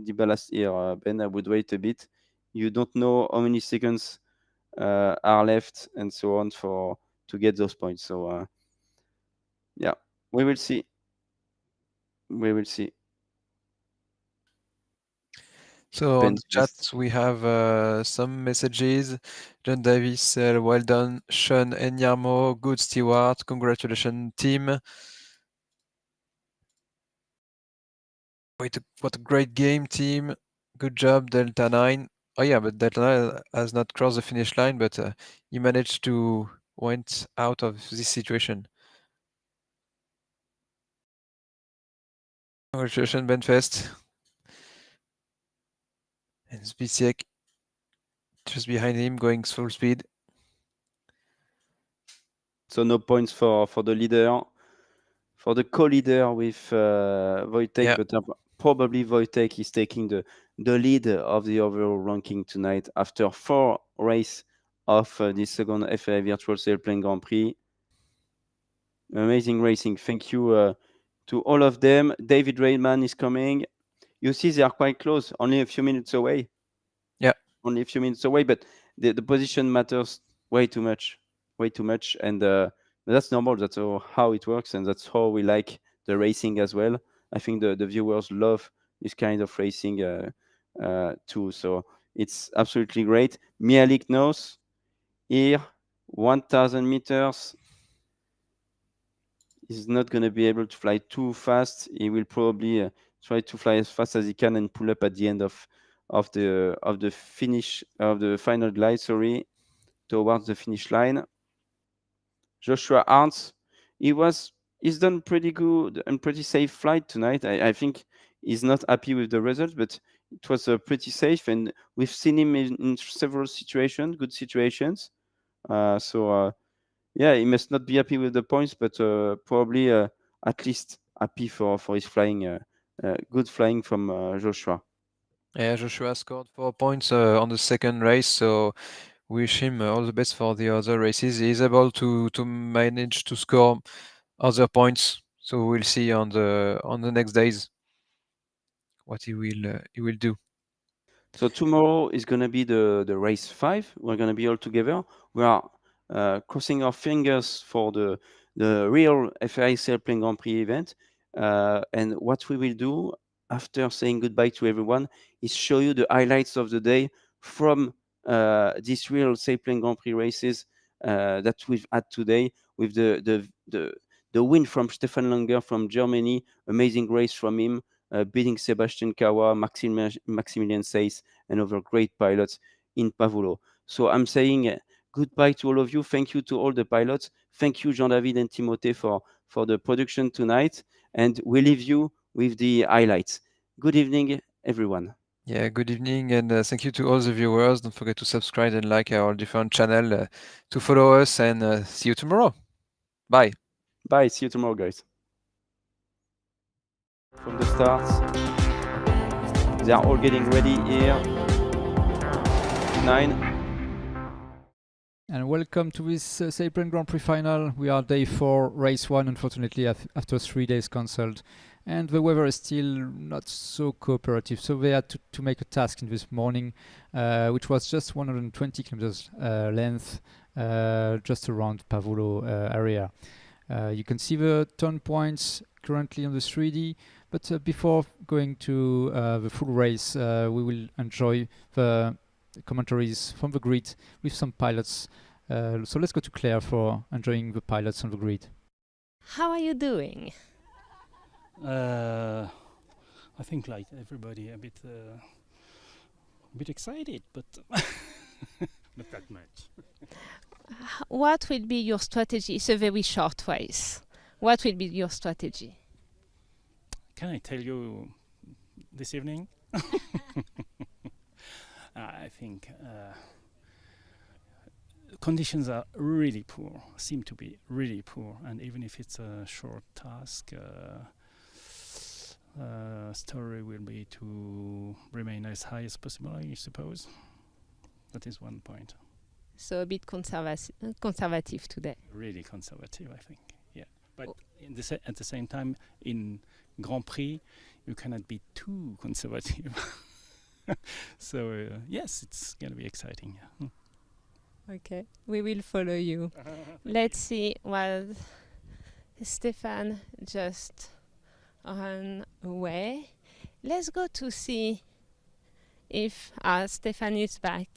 deballast here, Ben. I would wait a bit. You don't know how many seconds are left and so on to get those points. So yeah, we will see. We will see. So on Ben the chat, says, we have some messages. John Davis said, well done, Sean and Yarmo, good steward, congratulations, team. What a great game, team. Good job, Delta 9. Oh yeah, but Delta 9 has not crossed the finish line, but he managed to went out of this situation. Congratulations, Benfest. And Spiciek just behind him, going full speed. so no points for the leader, for the co-leader with Wojtek, Yeah. but probably Wojtek is taking the lead of the overall ranking tonight after 4 races of this second FAI Virtual Sailplane Grand Prix. Amazing racing. Thank you to all of them. David Raymond is coming. You see, they are quite close, only a few minutes away. Yeah. Only a few minutes away, but the position matters way too much. And that's normal. That's how it works, and that's how we like the racing as well. I think the viewers love this kind of racing too. So it's absolutely great. Mialik knows here 1,000 meters. He's not going to be able to fly too fast. He will probably try to fly as fast as he can and pull up at the end of the finish of the final glide. Sorry, towards the finish line. Joshua Arndt, he's done pretty good and pretty safe flight tonight. I think he's not happy with the results, but it was pretty safe, and we've seen him in several situations, good situations. Yeah, he must not be happy with the points, but probably at least happy for his flying. Good flying from Joshua. Yeah, Joshua scored 4 points on the second race, so wish him all the best for the other races. He's able to manage to score other points, so we'll see on the next days what he will do. So tomorrow is going to be the race 5. We're going to be all together. We are crossing our fingers for the real FAI Sailplane Grand Prix event. And what we will do after saying goodbye to everyone is show you the highlights of the day from these real Sailplane Grand Prix races that we've had today, with the win from Stefan Langer from Germany. Amazing race from him. Beating Sebastian Kawa, Maximilian Seis, and other great pilots in Pavullo. So I'm saying goodbye to all of you. Thank you to all the pilots. Thank you, Jean-David and Timothée, for the production tonight. And we leave you with the highlights. Good evening, everyone. Yeah, good evening, and thank you to all the viewers. Don't forget to subscribe and like our different channel to follow us, and see you tomorrow. Bye. Bye. See you tomorrow, guys. From the start, they are all getting ready here. 9. And welcome to this Sailplane Grand Prix final. We are day 4, race 1, unfortunately, after 3 days cancelled. And the weather is still not so cooperative. So they had to make a task in this morning, which was just 120 kilometers length, just around Pavullo area. You can see the turn points currently on the 3D. But before going to the full race, we will enjoy the commentaries from the grid with some pilots. So let's go to Claire for enjoying the pilots on the grid. How are you doing? I think like everybody a bit excited, but not that much. What will be your strategy? It's a very short race. What will be your strategy? Can I tell you this evening? I think conditions are really poor, seem to be really poor, and even if it's a short task, story will be to remain as high as possible, I suppose. That is one point. So a bit conservative today. Really conservative, I think. Yeah, but at the same time, in Grand Prix, you cannot be too conservative. So yes, it's going to be exciting. Okay, we will follow you. Let's see what Stefan just ran away. Let's go to see if Stefan is back.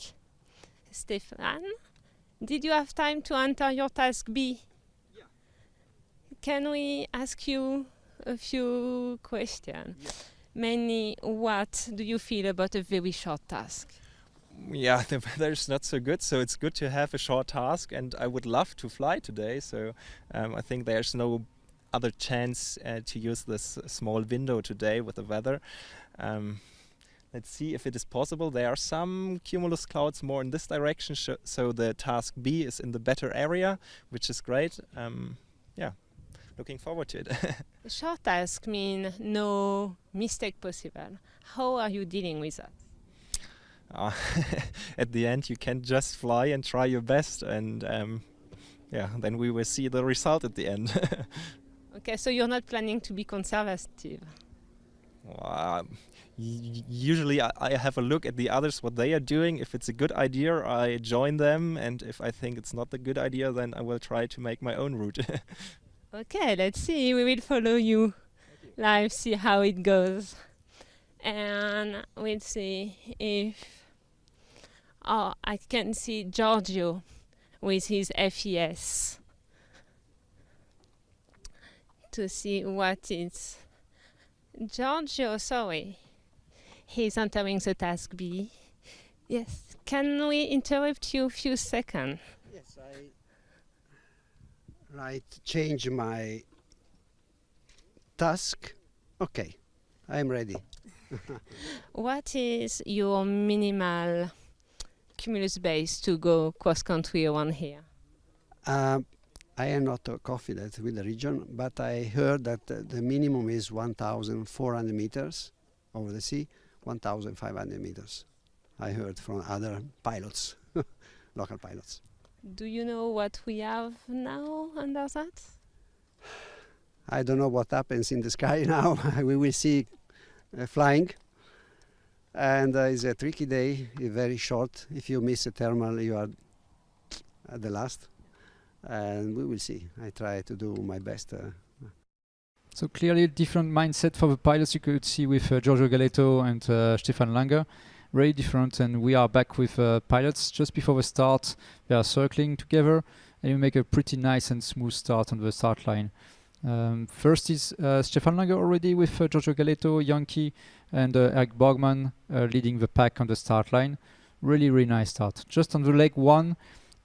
Stefan, did you have time to enter your task B? Yeah. Can we ask you a few questions? Yeah. Mainly, what do you feel about a very short task? Yeah, the weather is not so good, so it's good to have a short task, and I would love to fly today, so I think there's no other chance to use this small window today with the weather. Let's see if it is possible. There are some cumulus clouds more in this direction, so the task B is in the better area, which is great. Yeah, looking forward to it. Short task mean no mistake possible. How are you dealing with that? At the end, you can just fly and try your best, and yeah, then we will see the result at the end. Okay, so you're not planning to be conservative. Usually I have a look at the others, what they are doing. If it's a good idea, I join them, and if I think it's not a good idea, then I will try to make my own route. Okay, let's see. We will follow you live, see how it goes. And we'll see if... Oh, I can see Giorgio with his FES to see what is... Giorgio, sorry. He's entering the task B. Yes, can we interrupt you a few seconds? Yes, change my task. Okay, I'm ready. What is your minimal cumulus base to go cross-country around here? I am not confident with the region, but I heard that the minimum is 1,400 meters over the sea, 1,500 meters. I heard from other pilots, local pilots. Do you know what we have now under that? I don't know what happens in the sky now. We will see flying. And it's a tricky day, very short. If you miss a thermal, you are at the last. And we will see. I try to do my best. So clearly a different mindset for the pilots you could see with Giorgio Galetto and Stefan Langer. Very different, and we are back with pilots. Just before the start, they are circling together, and you make a pretty nice and smooth start on the start line. First is Stefan Langer already with Giorgio Galetto, Yankee, and Eric Borgman leading the pack on the start line. Really, really nice start. Just on the leg one,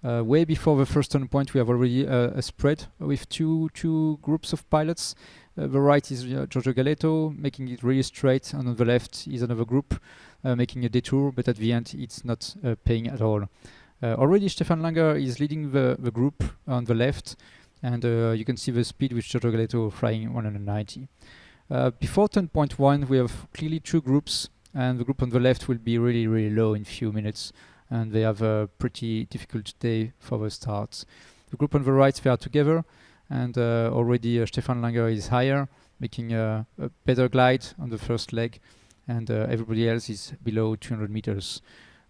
way before the first turn point, we have already a spread with two groups of pilots. The right is Giorgio Galetto, making it really straight, and on the left is another group making a detour, but at the end it's not paying at all. Already Stefan Langer is leading the group on the left, and you can see the speed with Giorgio Galetto flying 190. Before turn point one, we have clearly two groups, and the group on the left will be really, really low in few minutes, and they have a pretty difficult day for the starts. The group on the right, they are together, and already Stefan Langer is higher, making a better glide on the first leg, and everybody else is below 200 meters.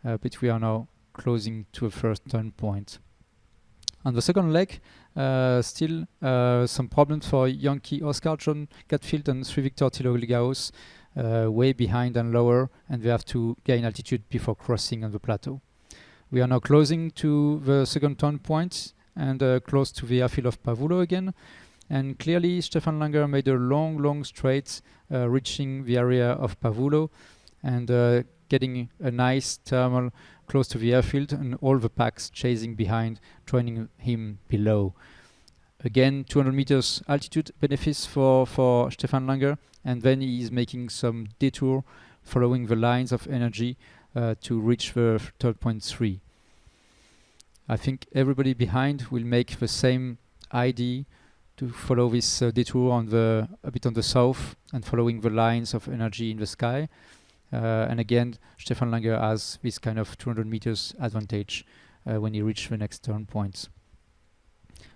But we are now closing to a first turn point. On the second leg, still some problems for Yankee Oscar, John Gatfield and Sri Victor Tilo Ligaos, way behind and lower, and they have to gain altitude before crossing on the plateau. We are now closing to the second turn point and close to the airfield of Pavullo again. And clearly Stefan Langer made a long straight, reaching the area of Pavullo and getting a nice thermal close to the airfield, and all the packs chasing behind, joining him below. Again, 200 meters altitude benefits for Stefan Langer, and then he is making some detour following the lines of energy to reach the third point 3. I think everybody behind will make the same idea to follow this detour on a bit on the south and following the lines of energy in the sky. And again, Stefan Langer has this kind of 200 meters advantage when he reaches the next turn points.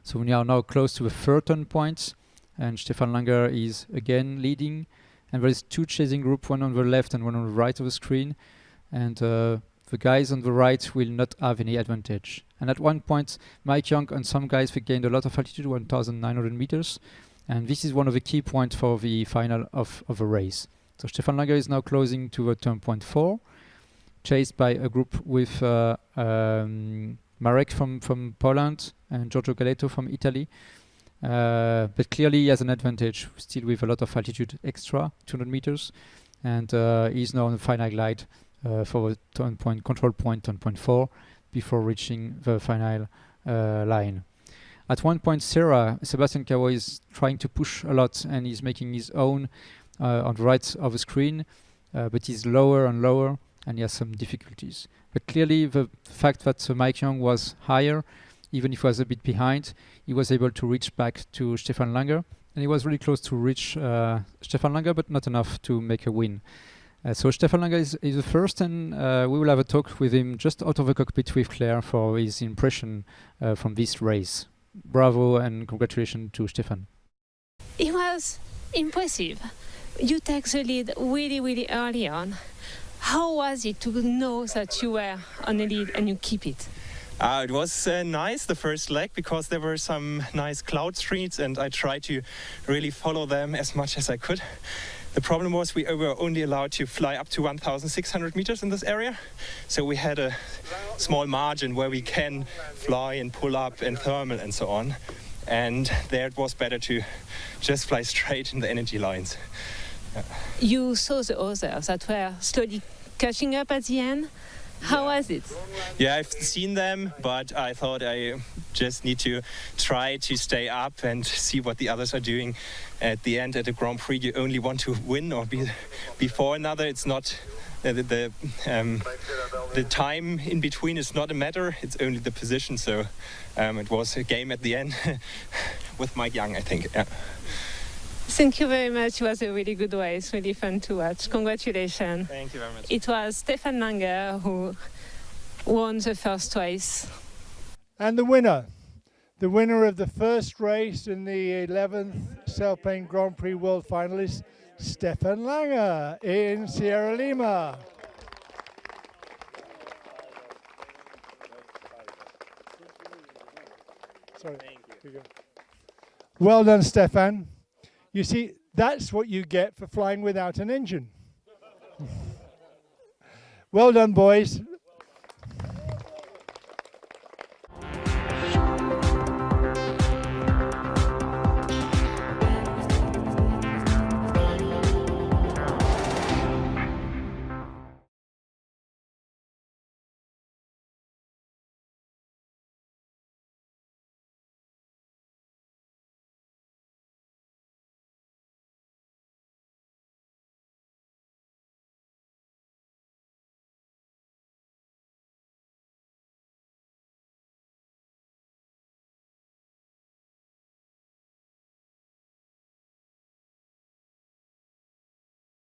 So we are now close to the third turn point, and Stefan Langer is again leading. And there is two chasing groups, one on the left and one on the right of the screen. And the guys on the right will not have any advantage. And at one point, Mike Young and some guys, they gained a lot of altitude, 1,900 meters. And this is one of the key points for the final of the race. So Stefan Langer is now closing to turn point 4, chased by a group with Marek from Poland and Giorgio Galetto from Italy. But clearly he has an advantage, still with a lot of altitude extra, 200 meters. And he's now on the final glide for the turn point, control point, turn point 4, before reaching the final line. At one point, Sebastian Cabo is trying to push a lot and he's making his own on the right of the screen, but he's lower and lower and he has some difficulties. But clearly the fact that Mike Young was higher, even if he was a bit behind, he was able to reach back to Stefan Langer, and he was really close to reach Stefan Langer, but not enough to make a win. So Stefan Langer is the first, and we will have a talk with him just out of the cockpit with Claire for his impression from this race. Bravo and congratulations to Stefan. It was impressive. You take the lead really, really early on. How was it to know that you were on the lead and you keep it? It was nice, the first leg, because there were some nice cloud streets and I tried to really follow them as much as I could. The problem was we were only allowed to fly up to 1,600 meters in this area. So we had a small margin where we can fly and pull up and thermal and so on. And there it was better to just fly straight in the energy lines. You saw the others that were slowly catching up at the end. How was it? Yeah, I've seen them, but I thought I just need to try to stay up and see what the others are doing. At the end, at the Grand Prix, you only want to win or be before another. It's not the time in between is not a matter. It's only the position. So it was a game at the end with Mike Young, I think. Yeah. Thank you very much. It was a really good race, really fun to watch. Congratulations. Thank you very much. It was Stefan Langer who won the first race. And the winner of the first race in the 11th Sailplane Grand Prix World Finalist, Stefan Langer in Sierra Lima. Sorry. Thank you. Well done, Stefan. You see, that's what you get for flying without an engine. Well done, boys.